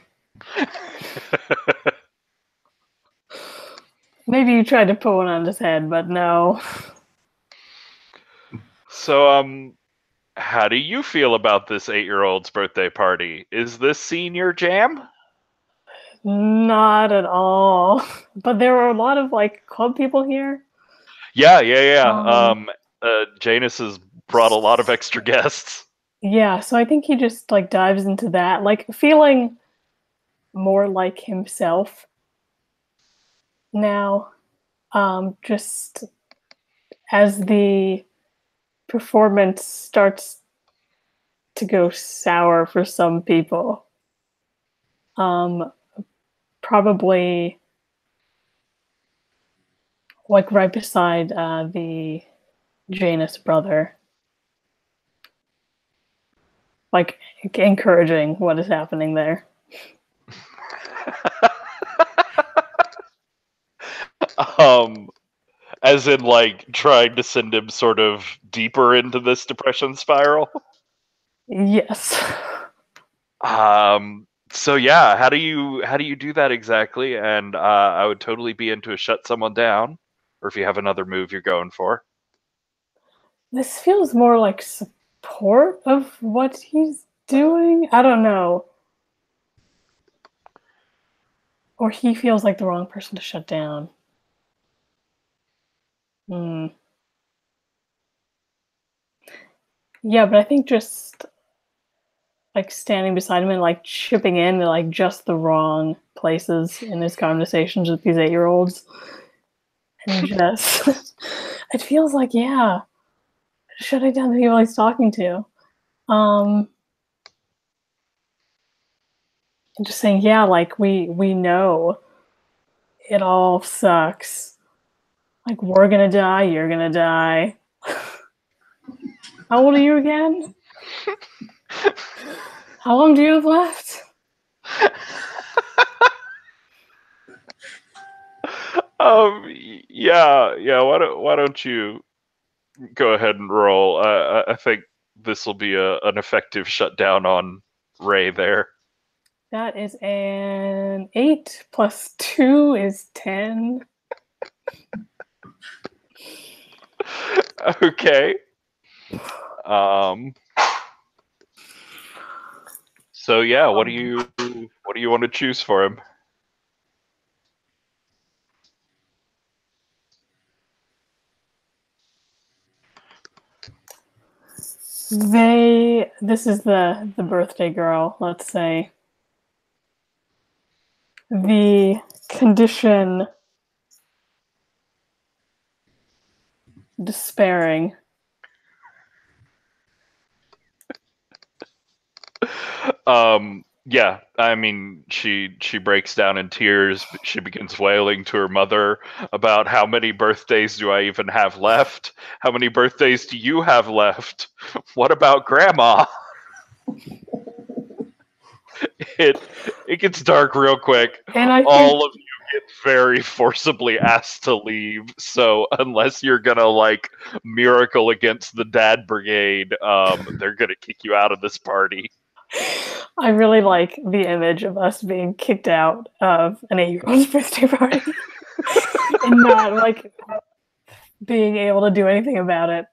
Maybe you tried to put one on his head, but no. So, how do you feel about this 8-year-old's birthday party? Is this scene your jam? Not at all. But there are a lot of like club people here. Yeah. Janus has brought a lot of extra guests. Yeah, so I think he just like dives into that, like feeling more like himself now. Just as the performance starts to go sour for some people. Probably like right beside the Janus brother. Like encouraging what is happening there. As in like trying to send him sort of deeper into this depression spiral. Yes. So yeah, how do you do that exactly? And I would totally be into a shut someone down, or if you have another move you're going for. This feels more like support of what he's doing. I don't know. Or he feels like the wrong person to shut down. Yeah, but I think just like standing beside him and like chipping in to like just the wrong places in his conversations with these 8-year-olds. And just it feels like, yeah, shutting down the people he's talking to. And just saying, yeah, like we know it all sucks. Like we're gonna die, you're gonna die. How old are you again? How long do you have left? Yeah. Why don't you go ahead and roll? I think this will be an effective shutdown on Ray there. That is an 8 plus 2 is 10. Okay. So yeah, what do you want to choose for him? This is the birthday girl, let's say. The condition despairing. Yeah, I mean, she breaks down in tears. She begins wailing to her mother about how many birthdays do I even have left? How many birthdays do you have left? What about Grandma? It gets dark real quick. And I All of you get very forcibly asked to leave. So unless you're gonna like miracle against the dad brigade, they're gonna kick you out of this party. I really like the image of us being kicked out of an 8-year-old's birthday party and not like being able to do anything about it.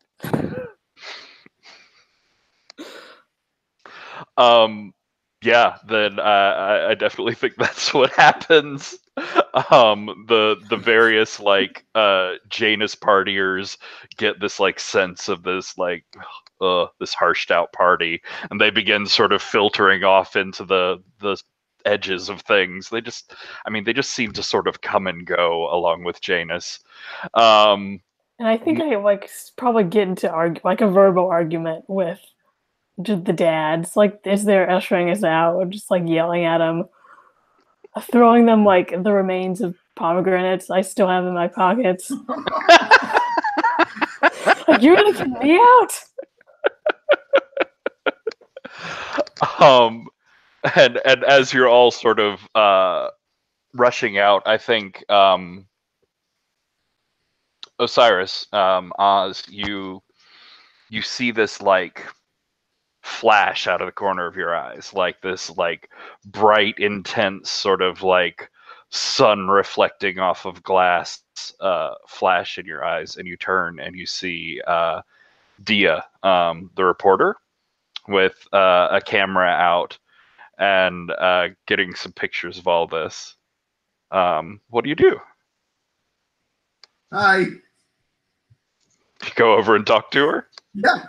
Yeah, then I definitely think that's what happens. The various like Janus partiers get this like sense of this like this harshed out party, and they begin sort of filtering off into the edges of things. They just seem to sort of come and go along with Janus. And I think I like probably get into like a verbal argument with just the dads, like as they're ushering us out, or just like yelling at them, throwing them like the remains of pomegranates I still have in my pockets. Like, you're gonna kick me out. And as you're all sort of rushing out, I think Osiris, Oz, you see this like flash out of the corner of your eyes, like this like bright, intense sort of like sun reflecting off of glass flash in your eyes, and you turn and you see Dia, the reporter, with a camera out and getting some pictures of all this. What do? You Hi. go over and talk to her? Yeah.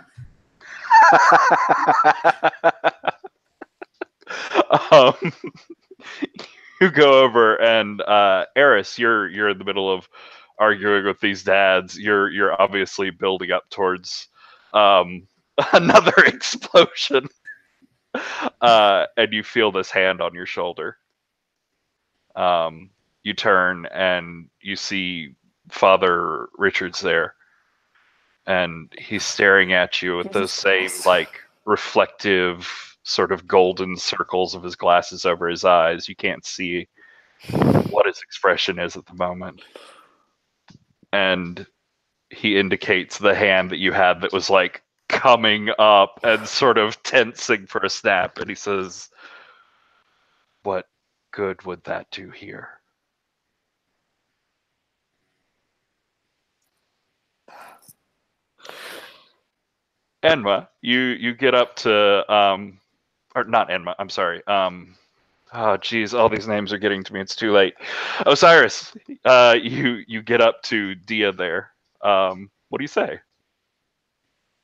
You go over and Eris, you're in the middle of arguing with these dads. You're obviously building up towards another explosion, and you feel this hand on your shoulder. You turn and you see Father Richard's there, and he's staring at you with those same like reflective sort of golden circles of his glasses over his eyes. You can't see what his expression is at the moment. And he indicates the hand that you had that was like coming up and sort of tensing for a snap. And he says, "What good would that do here?" Enma, you get up to or not Enma, I'm sorry. Oh geez, all these names are getting to me. It's too late. Osiris, you get up to Dia there. What do you say?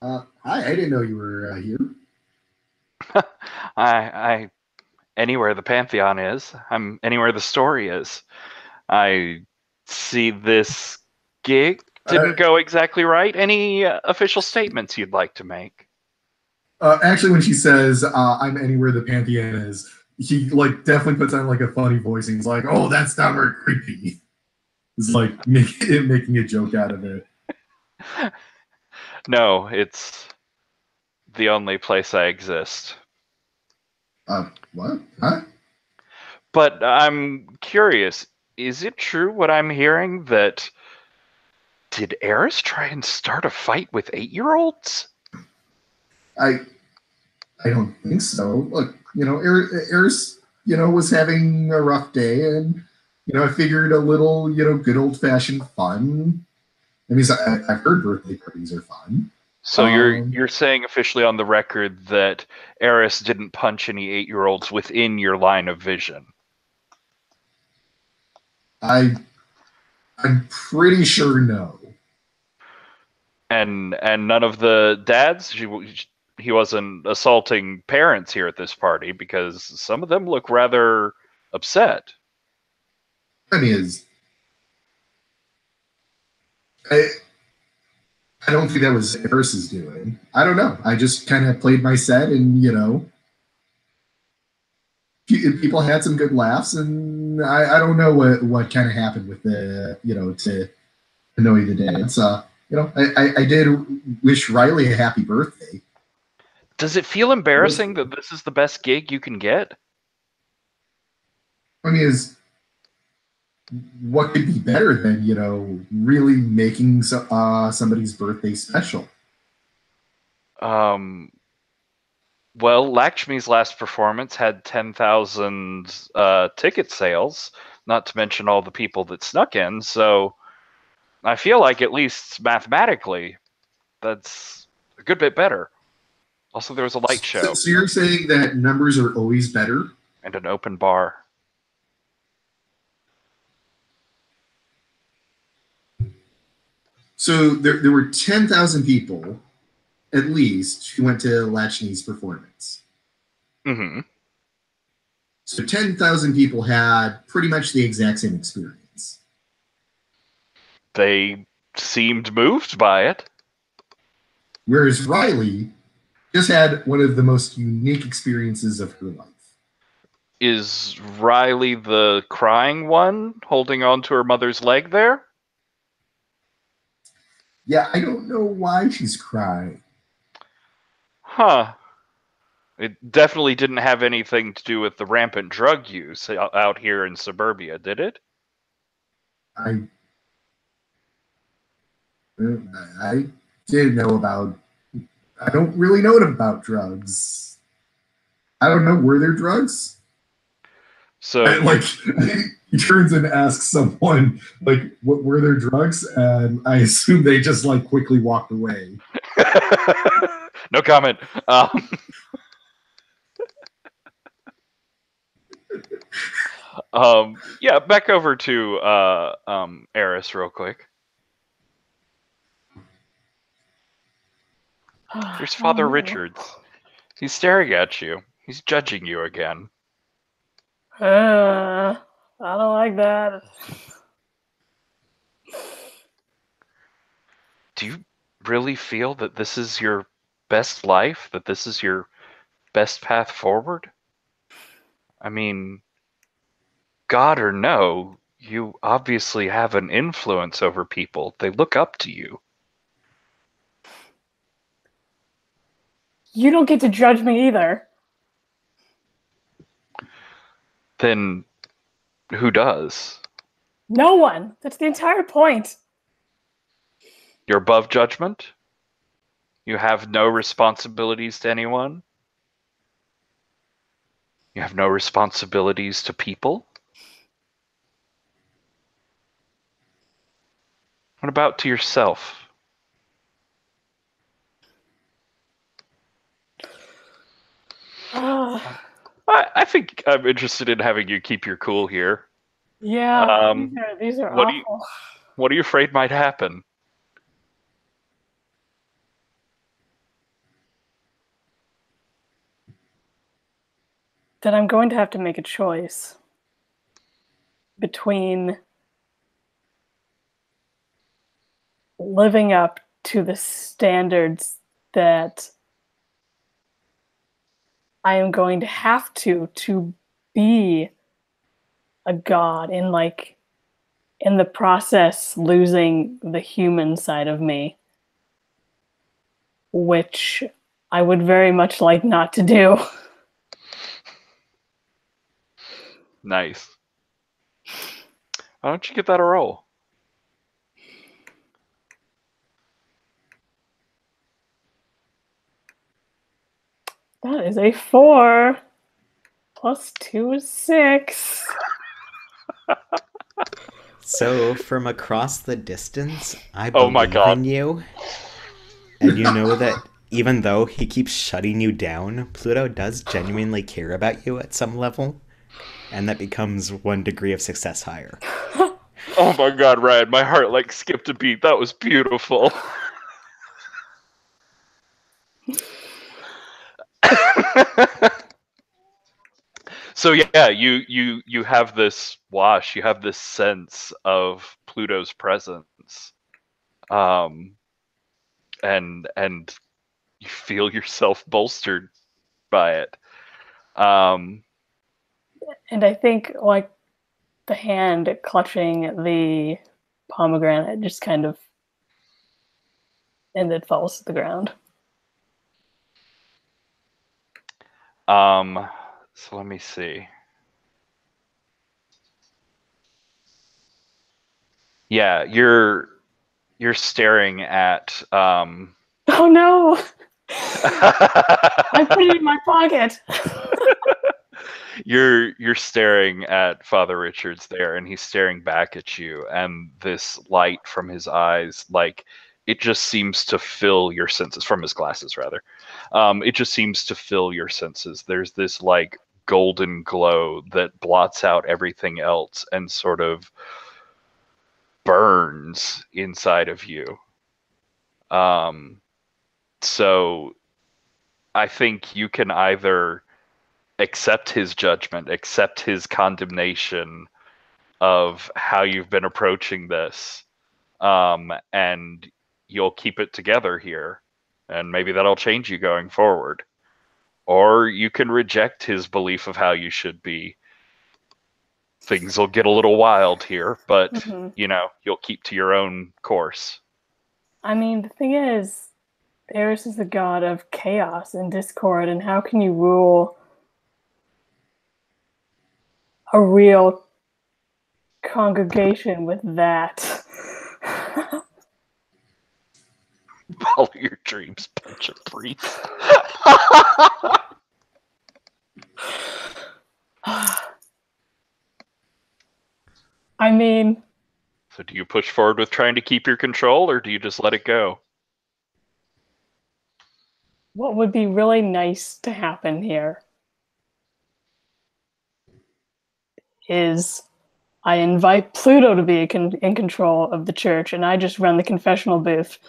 Hi, I didn't know you were here. I anywhere the Pantheon is, I'm anywhere the story is. I see this gig didn't go exactly right. Any official statements you'd like to make? Actually, when she says I'm anywhere the Pantheon is, he like definitely puts on like a funny voice, and he's like, "Oh, that's not very creepy." It's like making a joke out of it. No, it's the only place I exist. What? Huh? But I'm curious, is it true what I'm hearing that did Eris try and start a fight with 8-year-olds? I don't think so. Look, Eris, was having a rough day, and I figured a little, good old fashioned fun. I mean, I've heard birthday parties are fun. So you're saying officially on the record that Eris didn't punch any 8-year-olds within your line of vision? I'm pretty sure no. And none of the dads? He wasn't assaulting parents here at this party, because some of them look rather upset. I mean, I don't think that was Eris's doing. I don't know. I just kind of played my set, and people had some good laughs, and I don't know what kind of happened with the to annoy the dads. I did wish Riley a happy birthday. Does it feel embarrassing that this is the best gig you can get? I mean, what could be better than, really making somebody's birthday special? Well, Lakshmi's last performance had 10,000 ticket sales, not to mention all the people that snuck in. So I feel like at least mathematically, that's a good bit better. Also, there was a light show So you're saying that numbers are always better? and an open bar. So there were 10,000 people, at least, who went to Lakshmi's performance. Mm-hmm. So 10,000 people had pretty much the exact same experience. They seemed moved by it. Whereas Riley just had one of the most unique experiences of her life. Is Riley the crying one holding on to her mother's leg there? Yeah, I don't know why she's crying. Huh. It definitely didn't have anything to do with the rampant drug use out here in suburbia, did it? I didn't know about. I don't really know about drugs. I don't know. Were there drugs? So Like he turns and asks someone, like, "What were there drugs?" And I assume they just like quickly walked away. no comment. Yeah, back over to Eris real quick. Here's Father Richards. He's staring at you. He's judging you again. I don't like that. Do you really feel that this is your best life? That this is your best path forward? I mean, God or no, you obviously have an influence over people. They look up to you. You don't get to judge me either. Then who does? No one. That's the entire point. You're above judgment? You have no responsibilities to anyone? You have no responsibilities to people? What about to yourself? I think I'm interested in having you keep your cool here. Yeah, these are what awful. What are you afraid might happen? That I'm going to have to make a choice between living up to the standards that I am going to have to be a god, in the process losing the human side of me, which I would very much like not to do. Nice. Why don't you give that a roll? That is a 4 plus 2 is 6. So, from across the distance, I Oh my believe God. in you. And you know that even though he keeps shutting you down, Pluto does genuinely care about you at some level. And that becomes 1 degree of success higher. Oh my God, Ryan, my heart skipped a beat. That was beautiful. So yeah, you have this wash, you have this sense of Pluto's presence, and you feel yourself bolstered by it. And I think the hand clutching the pomegranate just kind of, and it falls to the ground. So let me see. Yeah, you're staring at Oh no! I put it in my pocket. you're staring at Father Richards there, and he's staring back at you, and this light from his eyes, like, it just seems to fill your senses, from his glasses rather. It just seems to fill your senses. There's this like golden glow that blots out everything else and sort of burns inside of you. So I think you can either accept his judgment, accept his condemnation of how you've been approaching this, and you'll keep it together here, and maybe that'll change you going forward. Or you can reject his belief of how you should be. Things will get a little wild here, but Mhm. you'll keep to your own course. I mean, the thing is, Eris is the god of chaos and discord, and how can you rule a real congregation with that? Follow your dreams, punch a priest. I mean, So do you push forward with trying to keep your control, or do you just let it go? what would be really nice to happen here is I invite Pluto to be in control of the church, and I just run the confessional booth.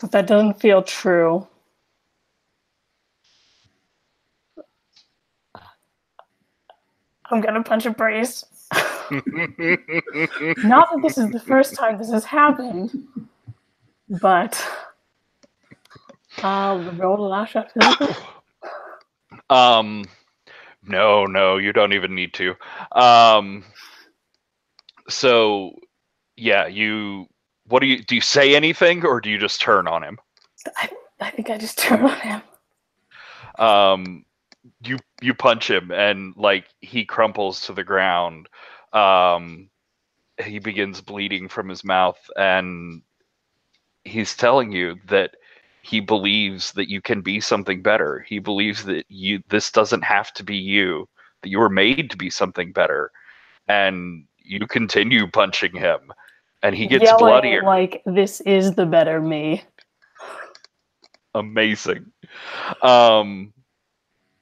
But that doesn't feel true. I'm gonna punch a priest. Not that this is the first time this has happened, but roll the last shot physical. No, you don't even need to. So yeah, what do you say anything, or do you just turn on him? I think I just turned on him. You punch him, and like he crumples to the ground. He begins bleeding from his mouth, and he's telling you that he believes that you can be something better. He believes that this doesn't have to be you, that you were made to be something better. And you continue punching him, and he gets Yelling bloodier. like, this is the better me. Amazing.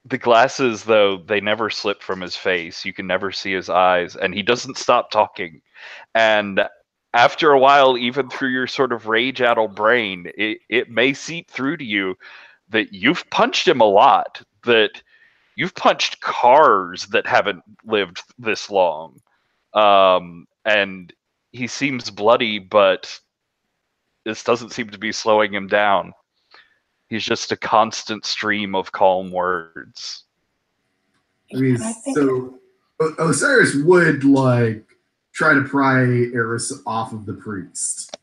The glasses, though, they never slip from his face. You can never see his eyes, and he doesn't stop talking. And after a while, even through your sort of rage-addled brain, it may seep through to you that you've punched him a lot, that you've punched cars that haven't lived this long. And he seems bloody, but this doesn't seem to be slowing him down. He's just a constant stream of calm words. I mean, I think so Osiris would like try to pry Eris off of the priest.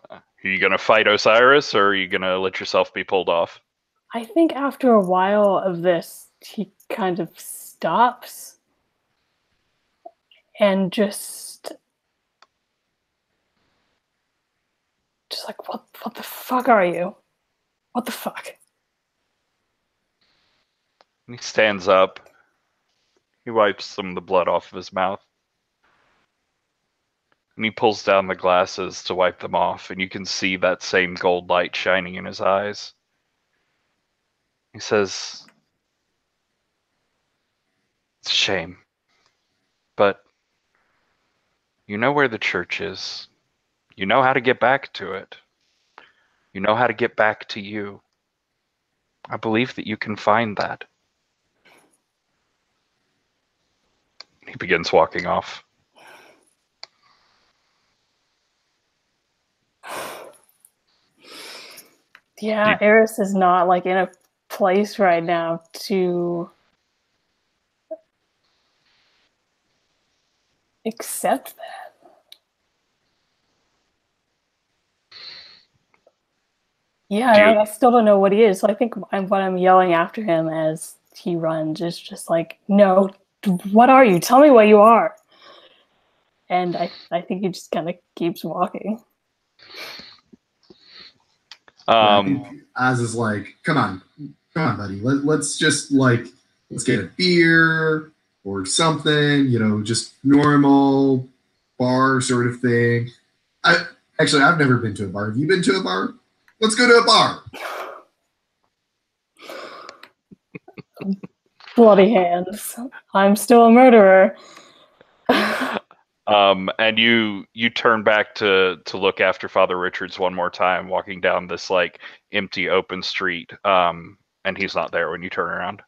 Are you gonna fight Osiris, or are you gonna let yourself be pulled off? I think after a while of this, he kind of stops and just like, what the fuck are you? What the fuck? And he stands up. He wipes some of the blood off of his mouth. And he pulls down the glasses to wipe them off, and you can see that same gold light shining in his eyes. He says, "It's a shame, but you know where the church is. You know how to get back to it. You know how to get back to you. I believe that you can find that." He begins walking off. Yeah, Eris is not like in a place right now to accept that. Yeah, Do you? I still don't know what he is. So I think what I'm yelling after him as he runs is just like, no, what are you? Tell me what you are. And I think he just kind of keeps walking. I think Oz is like, come on, buddy. Let's just let's get a beer or something, just normal bar sort of thing. I've never been to a bar. Have you been to a bar? Let's go to a bar. Bloody hands. I'm still a murderer. And you turn back to look after Father Richards one more time, walking down this like empty open street. And he's not there when you turn around.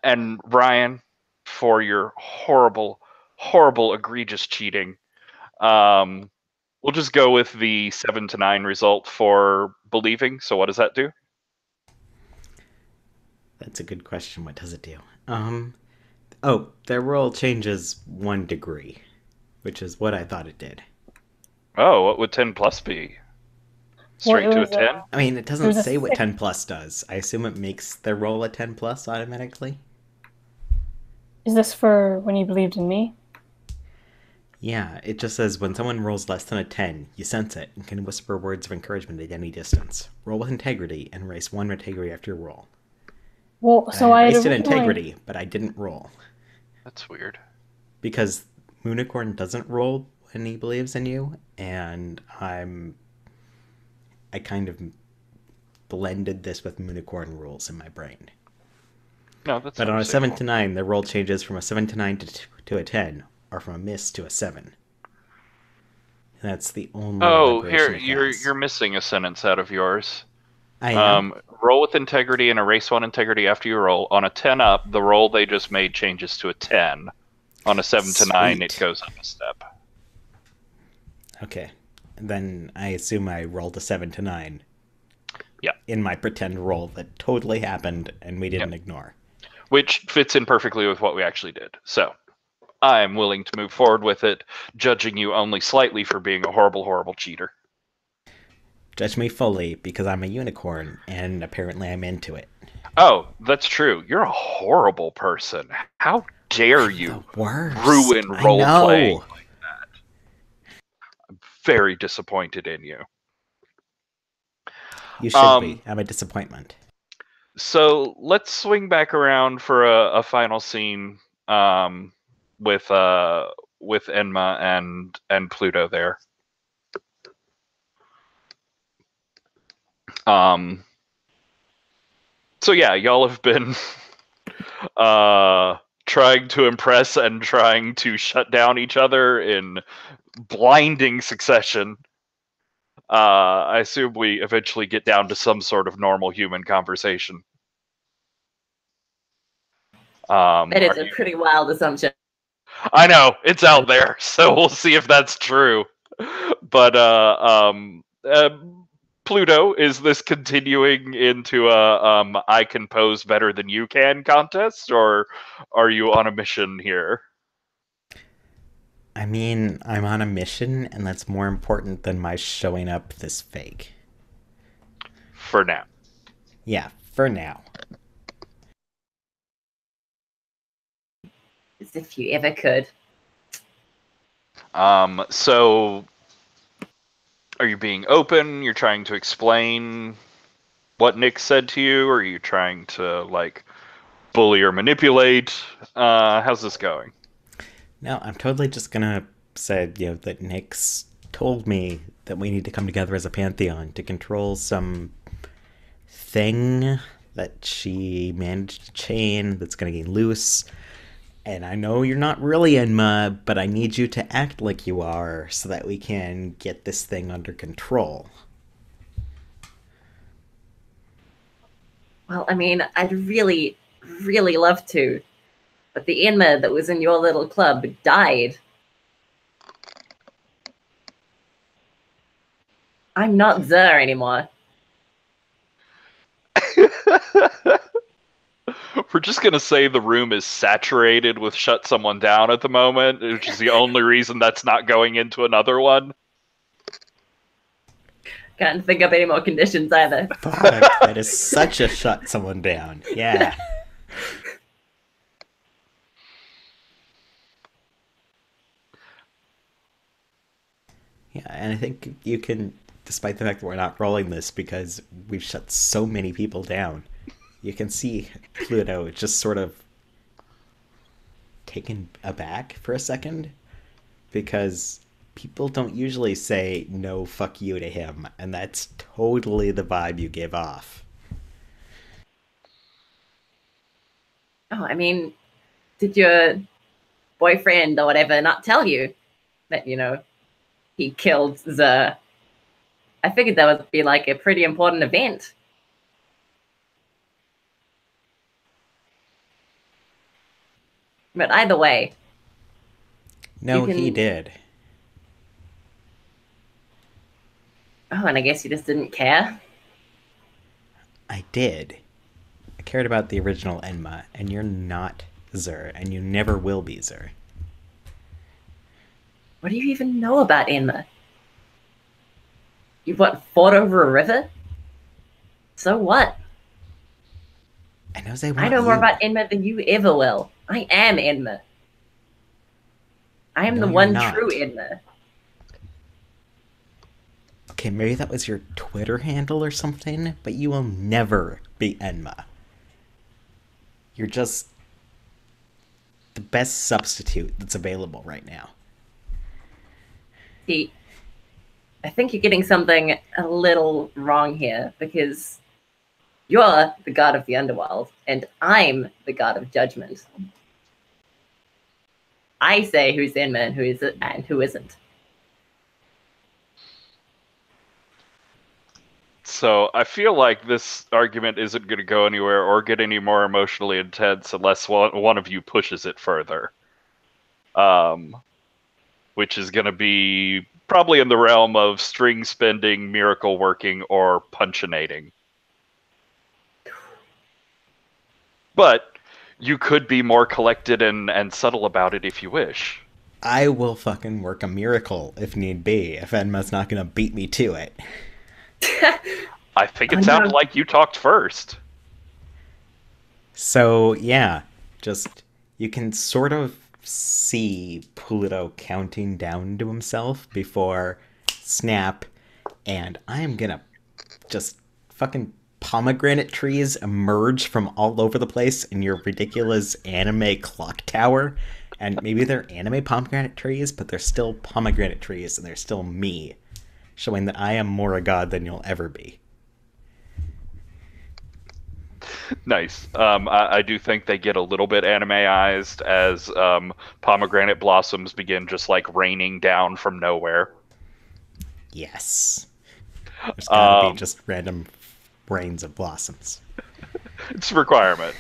And Ryan, for your horrible, egregious cheating, we'll just go with the 7 to 9 result for believing. So what does that do? That's a good question. What does it do? Oh, their roll changes 1 degree, which is what I thought it did. Oh, what would 10 plus be? Straight to a 10? I mean, it doesn't say what 10 plus does. I assume it makes their roll a 10 plus automatically. Is this for when you believed in me? Yeah, it just says when someone rolls less than a 10, you sense it and can whisper words of encouragement at any distance. Roll with integrity and erase 1 integrity after your roll. Well, And so I I erased an integrity, but I didn't roll. That's weird. Because Moonicorn doesn't roll when he believes in you, and I kind of blended this with Moonicorn rules in my brain. No, that's but on a 7 to 9, the roll changes from a 7 to 9 to a 10, or from a miss to a 7. And that's the only. Oh, here you're missing a sentence out of yours. I am. Roll with integrity and erase 1 integrity after you roll. On a 10 up, the roll they just made changes to a 10. On a 7 to 9, it goes up a step. Okay. Then I assume I rolled a 7 to 9. Yeah. In my pretend roll that totally happened and we didn't ignore. Which fits in perfectly with what we actually did. So, I'm willing to move forward with it, judging you only slightly for being a horrible, horrible cheater. Judge me fully, because I'm a unicorn, and apparently I'm into it. Oh, that's true. You're a horrible person. How dare you ruin role-playing like that? I'm very disappointed in you. You should be. I'm a disappointment. So let's swing back around for a final scene with Enma and Pluto there. So yeah, y'all have been trying to impress and trying to shut down each other in blinding succession. I assume we eventually get down to some sort of normal human conversation. That is a pretty wild assumption. I know, it's out there, so we'll see if that's true. But Pluto, is this continuing into a I can pose better than you can contest, or are you on a mission here? I mean, I'm on a mission, and that's more important than my showing up this fake. For now. Yeah, for now. As if you ever could. So are you being open? You're trying to explain what Nick said to you? Or are you trying to, like, bully or manipulate? How's this going? No, I'm totally just gonna say, that Nick's told me that we need to come together as a pantheon to control some thing that she managed to chain that's gonna get loose. And I know you're not really Enma, but I need you to act like you are so that we can get this thing under control. Well, I mean, I'd really, really love to. But the Enma that was in your little club died. I'm not Zer anymore. We're just going to say the room is saturated with shut someone down at the moment, which is the only reason that's not going into another one. Can't think of any more conditions either. Fuck, that is such a shut someone down. Yeah. Yeah, and I think you can, despite the fact that we're not rolling this because we've shut so many people down, you can see Pluto just sort of taken aback for a second because people don't usually say no fuck you to him, and that's totally the vibe you give off. Oh, I mean, did your boyfriend or whatever not tell you that, he killed the... I figured that would be like a pretty important event. But either way. No, he did. Oh, and I guess you just didn't care? I did. I cared about the original Enma, and you're not Zur, and you never will be Zur. What do you even know about Enma? You've fought over a river? So what? I know more about Enma than you ever will. I am Enma. I am the one true Enma. Okay, maybe that was your Twitter handle or something, but you will never be Enma. You're just the best substitute that's available right now. See, I think you're getting something a little wrong here, because you're the god of the underworld, and I'm the god of judgment. I say who's Enma and who isn't. So I feel like this argument isn't going to go anywhere or get any more emotionally intense unless one of you pushes it further. Which is going to be probably in the realm of string spending, miracle working, or punchinating. But you could be more collected and subtle about it if you wish. I will fucking work a miracle if need be, if Enma's not going to beat me to it. I think it sounded like you talked first. So, yeah, just, you can sort of see Pluto counting down to himself before snap, and I'm gonna just fucking pomegranate trees emerge from all over the place in your ridiculous anime clock tower. And maybe they're anime pomegranate trees, but they're still pomegranate trees, and they're still me, showing that I am more a god than you'll ever be. Nice. I do think they get a little bit animeized as pomegranate blossoms begin just like raining down from nowhere. Yes. There's gotta be just random rains of blossoms. It's a requirement.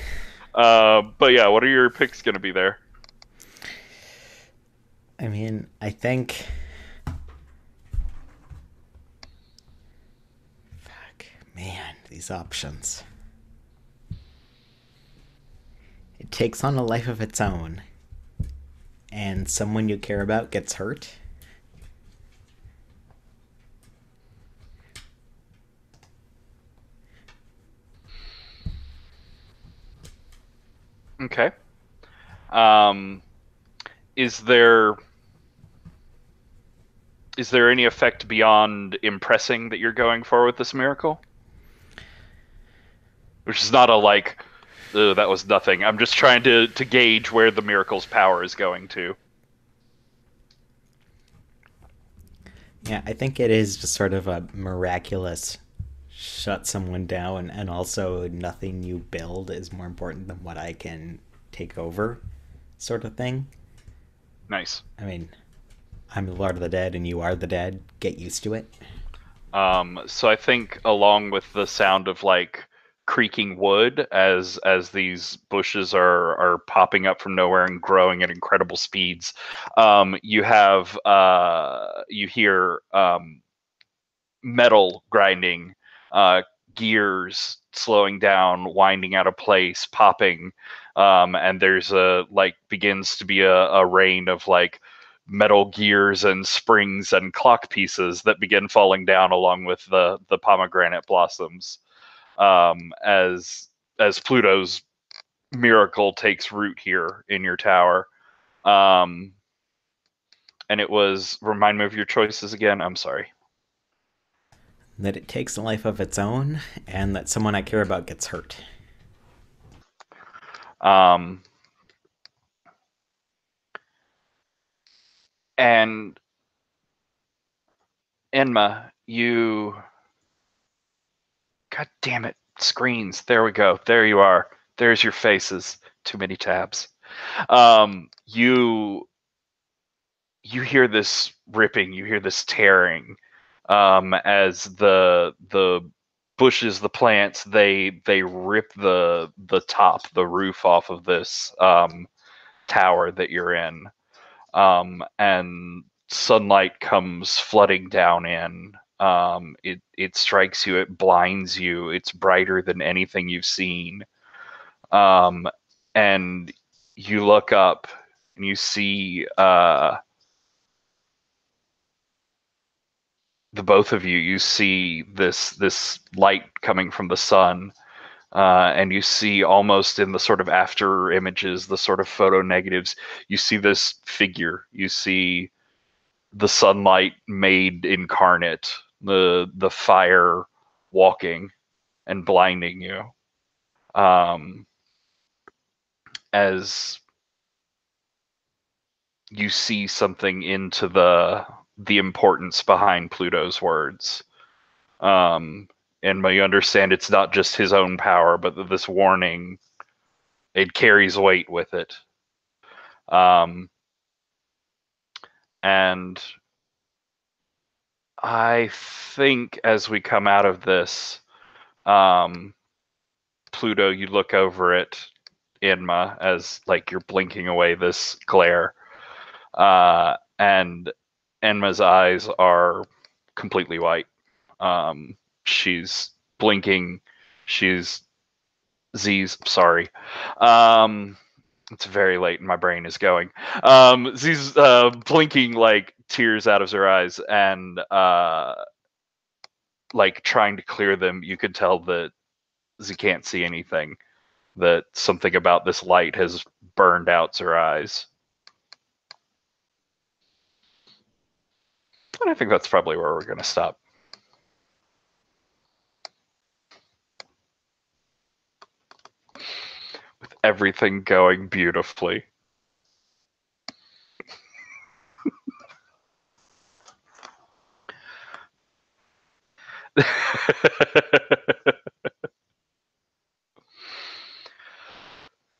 But yeah, what are your picks going to be there? I mean, I think... Fuck, man, these options. It takes on a life of its own, and someone you care about gets hurt. Okay. Is there any effect beyond impressing that you're going for with this miracle? Which is not a like, that was nothing. I'm just trying to gauge where the miracle's power is going to. Yeah, I think it is just sort of a miraculous shut someone down, and also nothing you build is more important than what I can take over sort of thing. Nice. I mean, I'm the Lord of the Dead and you are the dead. Get used to it. So I think along with the sound of like creaking wood as these bushes are popping up from nowhere and growing at incredible speeds, you hear metal grinding, gears slowing down, winding out of place, popping, and there's begins to be a rain of like metal gears and springs and clock pieces that begin falling down along with the pomegranate blossoms, as Pluto's miracle takes root here in your tower. And it was, remind me of your choices again. I'm sorry. That it takes a life of its own, and that someone I care about gets hurt. And Enma, you... God damn it. Screens. There we go. There you are. There's your faces. Too many tabs. You hear this ripping, you hear this tearing, as the bushes, the plants, they rip the top, the roof off of this tower that you're in, and sunlight comes flooding down in. It strikes you, it blinds you, it's brighter than anything you've seen, and you look up and you see the both of you. You see this light coming from the sun, and you see, almost in the sort of after images, the sort of photo negatives, you see this figure. You see the sunlight made incarnate, the fire walking and blinding you, as you see something into the importance behind Pluto's words. And you understand it's not just his own power, but that this warning, it carries weight with it. And I think as we come out of this, Pluto, you look over at Inma as like you're blinking away this glare, and Enma's eyes are completely white. She's blinking. She's Z's. Sorry. It's very late and my brain is going. Z's blinking, like tears out of her eyes, and like trying to clear them. You could tell that Z can't see anything. That something about this light has burned out her eyes. And I think that's probably where we're going to stop. With everything going beautifully.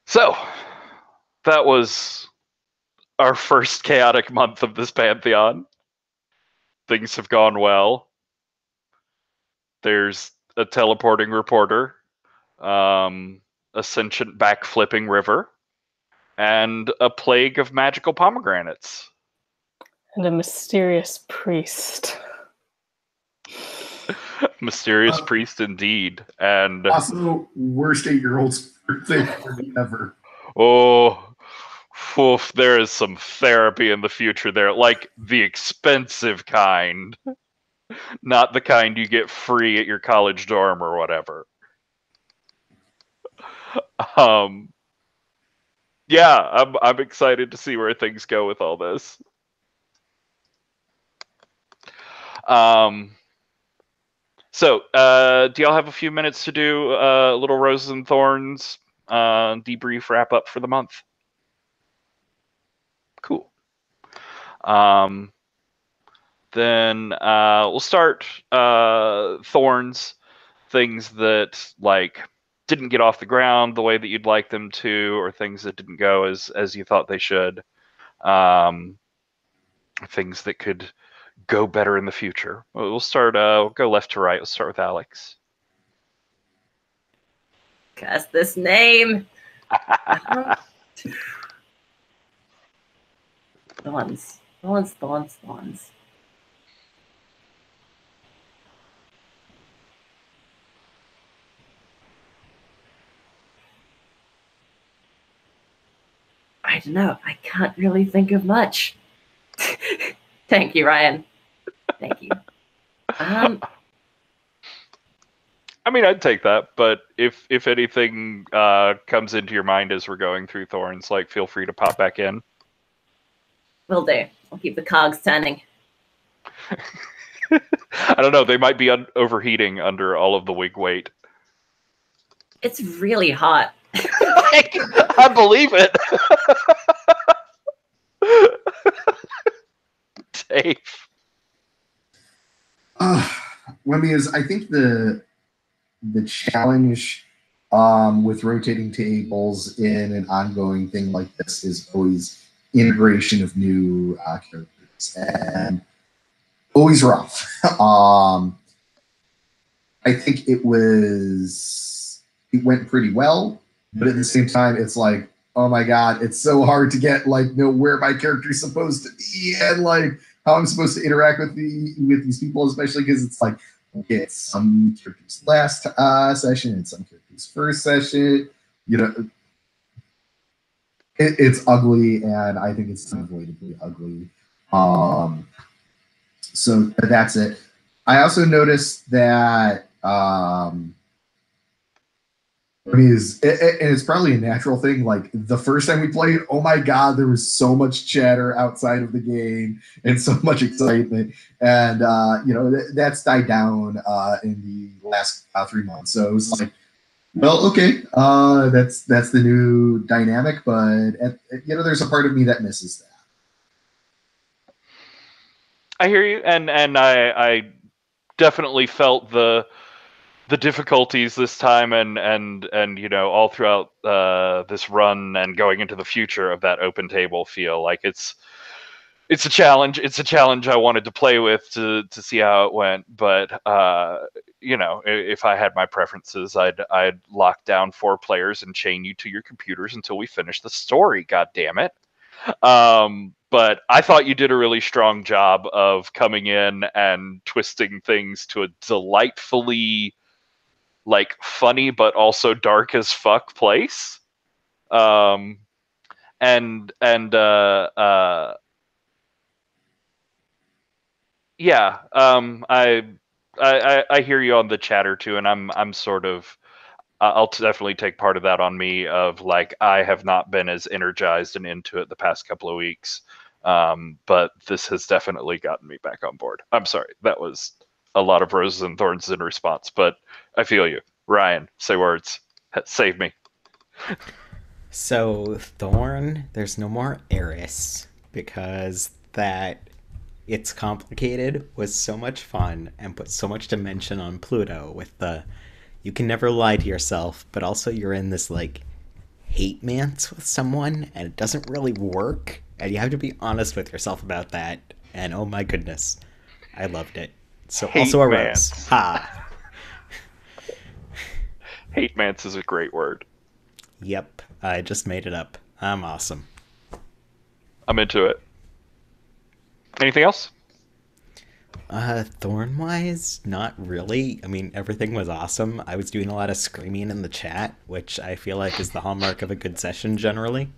So, that was our first chaotic month of this Pantheon. Things have gone well. There's a teleporting reporter, a sentient backflipping river, and a plague of magical pomegranates. And a mysterious priest. Mysterious priest indeed. And also, worst 8-year-old's birthday party ever. Oh, oof, there is some therapy in the future there. Like the expensive kind. Not the kind you get free at your college dorm or whatever. Yeah, I'm excited to see where things go with all this. So, do y'all have a few minutes to do a little Roses and Thorns debrief wrap up for the month? Cool. Then we'll start Thorns, things that like didn't get off the ground the way that you'd like them to, or things that didn't go as you thought they should. Things that could go better in the future. We'll start. We'll go left to right. We'll start with Alex. Cast this name. Thorns. I don't know. I can't really think of much. Thank you, Ryan. Thank you. I mean, I'd take that, but if anything comes into your mind as we're going through Thorns, like, feel free to pop back in. Will do. I'll keep the cogs turning. I don't know. They might be overheating under all of the wig weight. It's really hot. I believe it. Dave. Wemmy, I think the challenge with rotating tables in an ongoing thing like this is always integration of new characters, and always rough. I think it went pretty well, but at the same time, it's like, oh my god, it's so hard to get know where my character's supposed to be and how I'm supposed to interact with these people, especially because it's like, okay, it's some characters' last session and some characters' first session. It's ugly, and I think it's unavoidably ugly. So that's it. I also noticed that it's probably a natural thing. Like the first time we played, oh my god, there was so much chatter outside of the game and so much excitement, and that's died down in the last 3 months. So it was like, well, okay, that's the new dynamic, but there's a part of me that misses that. I hear you, and I definitely felt the difficulties this time, and all throughout this run and going into the future of that open table feel. Like it's a challenge. It's a challenge I wanted to play with to see how it went. But if I had my preferences, I'd lock down 4 players and chain you to your computers until we finish the story. God damn it. But I thought you did a really strong job of coming in and twisting things to a delightfully funny but also dark as fuck place. Yeah, I hear you on the chatter too, and I'm sort of I'll definitely take part of that on me of I have not been as energized and into it the past couple of weeks. But this has definitely gotten me back on board. I'm sorry. That was a lot of roses and thorns in response, but I feel you. Ryan, say words. Save me. So, Thorn, there's no more Eris, because that It's Complicated was so much fun and put so much dimension on Pluto with the you can never lie to yourself, but also you're in this hate mance with someone and it doesn't really work, and you have to be honest with yourself about that. And oh my goodness, I loved it. So hate also a rose. Ha. Hate mance is a great word. Yep, I just made it up. I'm awesome. I'm into it. Anything else? Thorn-wise, not really. I mean, everything was awesome. I was doing a lot of screaming in the chat, which I feel like is the hallmark of a good session generally.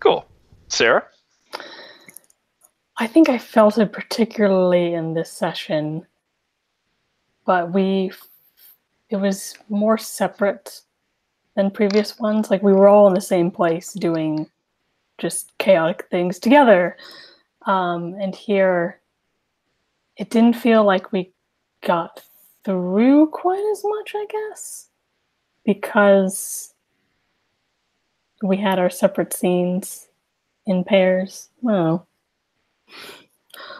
Cool. Sarah? I think I felt it particularly in this session, but it was more separate than previous ones. We were all in the same place doing just chaotic things together. And here, it didn't feel like we got through quite as much, I guess, because we had our separate scenes in pairs. I don't know.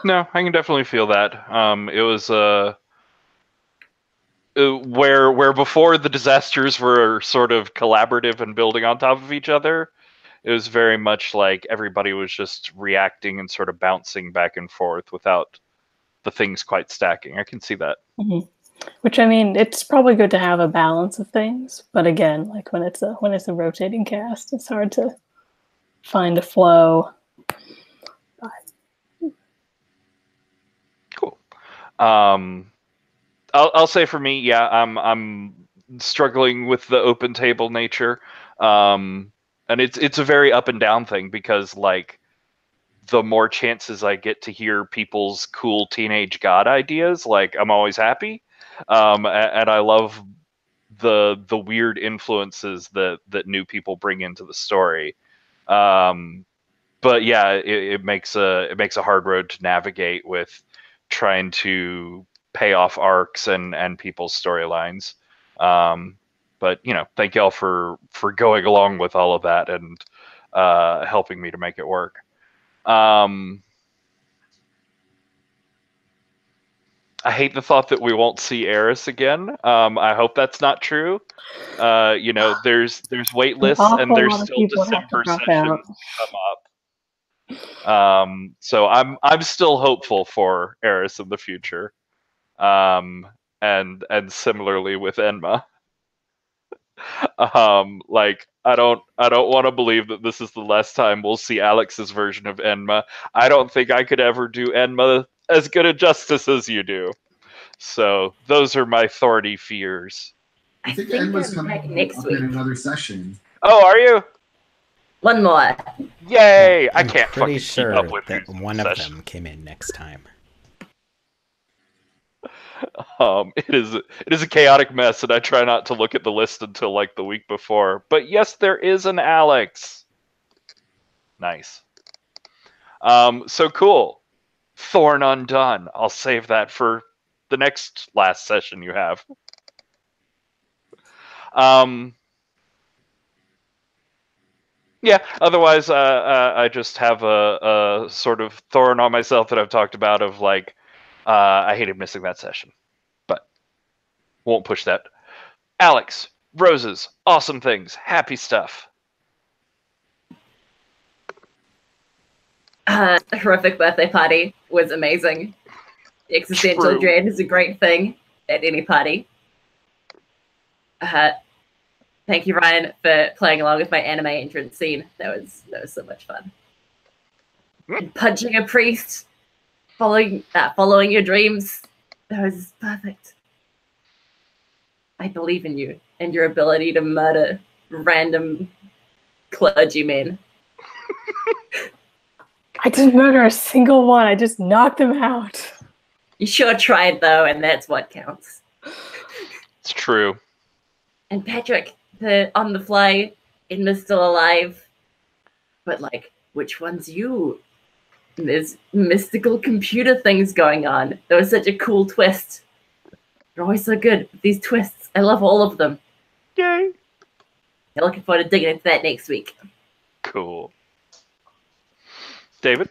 No, I can definitely feel that. It was where before the disasters were sort of collaborative and building on top of each other. It was very much like everybody was just reacting and sort of bouncing back and forth without the things quite stacking. I can see that. Mm-hmm. Which, I mean, it's probably good to have a balance of things, but again, when it's a rotating cast, it's hard to find a flow. Cool. I'll say for me, yeah, I'm struggling with the open table nature. And it's a very up and down thing because the more chances I get to hear people's cool teenage god ideas, like I'm always happy. And I love the weird influences that new people bring into the story. But yeah, it makes a hard road to navigate with trying to pay off arcs and people's storylines. But thank y'all for going along with all of that and helping me to make it work. I hate the thought that we won't see Eris again. I hope that's not true. There's wait lists and there's still December sessions come up. So I'm still hopeful for Eris in the future. And similarly with Enma. I don't want to believe that this is the last time we'll see Alex's version of Enma. I don't think I could ever do Enma as good a justice as you do. So those are my thorny fears. I think Enma's coming next week in another session. Oh, are you? One more. Yay! I'm I can't pretty fucking sure keep up with that these one sessions. of them came in next time. It is a chaotic mess, and I try not to look at the list until like the week before. But yes, there is an Alex. Nice. So cool. Thorn Undone. I'll save that for the last session you have. Yeah, otherwise, I just have a sort of thorn on myself that I've talked about of like, I hated missing that session, but won't push that. Alex, roses, awesome things, happy stuff. A horrific birthday party was amazing. Existential True. dread is a great thing at any party. Thank you, Ryan, for playing along with my anime entrance scene. That was so much fun. And punching a priest, following your dreams. That was perfect. I believe in you and your ability to murder random clergymen. I didn't murder a single one. I just knocked them out. You sure tried, though, and that's what counts. It's true. And Patrick, the on the fly, Enma's still alive. But, like, which one's you? And there's mystical computer things going on. That was such a cool twist. They're always so good with these twists. I love all of them. Yay. I'm looking forward to digging into that next week. Cool. David?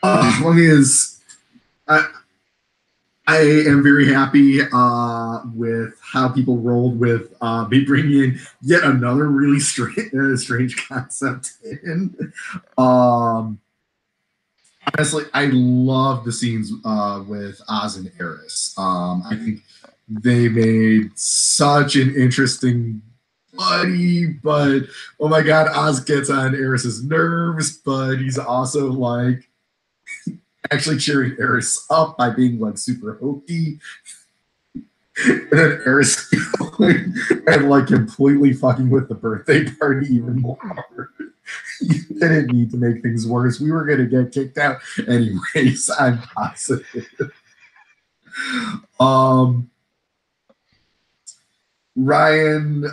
One is, I am very happy with how people rolled with me bringing in yet another really strange concept in. Honestly, I love the scenes with Oz and Eris. I think they made such an interesting buddy, but oh my god, Oz gets on Eris's nerves, but he's also like actually cheering Eris up by being like super hokey. And then Eris going and like completely fucking with the birthday party even more. You didn't need to make things worse. We were gonna get kicked out anyways. I'm positive. Ryan,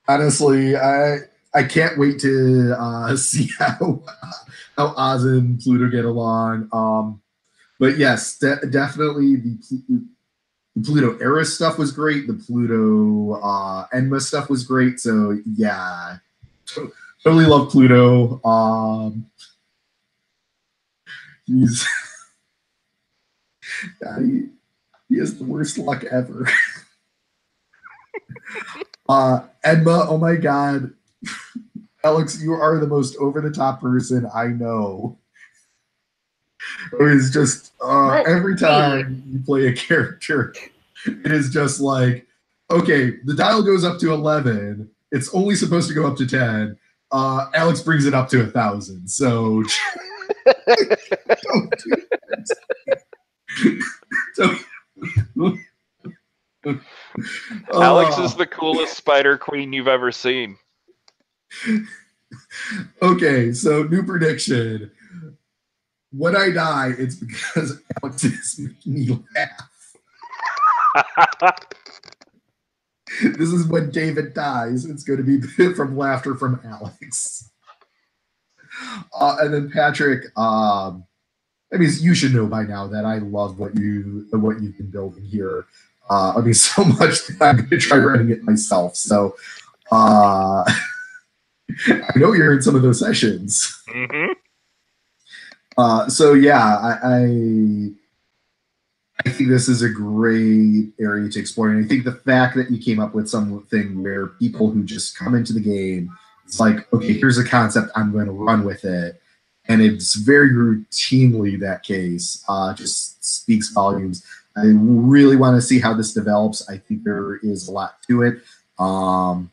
honestly, I can't wait to see how Oz and Pluto get along. But yes, definitely the Pluto Eris stuff was great. The Pluto Enma stuff was great. So yeah, totally love Pluto. He's he has the worst luck ever. Enma, oh my god. Alex, you are the most over-the-top person I know. It is just every time you play a character, it is just like, okay, the dial goes up to 11. It's only supposed to go up to 10. Alex brings it up to 1,000. So don't do that. Alex is the coolest spider queen you've ever seen. Okay, so new prediction. When I die, it's because Alex is making me laugh. This is when David dies. It's going to be from laughter from Alex. And then Patrick, I mean, you should know by now that I love what you've been building here. I mean, so much that I'm going to try writing it myself. So I know you're in some of those sessions. Mm-hmm. So yeah, I think this is a great area to explore, and I think the fact that you came up with something where people who just come into the game, it's like, okay, here's a concept, I'm going to run with it, and it's very routinely that case. Just speaks volumes. I really want to see how this develops. I think there is a lot to it, and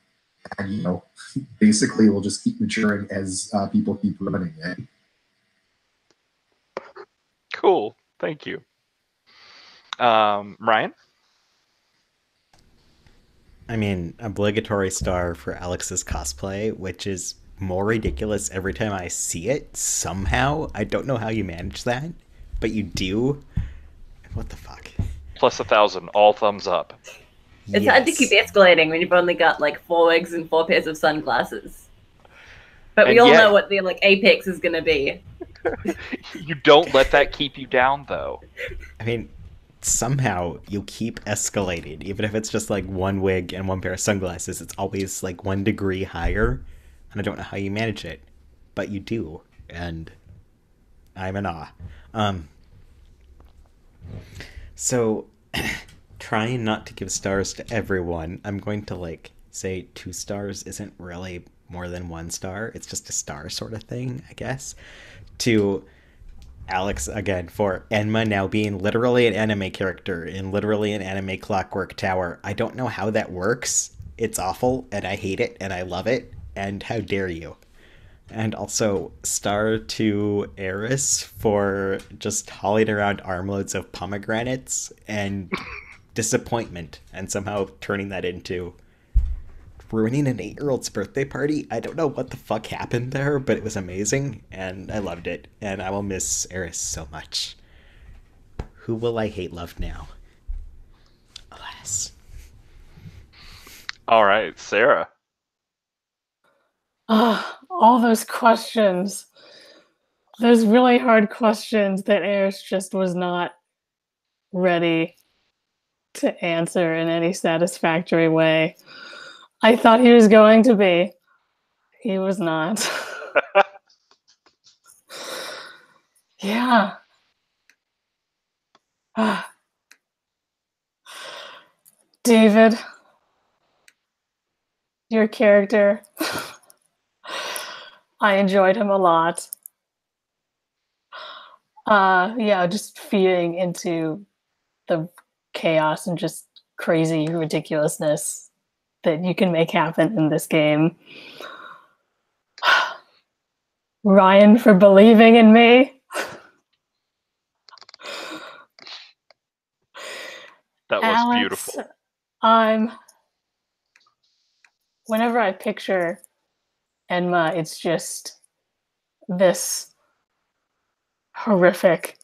basically, it will just keep maturing as people keep running it. Cool. Thank you. Ryan? I mean, obligatory star for Alex's cosplay, which is more ridiculous every time I see it, somehow. I don't know how you manage that, but you do. What the fuck? Plus 1,000, all thumbs up. It's hard to keep escalating when you've only got like 4 wigs and 4 pairs of sunglasses. But we all know what the apex is going to be. You don't let that keep you down, though. I mean, somehow you keep escalating, even if it's just like 1 wig and 1 pair of sunglasses. It's always like 1 degree higher, and I don't know how you manage it, but you do, and I'm in awe. So, trying not to give stars to everyone, I'm going to say 2 stars isn't really more than 1 star. It's just a star sort of thing, I guess. To Alex, again, for Enma now being literally an anime character in literally an anime Clockwork Tower. I don't know how that works. It's awful, and I hate it, and I love it, and how dare you. And also, star to Eris for just hauling around armloads of pomegranates and disappointment, and somehow turning that into ruining an 8-year-old's birthday party. I don't know what the fuck happened there, but it was amazing, and I loved it, and I will miss Eris so much. Who will I hate love now? Alas. All right, Sarah. All those questions. Those really hard questions that Eris just was not ready to answer in any satisfactory way. I thought he was going to be. He was not. Yeah. David, your character, I enjoyed him a lot. Yeah, just feeding into the chaos and just crazy ridiculousness that you can make happen in this game. Ryan, for believing in me. That was Alex, beautiful. Whenever I picture Enma, it's just this horrific,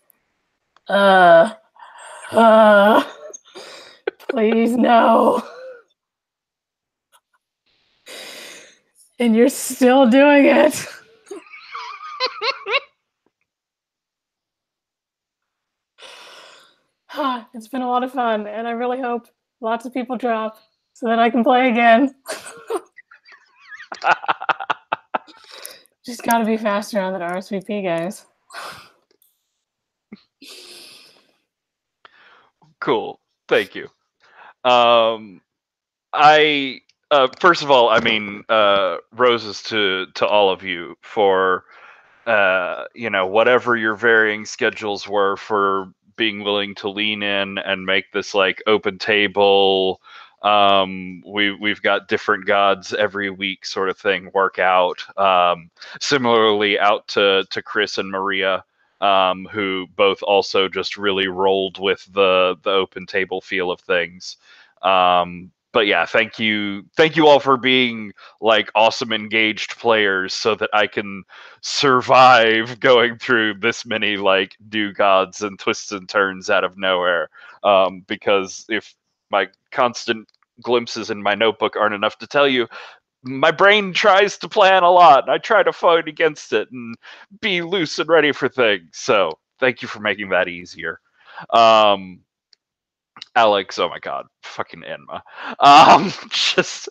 please no. And you're still doing it. It's been a lot of fun, and I really hope lots of people drop so that I can play again. Just gotta be faster on that RSVP, guys. Cool. Thank you. I first of all, I mean, roses to all of you for whatever your varying schedules were, for being willing to lean in and make this open table. We've got different gods every week sort of thing work out. Similarly out to Chris and Maria, who both also just really rolled with the open table feel of things. but yeah, thank you all for being like awesome engaged players, so that I can survive going through this many like new gods and twists and turns out of nowhere. Because if my constant glimpses in my notebook aren't enough to tell you, my brain tries to plan a lot, and I try to fight against it and be loose and ready for things. So thank you for making that easier. Alex, oh my god, fucking Enma. Just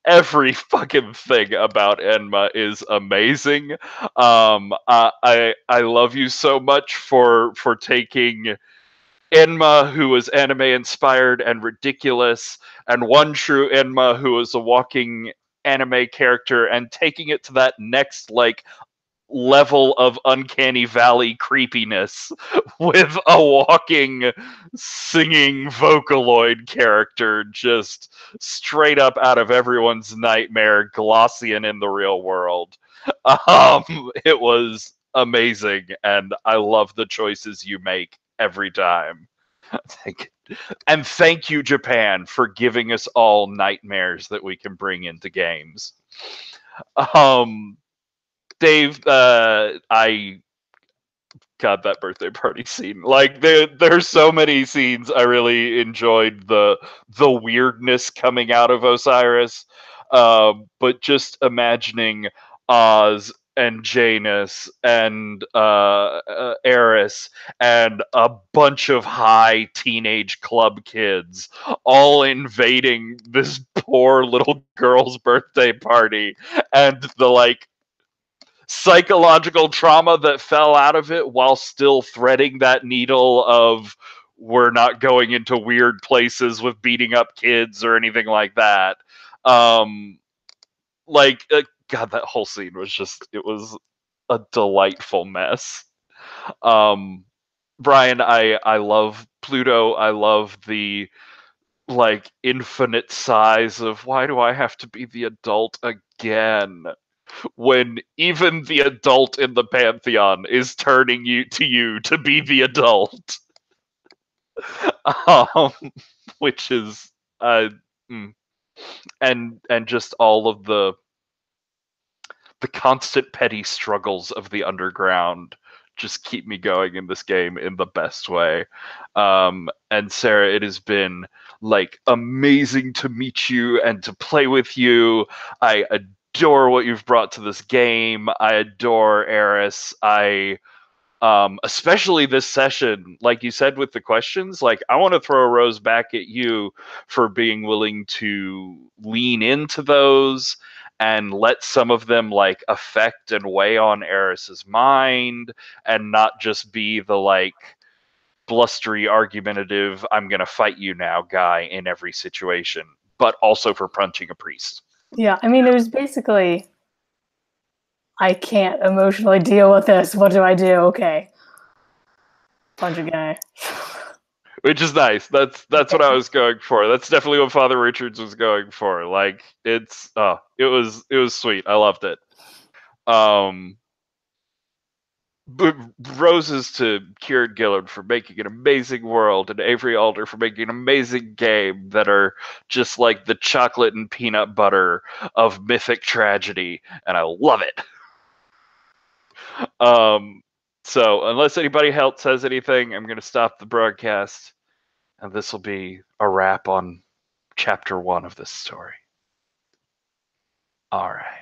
every fucking thing about Enma is amazing. I love you so much for taking Enma, who was anime inspired and ridiculous, and one true Enma, who is a walking anime character, and taking it to that next like level of uncanny valley creepiness with a walking singing vocaloid character, just straight up out of everyone's nightmare, Glossian in the real world. It was amazing, and I love the choices you make every time. And thank you, Japan, for giving us all nightmares that we can bring into games. Dave, I got that birthday party scene. Like there's so many scenes I really enjoyed the weirdness coming out of Osiris, but just imagining Oz and Janus and Eris and a bunch of high teenage club kids all invading this poor little girl's birthday party, and the like psychological trauma that fell out of it while still threading that needle of we're not going into weird places with beating up kids or anything like that. God, that whole scene was just, it was a delightful mess. Brian, I love Pluto. I love the like infinite size of why do I have to be the adult again? When even the adult in the pantheon is turning you to be the adult. Which is and just all of the constant petty struggles of the underground just keep me going in this game in the best way. And Sarah, it has been like amazing to meet you and to play with you. I adore what you've brought to this game. I adore Eris. I especially this session, like you said with the questions, like I want to throw a rose back at you for being willing to lean into those and let some of them like affect and weigh on Eris's mind, and not just be the like blustery, argumentative, I'm gonna fight you now guy in every situation, but also for punching a priest. Yeah, I mean, it was basically, I can't emotionally deal with this. What do I do? Okay. Punch a guy. Which is nice. That's what I was going for. That's definitely what Father Richards was going for. Like it was sweet. I loved it. But roses to Kieran Gillard for making an amazing world, and Avery Alder for making an amazing game that are just like the chocolate and peanut butter of mythic tragedy, and I love it. So unless anybody else has anything, I'm going to stop the broadcast, and this will be a wrap on chapter 1 of this story. All right.